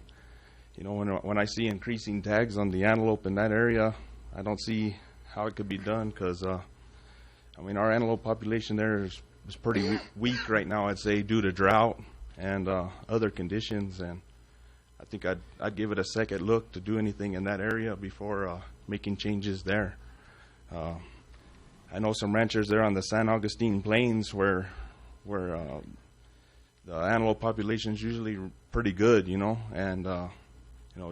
when I see increasing tags on the antelope in that area, I don't see how it could be done, because our antelope population there is pretty weak right now, I'd say, due to drought and other conditions, and I think I'd give it a second look to do anything in that area before making changes there. I know some ranchers there on the San Augustine Plains where the antelope population is usually pretty good, and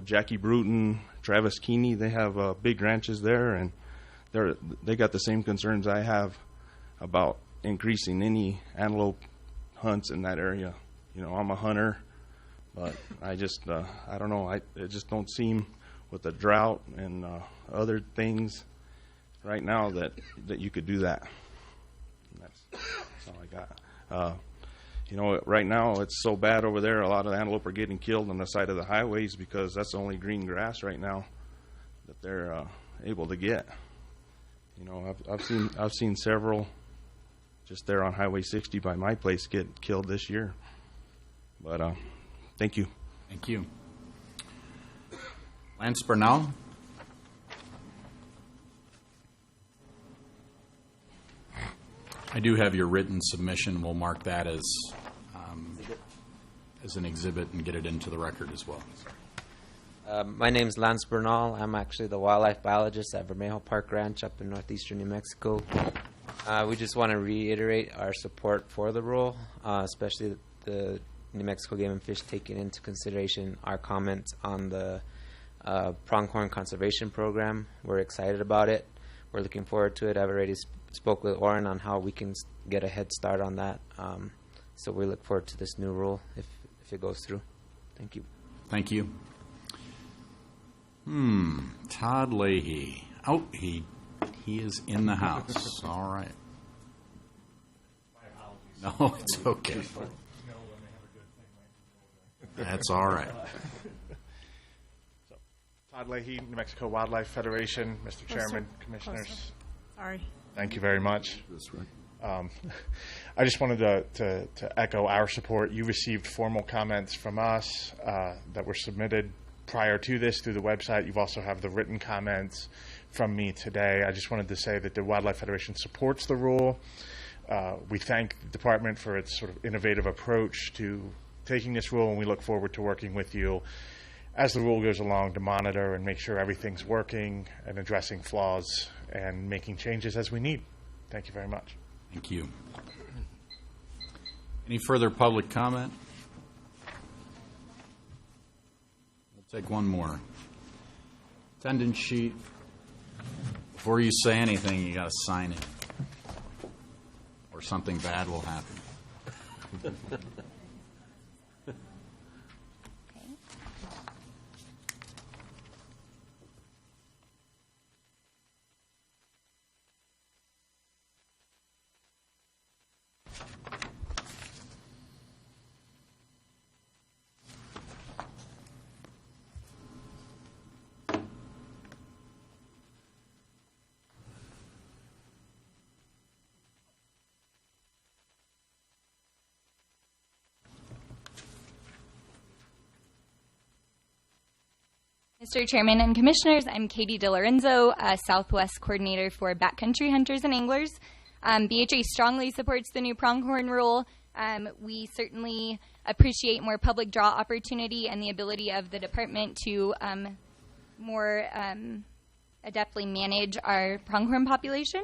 Jackie Bruton, Travis Keeney, they have big ranches there, and they got the same concerns I have about increasing any antelope hunts in that area. I'm a hunter, but I just I don't know. It just don't seem with the drought and other things right now that you could do that. That's all I got. Right now it's so bad over there. A lot of antelope are getting killed on the side of the highways because that's the only green grass right now that they're able to get. I've seen several just there on Highway 60 by my place get killed this year. But thank you. Thank you. Lance Bernal. I do have your written submission. We'll mark that as an exhibit and get it into the record as well. My name is Lance Bernal. I'm actually the wildlife biologist at Bermejo Park Ranch up in northeastern New Mexico. We just want to reiterate our support for the rule, especially the New Mexico Game and Fish taking into consideration our comments on the pronghorn conservation program. We're excited about it. We're looking forward to it. I've already spoke with Oren on how we can get a head start on that. So we look forward to this new rule if it goes through. Thank you. Thank you. Todd Leahy. Oh, he is in the house. All right. No, it's okay. That's all right. Todd Leahy, New Mexico Wildlife Federation. Mr. Chairman, Commissioners. Sorry. Thank you very much. I just wanted to echo our support. You received formal comments from us that were submitted prior to this through the website. You've also have the written comments from me today. I just wanted to say that the Wildlife Federation supports the rule. We thank the department for its sort of innovative approach to taking this rule, and we look forward to working with you as the rule goes along to monitor and make sure everything's working and addressing flaws and making changes as we need. Thank you very much. Thank you. Any further public comment? We'll take one more. Attendance sheet. Before you say anything, you got to sign it, or something bad will happen. Mr. Chairman and Commissioners, I'm Katie DeLorenzo, Southwest Coordinator for Backcountry Hunters and Anglers. BHA strongly supports the new pronghorn rule. We certainly appreciate more public draw opportunity and the ability of the department to more adeptly manage our pronghorn population.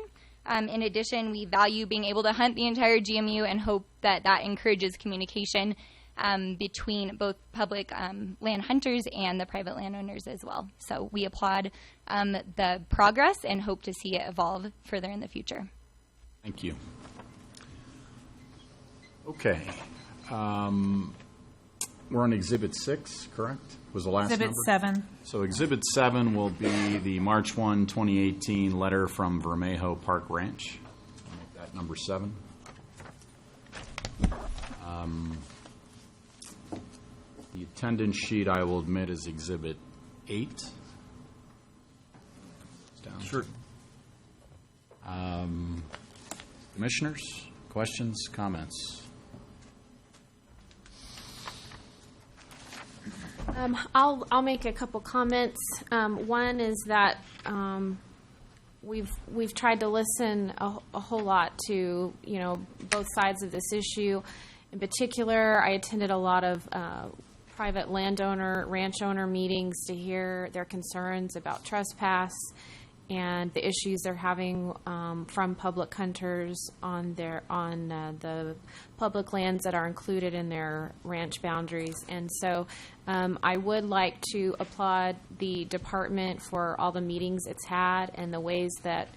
In addition, we value being able to hunt the entire GMU and hope that that encourages communication between both public land hunters and the private landowners as well. So we applaud the progress and hope to see it evolve further in the future. Thank you. Okay. We're on Exhibit 6, correct? Was the last Exhibit number? 7. So Exhibit 7 will be the March 1, 2018 letter from Vermejo Park Ranch. I'll make that number 7. The attendance sheet, I will admit, is Exhibit 8. Down. Sure. Commissioners, questions, comments? I'll make a couple comments. One is that we've tried to listen a whole lot to both sides of this issue. In particular, I attended a lot of private landowner, ranch owner meetings to hear their concerns about trespass and the issues they're having from public hunters on the public lands that are included in their ranch boundaries. And so I would like to applaud the department for all the meetings it's had and the ways that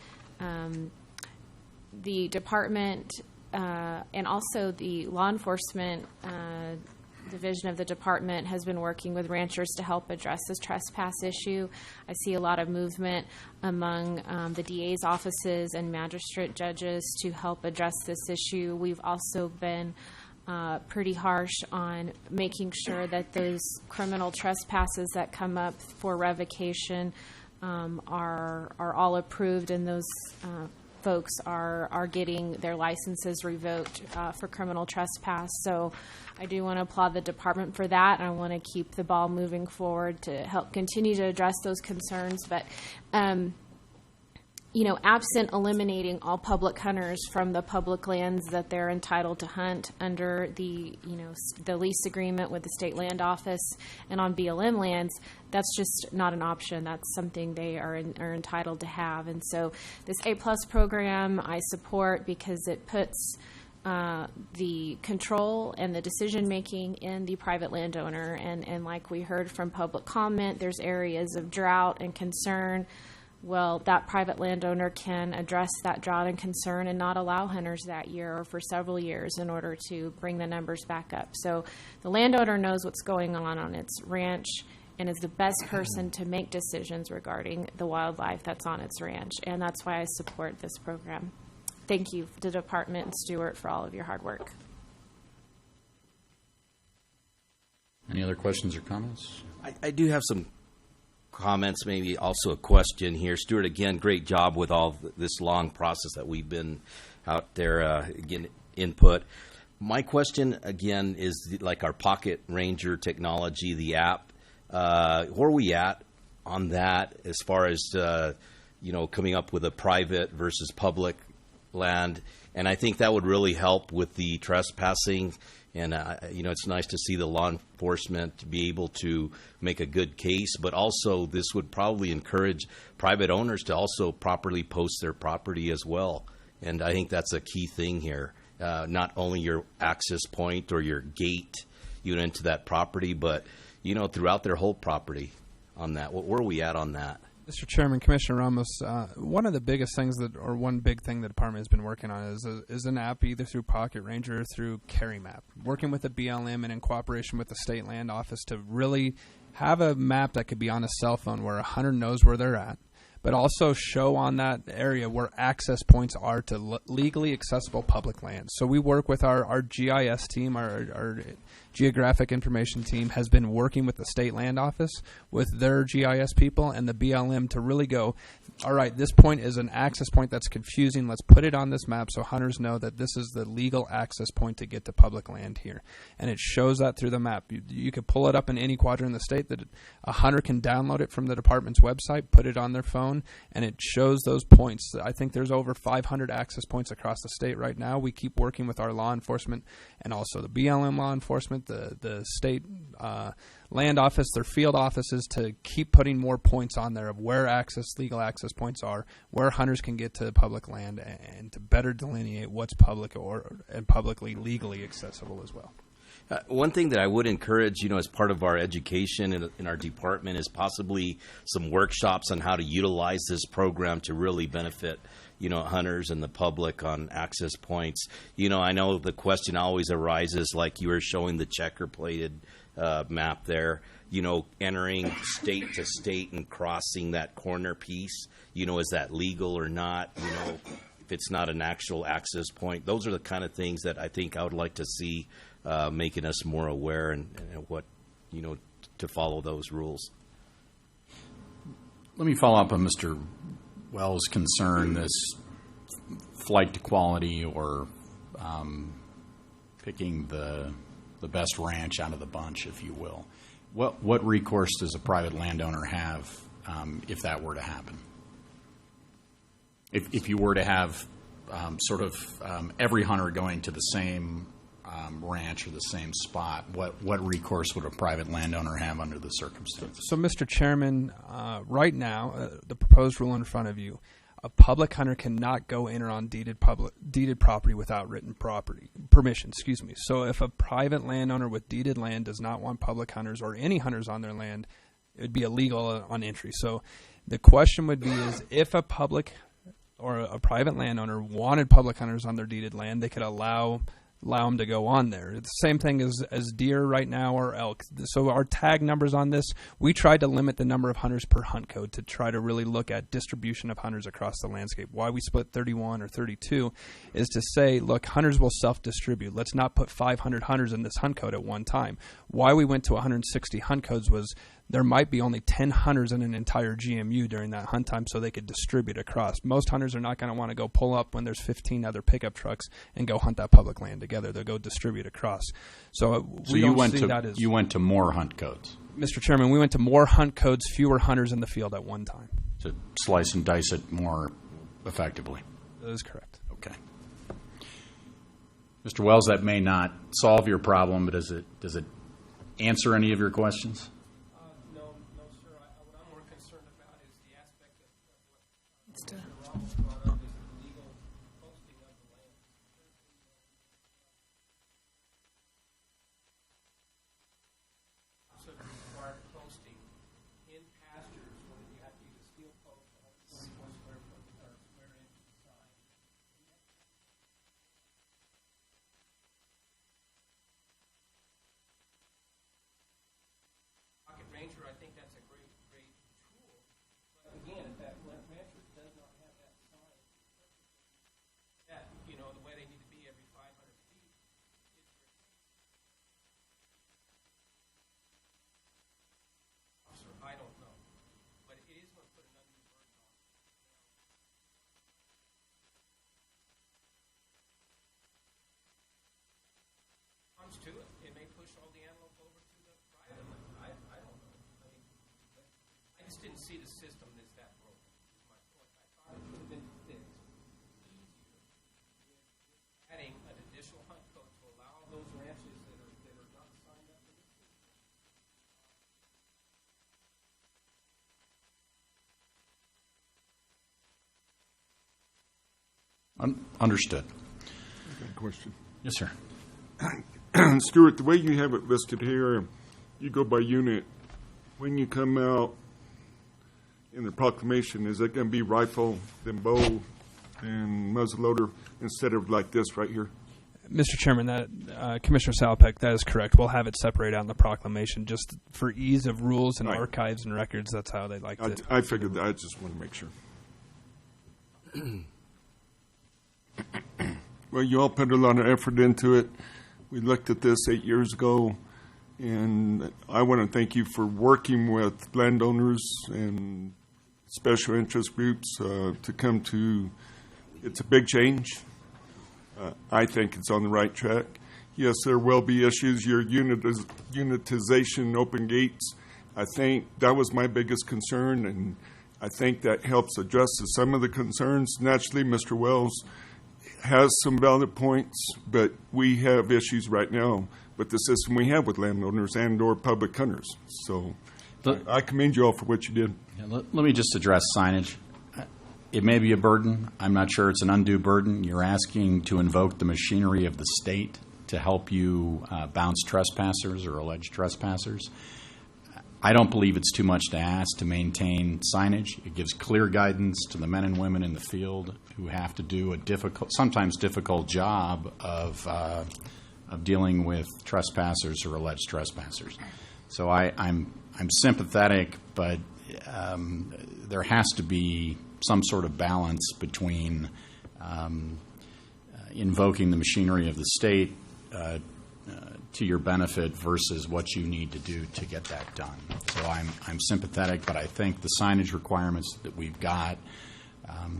the department and also the law enforcement division of the department has been working with ranchers to help address this trespass issue. I see a lot of movement among the DA's offices and magistrate judges to help address this issue. We've also been pretty harsh on making sure that those criminal trespasses that come up for revocation are all approved, and those folks are getting their licenses revoked for criminal trespass. So I do want to applaud the department for that, and I want to keep the ball moving forward to help continue to address those concerns. But absent eliminating all public hunters from the public lands that they're entitled to hunt under the lease agreement with the state land office and on BLM lands, that's just not an option. That's something they are entitled to have. And so this A+ program I support because it puts the control and the decision making in the private landowner. And like we heard from public comment, there's areas of drought and concern. Well, that private landowner can address that drought and concern and not allow hunters that year or for several years in order to bring the numbers back up. So the landowner knows what's going on its ranch and is the best person to make decisions regarding the wildlife that's on its ranch. And that's why I support this program. Thank you to the department and Stuart for all of your hard work. Any other questions or comments? I do have some comments, maybe also a question here. Stuart, again, great job with all this long process that we've been out there getting input. My question, again, is like our Pocket Ranger technology, the app. Where are we at on that as far as, coming up with a private versus public land? And I think that would really help with the trespassing. And, it's nice to see the law enforcement be able to make a good case. But also, this would probably encourage private owners to also properly post their property as well. And I think that's a key thing here. Not only your access point or your gate, into that property, but, throughout their whole property on that. Where are we at on that? Mr. Chairman, Commissioner Ramos, one of the biggest things one big thing the department has been working on is an app either through Pocket Ranger or through CarryMap, working with the BLM and in cooperation with the State Land Office to really have a map that could be on a cell phone where a hunter knows where they're at, but also show on that area where access points are to legally accessible public land. So we work with our GIS team, our Geographic Information Team has been working with the State Land Office, with their GIS people and the BLM to really go, all right, this point is an access point that's confusing. Let's put it on this map so hunters know that this is the legal access point to get to public land here. And it shows that through the map. You could pull it up in any quadrant in the state that a hunter can download it from the department's website, put it on their phone, and it shows those points. I think there's over 500 access points across the state right now. We keep working with our law enforcement and also the BLM law enforcement, the state land office, their field offices, to keep putting more points on there of where legal access points are, where hunters can get to public land, and to better delineate what's public and publicly legally accessible as well. One thing that I would encourage, as part of our education in our department is possibly some workshops on how to utilize this program to really benefit, hunters and the public on access points. I know the question always arises, like you were showing the checker-plated map there, entering state to state and crossing that corner piece, is that legal or not? If it's not an actual access point. Those are the kind of things that I think I would like to see making us more aware and what, to follow those rules. Let me follow up on Mr. Wells' concern, this flight to quality or picking the best ranch out of the bunch, if you will. What recourse does a private landowner have if that were to happen? If you were to have every hunter going to the same ranch or the same spot, what recourse would a private landowner have under the circumstances? So, Mr. Chairman, right now, the proposed rule in front of you, a public hunter cannot go enter on deeded property without written permission. So if a private landowner with deeded land does not want public hunters or any hunters on their land, it would be illegal on entry. So the question would be is if a public or a private landowner wanted public hunters on their deeded land, they could allow them to go on there. It's the same thing as deer right now or elk. So our tag numbers on this, we tried to limit the number of hunters per hunt code to try to really look at distribution of hunters across the landscape. Why we split 31 or 32 is to say, look, hunters will self-distribute. Let's not put 500 hunters in this hunt code at one time. Why we went to 160 hunt codes was there might be only 10 hunters in an entire GMU during that hunt time so they could distribute across. Most hunters are not going to want to go pull up when there's 15 other pickup trucks and go hunt that public land together. They'll go distribute across. So you went to more hunt codes? Mr. Chairman, we went to more hunt codes, fewer hunters in the field at one time. To slice and dice it more effectively? That is correct. Okay. Mr. Wells, that may not solve your problem, but does it answer any of your questions? just didn't see the system as that broken. Is my point. I thought it could have been fixed easier. Adding an additional hunt code to allow those ranches that are not signed up for this system. Understood. I got a question. Yes, sir. Stuart, the way you have it listed here, you go by unit. When you come out in the proclamation, is it going to be rifle, then bow, then muzzleloader, instead of like this right here? Mr. Chairman, that Commissioner Salopek, that is correct. We'll have it separated out in the proclamation just for ease of rules and archives and records. That's how they like it. I figured that. I just want to make sure. Well, you all put a lot of effort into it. We looked at this 8 years ago, and I want to thank you for working with landowners and special interest groups to come to, it's a big change. I think it's on the right track. Yes, there will be issues. Your unitization, open gates, I think that was my biggest concern, and I think that helps address some of the concerns. Naturally, Mr. Wells has some valid points, but we have issues right now with the system we have with landowners and or public hunters. So I commend you all for what you did. Yeah, let me just address signage. It may be a burden. I'm not sure it's an undue burden. You're asking to invoke the machinery of the state to help you bounce trespassers or alleged trespassers. I don't believe it's too much to ask to maintain signage. It gives clear guidance to the men and women in the field who have to do a sometimes difficult job of dealing with trespassers or alleged trespassers. So I'm sympathetic, but there has to be some sort of balance between invoking the machinery of the state to your benefit versus what you need to do to get that done. So I'm sympathetic, but I think the signage requirements that we've got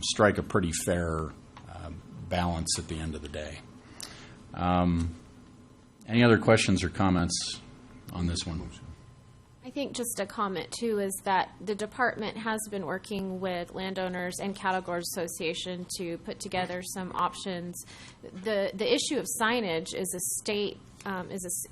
strike a pretty fair balance at the end of the day. Any other questions or comments on this one? I think just a comment, too, is that the department has been working with landowners and cattle growers association to put together some options. The issue of signage is a state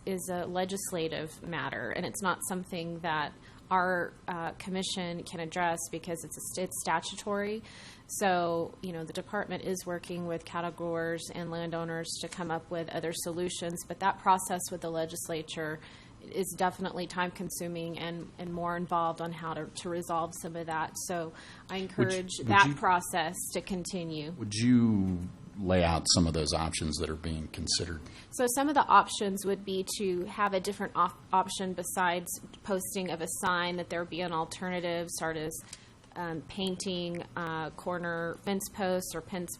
is a legislative matter, and it's not something that our commission can address because it's statutory. So, the department is working with cattle growers and landowners to come up with other solutions, but that process with the legislature is definitely time-consuming and more involved on how to resolve some of that. So I encourage that process to continue. Would you lay out some of those options that are being considered? So some of the options would be to have a different option besides posting of a sign, that there would be an alternative, sort of painting corner fence posts or fence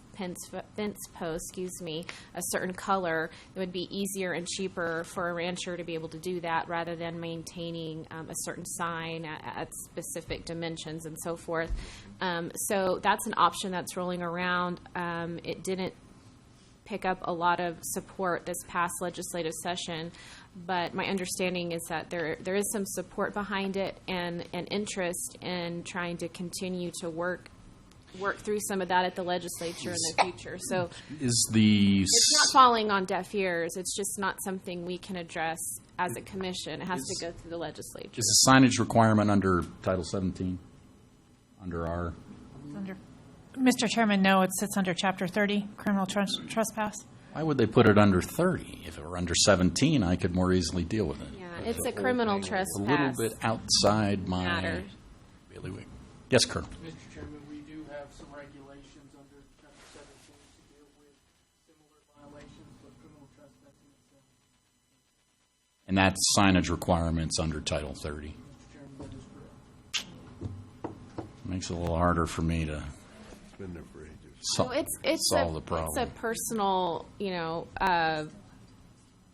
posts, a certain color. It would be easier and cheaper for a rancher to be able to do that rather than maintaining a certain sign at specific dimensions and so forth. So that's an option that's rolling around. It didn't pick up a lot of support this past legislative session, but my understanding is that there is some support behind it and interest in trying to continue to work through some of that at the legislature in the future. So it's not falling on deaf ears. It's just not something we can address as a commission. It has to go through the legislature. Is the signage requirement under Title 17? Under our... Mr. Chairman, no, it sits under Chapter 30, criminal trespass. Why would they put it under 30? If it were under 17, I could more easily deal with it. Yeah, it's a criminal trespass. A little bit outside my matter. bailiwick. Yes, Colonel. Mr. Chairman, we do have some regulations under Chapter 17 to deal with similar violations of criminal trespassing. And that's signage requirements under Title 30. Mr. Chairman, that is correct. Makes it a little harder for me to solve the problem. It's a personal,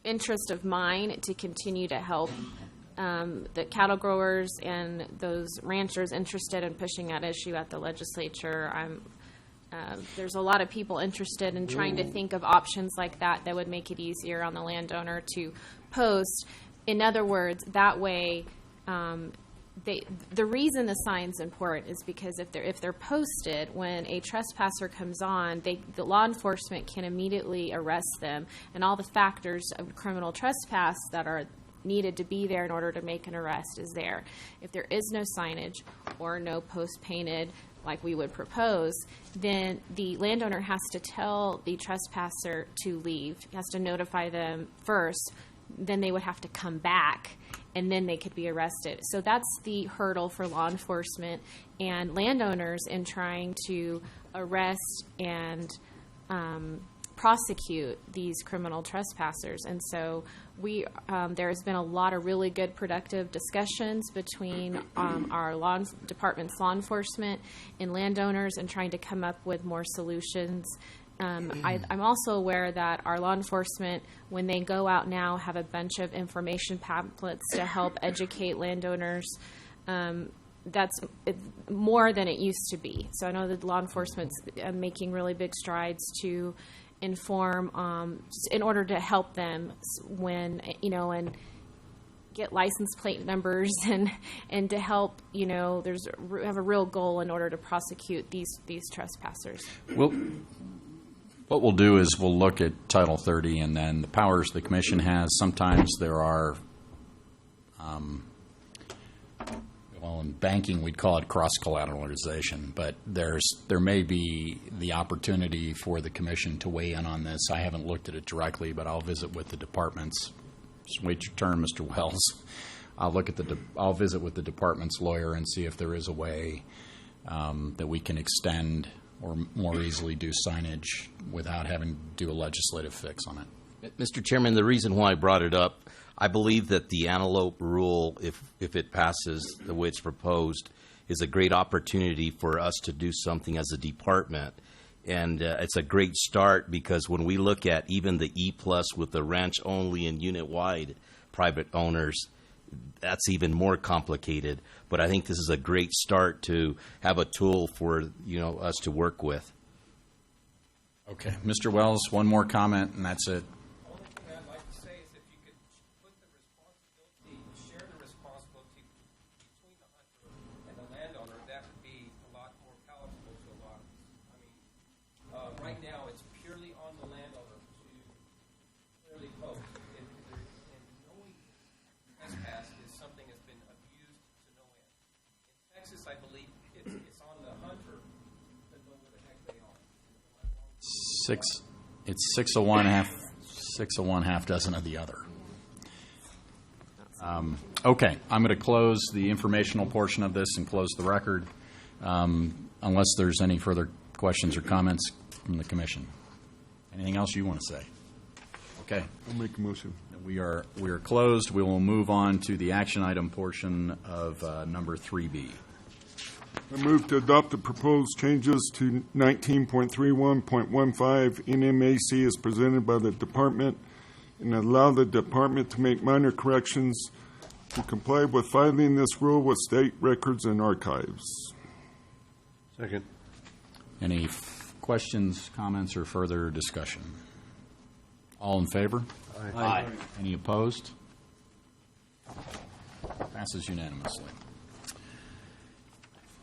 interest of mine to continue to help the cattle growers and those ranchers interested in pushing that issue at the legislature. There's a lot of people interested in trying to think of options like that would make it easier on the landowner to post. In other words, that way the reason the sign's important is because if they're posted when a trespasser comes on, the law enforcement can immediately arrest them, and all the factors of criminal trespass that are needed to be there in order to make an arrest is there. If there is no signage or no post painted like we would propose, then the landowner has to tell the trespasser to leave. He has to notify them first. Then they would have to come back, and then they could be arrested. So that's the hurdle for law enforcement and landowners in trying to arrest and prosecute these criminal trespassers. And so there has been a lot of really good productive discussions between our department's law enforcement and landowners and trying to come up with more solutions. I'm also aware that our law enforcement, when they go out now, have a bunch of information pamphlets to help educate landowners. That's more than it used to be. So I know that law enforcement's making really big strides to inform, in order to help them when, and get license plate numbers and to help, we have a real goal in order to prosecute these trespassers. Well, what we'll do is we'll look at Title 30 and then the powers the commission has. Sometimes there are, in banking we'd call it cross-collateralization, but there may be the opportunity for the commission to weigh in on this. I haven't looked at it directly, but I'll visit with the departments. Just wait your turn, Mr. Wells. I'll visit with the department's lawyer and see if there is a way that we can extend or more easily do signage without having to do a legislative fix on it. Mr. Chairman, the reason why I brought it up, I believe that the antelope rule, if it passes the way it's proposed, is a great opportunity for us to do something as a department. And it's a great start because when we look at even the E+ with the ranch only and unit wide private owners, that's even more complicated. But I think this is a great start to have a tool for us to work with. Okay, Mr. Wells, one more comment, and that's it. The only thing I'd like to say is if you could put the responsibility, share the responsibility between the hunter and the landowner, that would be a lot more palatable to a lot of us. I mean, right now it's purely on the landowner to clearly post. And knowing trespass is something that's been abused to no end. In Texas, I believe it's on the hunter to know where the heck they are. It's 601 half dozen of the other. Okay, I'm going to close the informational portion of this and close the record, unless there's any further questions or comments from the commission. Anything else you want to say? Okay. I'll make a motion. We are closed. We will move on to the action item portion of number 3B. I move to adopt the proposed changes to 19.31.15 NMAC as presented by the department and allow the department to make minor corrections to comply with filing this rule with state records and archives. Second. Any questions, comments, or further discussion? All in favor? Aye. Any opposed? Passes unanimously.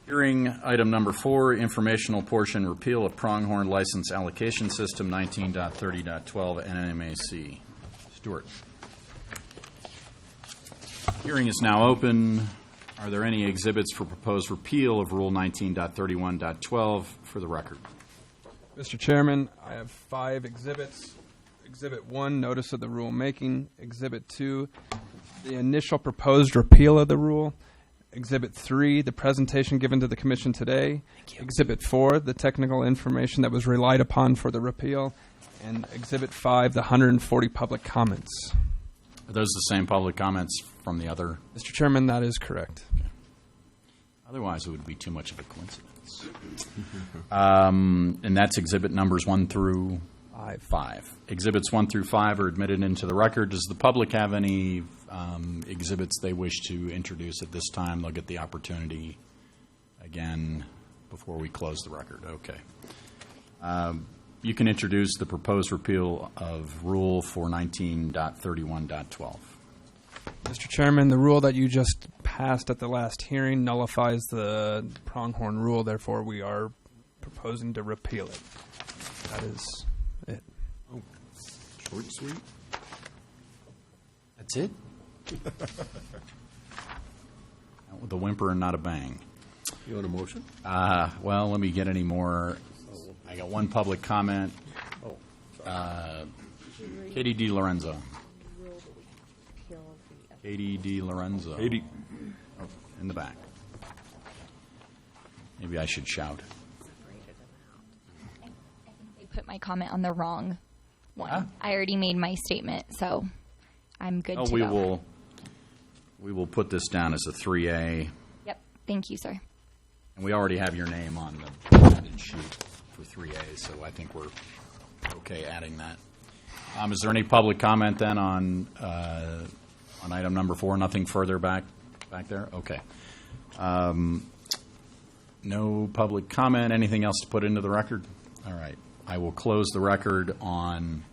Hearing item number 4, informational portion, repeal of pronghorn license allocation system 19.30.12 NMAC. Stuart. Hearing is now open. Are there any exhibits for proposed repeal of Rule 19.31.12 for the record? Mr. Chairman, I have 5 exhibits. Exhibit 1, notice of the rule making. Exhibit 2, the initial proposed repeal of the rule. Exhibit 3, the presentation given to the Commission today. Exhibit 4, the technical information that was relied upon for the repeal. And Exhibit 5, the 140 public comments. Are those the same public comments from the other? Mr. Chairman, that is correct. Okay. Otherwise, it would be too much of a coincidence. And that's exhibit numbers 1 through 5. Exhibits 1 through 5 are admitted into the record. Does the public have any exhibits they wish to introduce at this time? They'll get the opportunity again before we close the record. Okay. You can introduce the proposed repeal of rule for 19.31.12. Mr. Chairman, the rule that you just passed passed at the last hearing nullifies the pronghorn rule. Therefore, we are proposing to repeal it. That is it. Oh, short and sweet. That's it? With a whimper and not a bang. You want a motion? Well, let me get any more. I got one public comment. Katie DiLorenzo. Katie DiLorenzo. Katie. Oh, in the back. Maybe I should shout. They put my comment on the wrong one. I already made my statement, so I'm good to go. We will put this down as a 3A. Yep. Thank you, sir. And we already have your name on the attendance sheet for 3A, so I think we're okay adding that. Is there any public comment then on item number 4? Nothing further back there? Okay. No public comment. Anything else to put into the record? All right. I will close the record on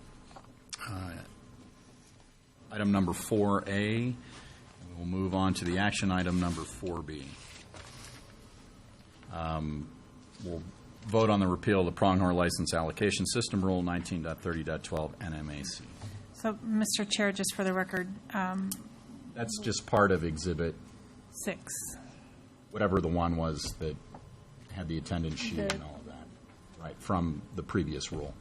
item number 4A. We'll move on to the action item number 4B. We'll vote on the repeal of the Pronghorn License Allocation System Rule 19.30.12 NMAC. So, Mr. Chair, just for the record, That's just part of Exhibit 6. Whatever the one was that had the attendance sheet and all of that, right, from the previous rule.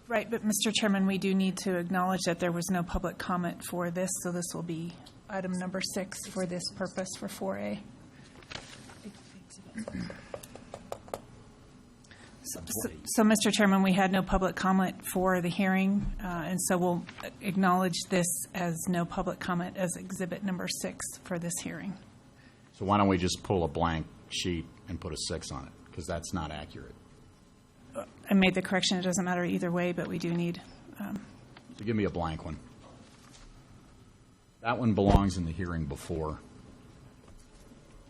Right, but Mr. Chairman, we do need to acknowledge that there was no public comment for this, so this will be item number 6 for this purpose for 4A. So, Mr. Chairman, we had no public comment for the hearing, and so we'll acknowledge this as no public comment as exhibit number 6 for this hearing. So why don't we just pull a blank sheet and put a 6 on it, because that's not accurate. I made the correction. It doesn't matter either way, but we do need. So give me a blank one. That one belongs in the hearing before.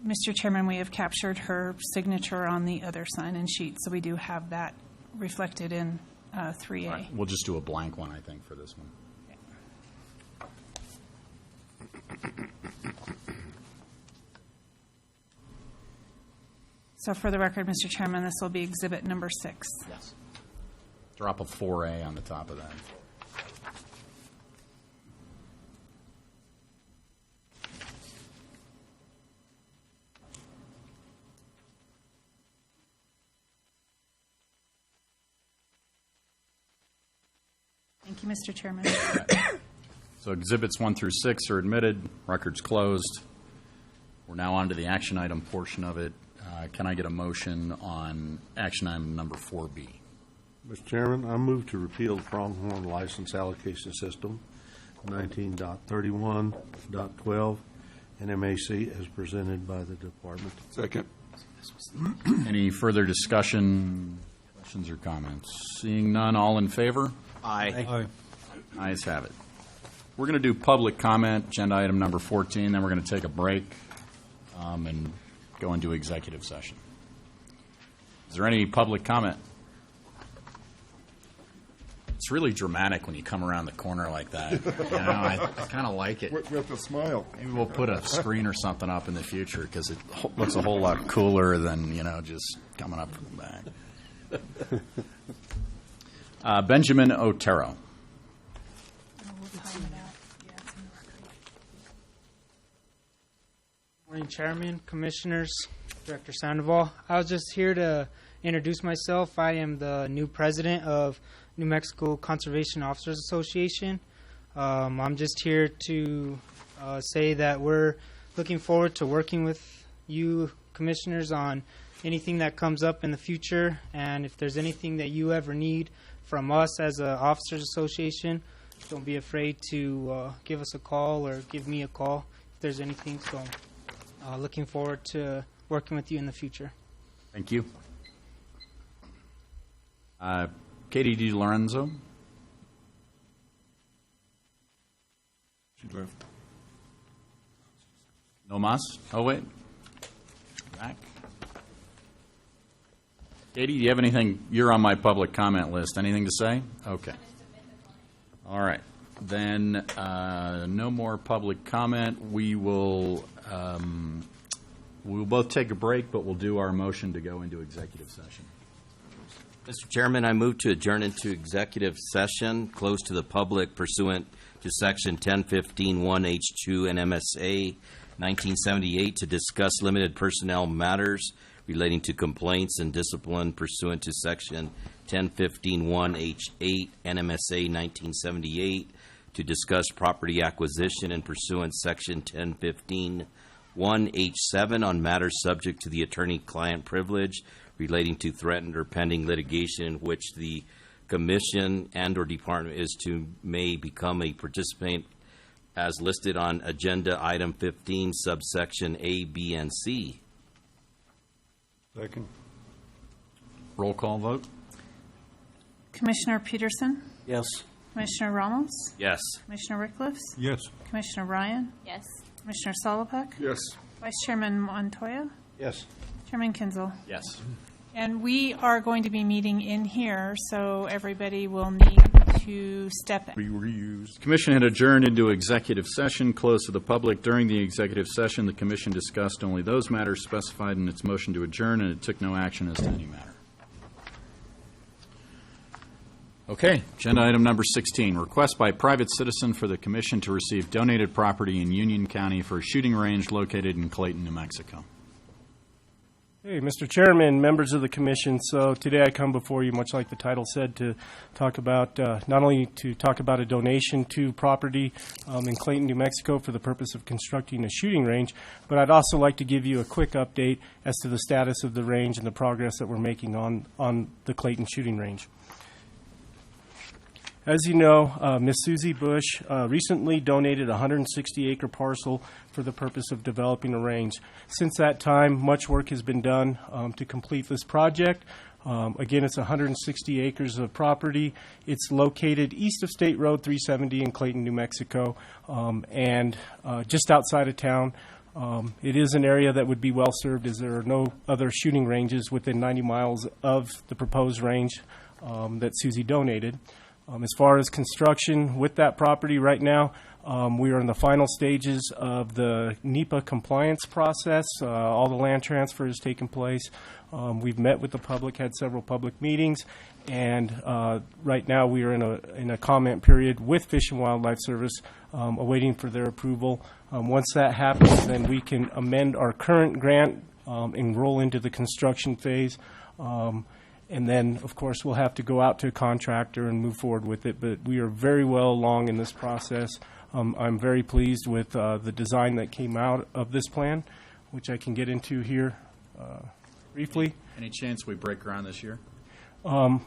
Mr. Chairman, we have captured her signature on the other sign-in sheet, so we do have that reflected in 3A. Right. We'll just do a blank one, I think, for this one. So for the record, Mr. Chairman, this will be exhibit number 6. Yes. Drop a 4A on the top of that. Thank you, Mr. Chairman. So exhibits 1 through 6 are admitted. Records closed. We're now on to the action item portion of it. Can I get a motion on action item number 4B? Mr. Chairman, I move to repeal Pronghorn License Allocation System 19.31.12 NMAC as presented by the department. Second. Any further discussion, questions, or comments? Seeing none, all in favor? Aye. Ayes have it. We're going to do public comment, agenda item number 14, then we're going to take a break and go into executive session. Is there any public comment? It's really dramatic when you come around the corner like that. You know, I kind of like it. With a smile. Maybe we'll put a screen or something up in the future because it looks a whole lot cooler than, just coming up from the back. Benjamin Otero. Morning, Chairman, Commissioners, Director Sandoval. I was just here to introduce myself. I am the new president of New Mexico Conservation Officers Association. I'm just here to say that we're looking forward to working with you, Commissioners, on anything that comes up in the future. And if there's anything that you ever need from us as an Officers Association, don't be afraid to give us a call or give me a call if there's anything. So looking forward to working with you in the future. Thank you. Katie DiLorenzo. She left. No mas? Oh, wait. Back. Katie, do you have anything? You're on my public comment list. Anything to say? Okay. All right. Then no more public comment. We'll both take a break, but we'll do our motion to go into executive session. Mr. Chairman, I move to adjourn into executive session, close to the public pursuant to Section 1015-1H2 and MSA 1978 to discuss limited personnel matters relating to complaints and discipline pursuant to Section 1015-1H8 and MSA 1978 to discuss property acquisition and pursuant Section 1015-1H7 on matters subject to the attorney-client privilege relating to threatened or pending litigation in which the commission and or department may become a participant as listed on agenda item 15, subsection A, B, and C. Second. Roll call vote. Commissioner Peterson? Yes. Commissioner Ramos? Yes. Commissioner Rickliffs? Yes. Commissioner Ryan? Yes. Commissioner Solopek? Yes. Vice Chairman Montoya? Yes. Chairman Kinzel? Yes. And we are going to be meeting in here, so everybody will need to step in. The commission had adjourned into executive session, closed to the public. During the executive session, the commission discussed only those matters specified in its motion to adjourn, and it took no action as to any matter. Okay, agenda item number 16, request by private citizen for the commission to receive donated property in Union County for a shooting range located in Clayton, New Mexico. Hey, Mr. Chairman, members of the commission. So today I come before you, much like the title said, to talk about not only to talk about a donation to property in Clayton, New Mexico for the purpose of constructing a shooting range, but I'd also like to give you a quick update as to the status of the range and the progress that we're making on the Clayton shooting range. As you know, Ms. Susie Bush recently donated a 160-acre parcel for the purpose of developing a range. Since that time, much work has been done to complete this project. Again, it's 160 acres of property. It's located east of State Road 370 in Clayton, New Mexico, and just outside of town. It is an area that would be well served as there are no other shooting ranges within 90 miles of the proposed range that Susie donated. As far as construction with that property right now, we are in the final stages of the NEPA compliance process. All the land transfer has taken place. We've met with the public, had several public meetings, and right now we are in a comment period with Fish and Wildlife Service, awaiting for their approval. Once that happens, then we can amend our current grant and roll into the construction phase. And then, of course, we'll have to go out to a contractor and move forward with it. But we are very well along in this process. I'm very pleased with the design that came out of this plan, which I can get into here briefly. Any chance we break ground this year? I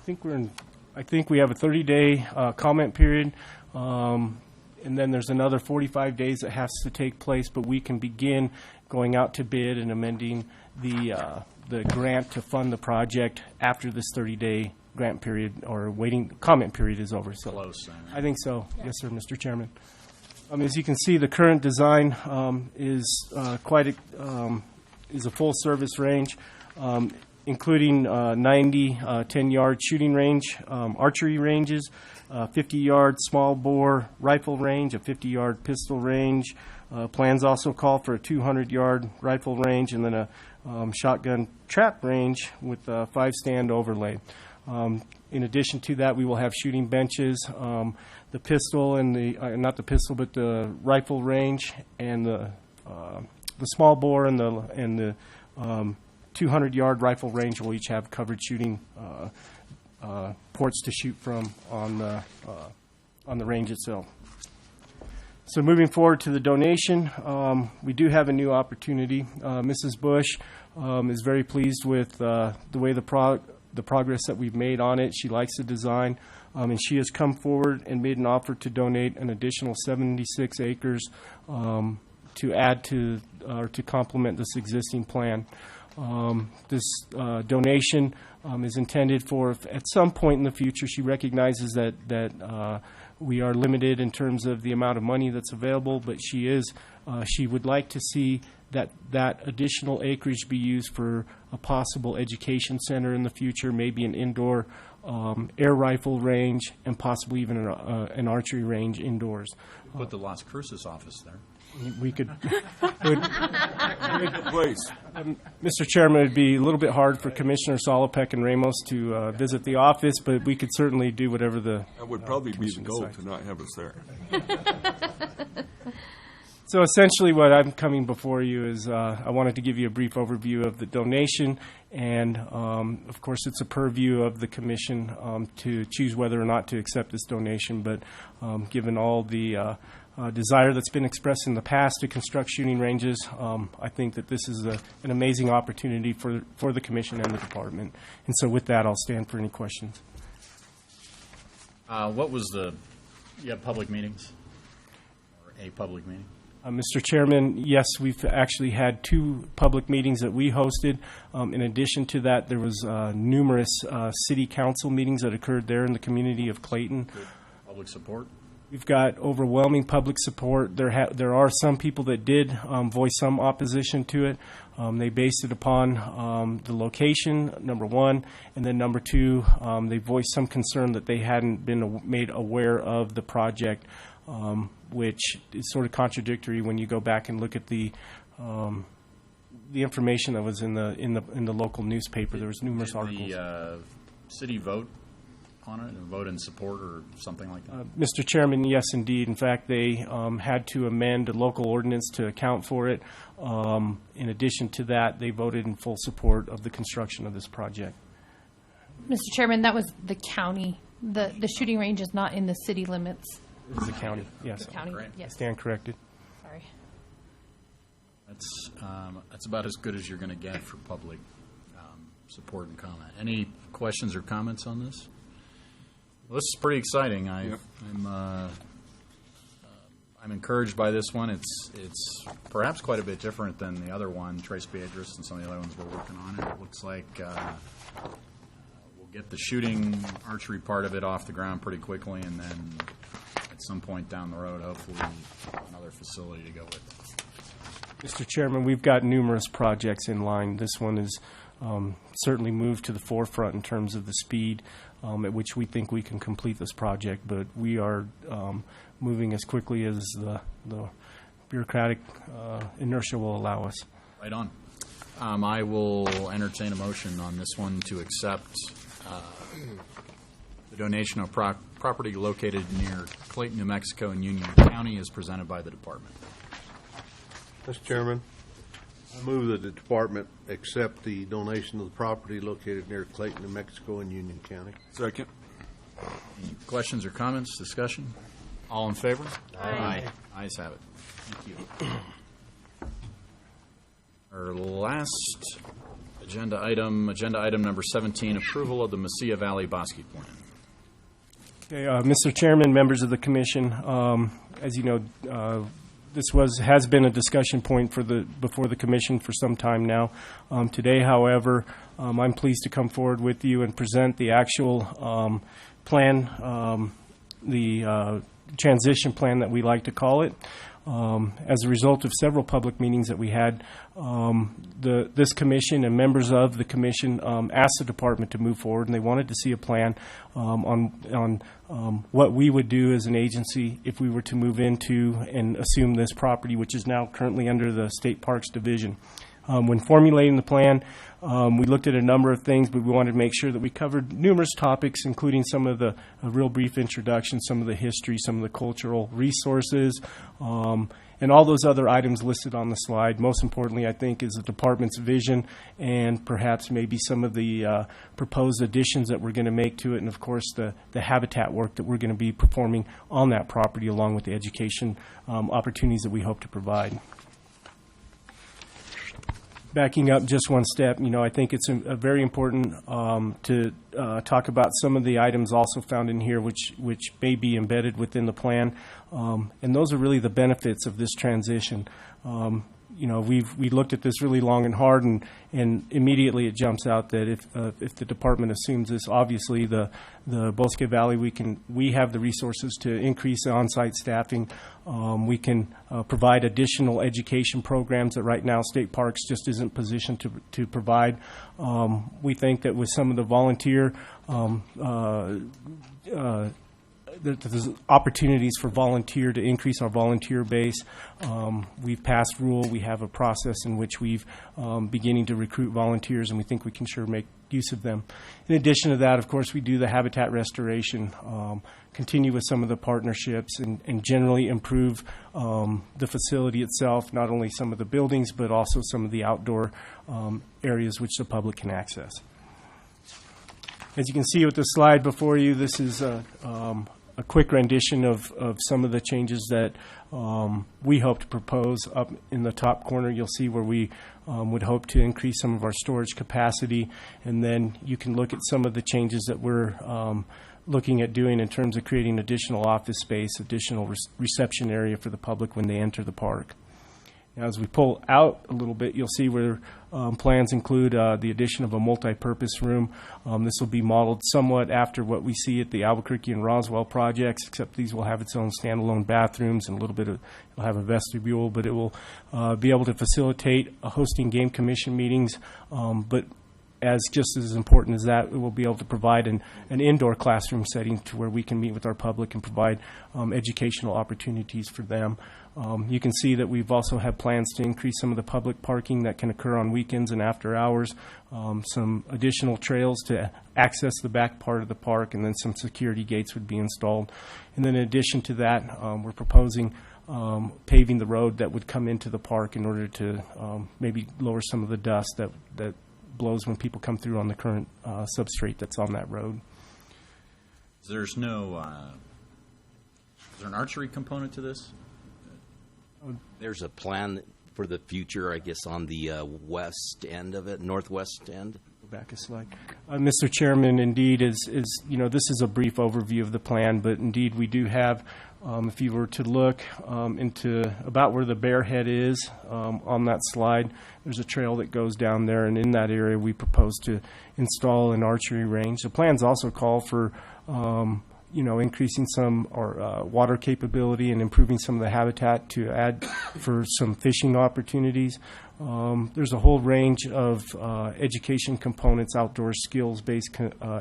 think we have a 30-day comment period, and then there's another 45 days that has to take place. But we can begin going out to bid and amending the grant to fund the project after this 30-day grant period or waiting comment period is over. So close. I think so. Yes, sir, Mr. Chairman. As you can see, the current design is is a full service range, including 90 10-yard shooting range, archery ranges, 50-yard small bore rifle range, a 50-yard pistol range. Plans also call for a 200-yard rifle range and then a shotgun trap range with a 5-stand overlay. In addition to that, we will have shooting benches, the pistol and not the pistol, but the rifle range and the small bore and the 200-yard rifle range will each have covered shooting ports to shoot from on the range itself. So moving forward to the donation, we do have a new opportunity. Mrs. Bush is very pleased with the way the progress that we've made on it. She likes the design, and she has come forward and made an offer to donate an additional 76 acres to add to or to complement this existing plan. This donation is intended for at some point in the future. She recognizes that we are limited in terms of the amount of money that's available, but she would like to see that additional acreage be used for a possible education center in the future, maybe an indoor air rifle range, and possibly even an archery range indoors. Put the Las Cruces office there. We could. Mr. Chairman, it'd be a little bit hard for Commissioner Solopek and Ramos to visit the office, but we could certainly do whatever the. That would probably be the goal, to not have us there. So essentially what I'm coming before you is I wanted to give you a brief overview of the donation, and of course it's a purview of the commission to choose whether or not to accept this donation, but given all the desire that's been expressed in the past to construct shooting ranges, I think that this is an amazing opportunity for the commission and the department. And so with that, I'll stand for any questions. What was you have public meetings? Or a public meeting? Mr. Chairman, yes, we've actually had 2 public meetings that we hosted. In addition to that, there was numerous city council meetings that occurred there in the community of Clayton. Good public support? We've got overwhelming public support. There are some people that did voice some opposition to it. They based it upon the location, number one, and then number two, they voiced some concern that they hadn't been made aware of the project, which is sort of contradictory when you go back and look at the information that was in the local newspaper. There was numerous articles. The city vote on it, and vote in support or something like that? Mr. Chairman, yes, indeed. In fact, they had to amend a local ordinance to account for it. In addition to that, they voted in full support of the construction of this project. Mr. Chairman, that was the county. The shooting range is not in the city limits. It was the county, yes. The county, yes. I stand corrected. Sorry. That's about as good as you're going to get for public support and comment. Any questions or comments on this? Well, this is pretty exciting. I'm encouraged by this one. It's perhaps quite a bit different than the other one, Tres Piedras, and some of the other ones we're working on. It looks like we'll get the shooting archery part of it off the ground pretty quickly, and then at some point down the road, hopefully another facility to go with it. Mr. Chairman, we've got numerous projects in line. This one is certainly moved to the forefront in terms of the speed at which we think we can complete this project, but we are moving as quickly as the bureaucratic inertia will allow us. Right on. I will entertain a motion on this one to accept the donation of property located near Clayton, New Mexico, and Union County as presented by the department. Mr. Chairman, I move that the department accept the donation of the property located near Clayton, New Mexico, and Union County. Second. Any questions or comments, discussion? All in favor? Aye. Ayes have it. Thank you. Our last agenda item number 17, approval of the Mesilla Valley Bosque Plan. Okay, Mr. Chairman, members of the commission, as you know, this has been a discussion point before the commission for some time now. Today, however, I'm pleased to come forward with you and present the actual plan, the transition plan that we like to call it. As a result of several public meetings that we had, this commission and members of the commission asked the department to move forward, and they wanted to see a plan on what we would do as an agency if we were to move into and assume this property, which is now currently under the State Parks Division. When formulating the plan, we looked at a number of things, but we wanted to make sure that we covered numerous topics, including some of the real brief introduction, some of the history, some of the cultural resources, and all those other items listed on the slide. Most importantly, I think, is the department's vision and perhaps maybe some of the proposed additions that we're going to make to it, and of course the habitat work that we're going to be performing on that property along with the education opportunities that we hope to provide. Backing up just one step, I think it's a very important to talk about some of the items also found in here which may be embedded within the plan. And those are really the benefits of this transition. we looked at this really long and hard, and immediately it jumps out that if the department assumes this, obviously the Bosque Valley, we have the resources to increase the on-site staffing. We can provide additional education programs that right now State Parks just isn't positioned to provide. We think that with some of the volunteer there's opportunities for volunteer to increase our volunteer base. We've passed rule. We have a process in which we've beginning to recruit volunteers, and we think we can sure make use of them. In addition to that, of course, we do the habitat restoration, continue with some of the partnerships, and generally improve the facility itself, not only some of the buildings, but also some of the outdoor areas which the public can access. As you can see with the slide before you, this is a quick rendition of some of the changes that we hope to propose. Up in the top corner, you'll see where we would hope to increase some of our storage capacity, and then you can look at some of the changes that we're looking at doing in terms of creating additional office space, additional reception area for the public when they enter the park. Now, as we pull out a little bit, you'll see where plans include the addition of a multi-purpose room. This will be modeled somewhat after what we see at the Albuquerque and Roswell projects, except these will have its own standalone bathrooms and a little bit of, it'll have a vestibule, but it will be able to facilitate hosting game commission meetings, but as just as important as that, it will be able to provide an indoor classroom setting to where we can meet with our public and provide educational opportunities for them. You can see that we've also had plans to increase some of the public parking that can occur on weekends and after hours, some additional trails to access the back part of the park, and then some security gates would be installed. And then in addition to that, we're proposing paving the road that would come into the park in order to maybe lower some of the dust that blows when people come through on the current substrate that's on that road. There's no, is there an archery component to this? There's a plan for the future, I guess, on the west end of it, northwest end. Go back a slide. Mr. Chairman, indeed, this is a brief overview of the plan, but indeed we do have, if you were to look into about where the Bear Head is on that slide, there's a trail that goes down there, and in that area we propose to install an archery range. The plans also call for increasing some water capability and improving some of the habitat to add for some fishing opportunities. There's a whole range of education components, outdoor skills-based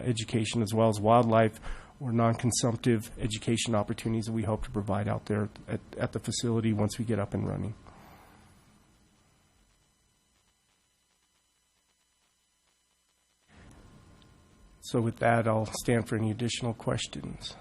education, as well as wildlife or non-consumptive education opportunities that we hope to provide out there at the facility once we get up and running. So with that, I'll stand for any additional questions.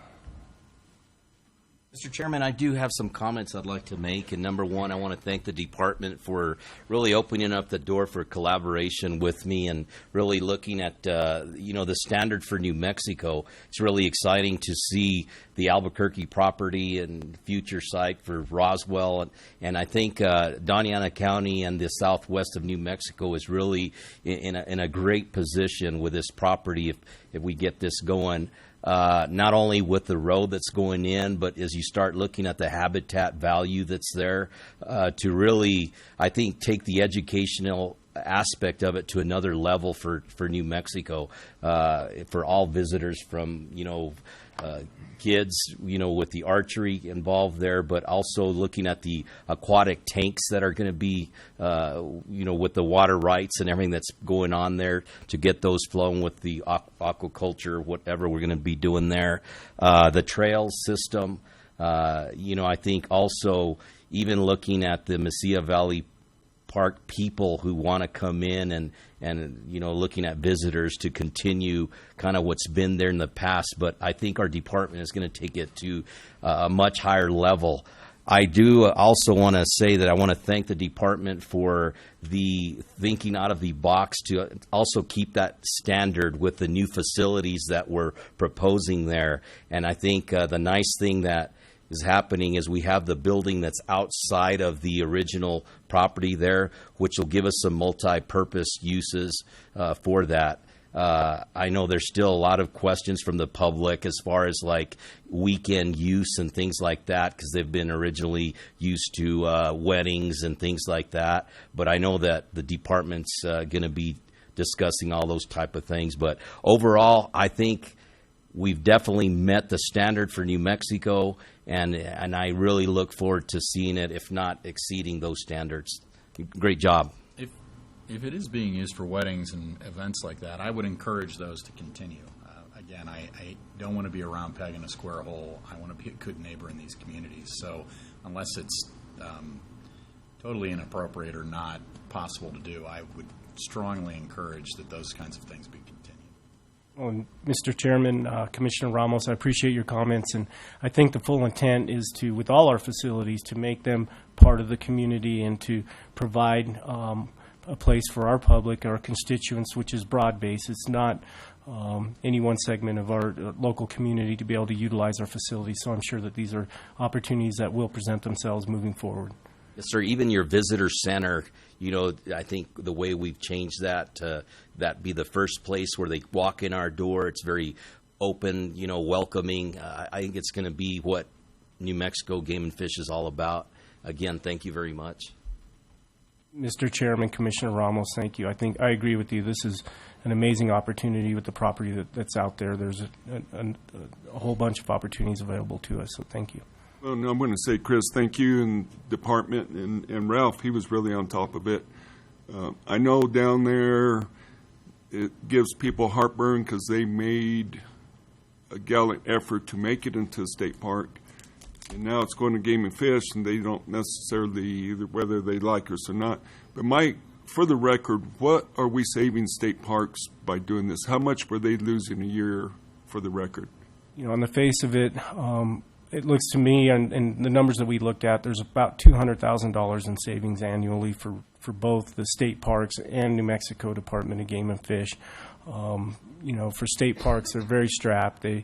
Mr. Chairman, I do have some comments I'd like to make. And number one, I want to thank the department for really opening up the door for collaboration with me and really looking at, the standard for New Mexico. It's really exciting to see the Albuquerque property and future site for Roswell. And I think Doñana County and the southwest of New Mexico is really in a great position with this property if we get this going. Not only with the road that's going in, but as you start looking at the habitat value that's there, to really, I think, take the educational aspect of it to another level for New Mexico, for all visitors from, kids, with the archery involved there, but also looking at the aquatic tanks that are going to be, with the water rights and everything that's going on there to get those flowing with the aquaculture, whatever we're going to be doing there. The trail system, I think also even looking at the Mesilla Valley Park people who want to come in and looking at visitors to continue kind of what's been there in the past. But I think our department is going to take it to a much higher level. I do also want to say that I want to thank the department for the thinking out of the box to also keep that standard with the new facilities that we're proposing there. And I think the nice thing that is happening is we have the building that's outside of the original property there, which will give us some multi-purpose uses for that. I know there's still a lot of questions from the public as far as like weekend use and things like that, because they've been originally used to weddings and things like that. But I know that the department's going to be discussing all those type of things. But overall, I think we've definitely met the standard for New Mexico, and I really look forward to seeing it, if not exceeding those standards. Great job. If it is being used for weddings and events like that, I would encourage those to continue. Again, I don't want to be a round peg in a square hole. I want to be a good neighbor in these communities. So unless it's totally inappropriate or not possible to do, I would strongly encourage that those kinds of things be continued. Well, Mr. Chairman, Commissioner Ramos, I appreciate your comments, and I think the full intent is to, with all our facilities, to make them part of the community and to provide a place for our public, our constituents, which is broad-based. It's not any one segment of our local community to be able to utilize our facilities. So I'm sure that these are opportunities that will present themselves moving forward. Yes, sir. Even your visitor center, I think the way we've changed that to that be the first place where they walk in our door. It's very open, welcoming. I think it's going to be what New Mexico Game and Fish is all about. Again, thank you very much. Mr. Chairman, Commissioner Ramos, thank you. I agree with you. This is an amazing opportunity with the property that's out there. There's a whole bunch of opportunities available to us, so thank you. Well, no, I'm going to say, Chris, thank you, and department, and Ralph, he was really on top of it. I know down there it gives people heartburn because they made a gallant effort to make it into a state park, and now it's going to Game and Fish, and they don't necessarily either whether they like us or not. But Mike, for the record, what are we saving state parks by doing this? How much were they losing a year, for the record? On the face of it, it looks to me, and the numbers that we looked at, there's about $200,000 in savings annually for both the state parks and New Mexico Department of Game and Fish. For state parks, they're very strapped. They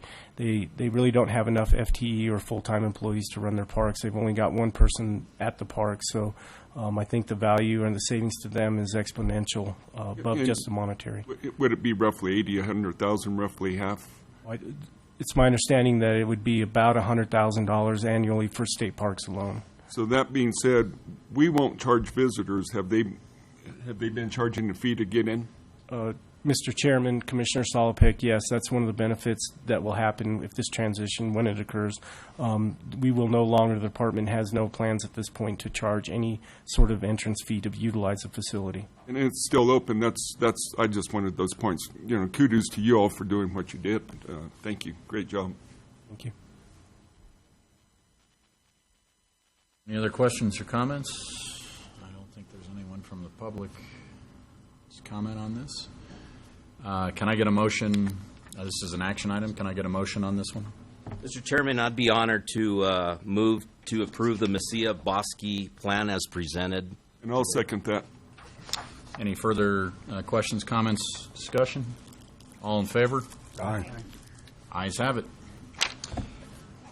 really don't have enough FTE or full-time employees to run their parks. They've only got one person at the park. So I think the value and the savings to them is exponential above just the monetary. Would it be roughly 80, 100,000, roughly half? It's my understanding that it would be about $100,000 annually for state parks alone. So that being said, we won't charge visitors. Have they been charging a fee to get in? Mr. Chairman, Commissioner Solopik, yes, that's one of the benefits that will happen if this transition, when it occurs. We will no longer, the department has no plans at this point to charge any sort of entrance fee to utilize the facility. And it's still open. That's. I just wanted those points. Kudos to you all for doing what you did. Thank you. Great job. Thank you. Any other questions or comments? I don't think there's anyone from the public to comment on this. Can I get a motion? This is an action item. Can I get a motion on this one? Mr. Chairman, I'd be honored to move to approve the Mesilla Bosque plan as presented. And I'll second that. Any further questions, comments, discussion? All in favor? Aye. Ayes have it.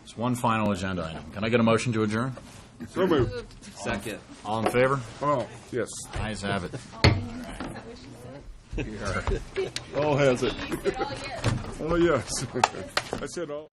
It's one final agenda item. Can I get a motion to adjourn? So moved. Second. All in favor? Oh, yes. Ayes have it. All has it. Oh, yes. I said all.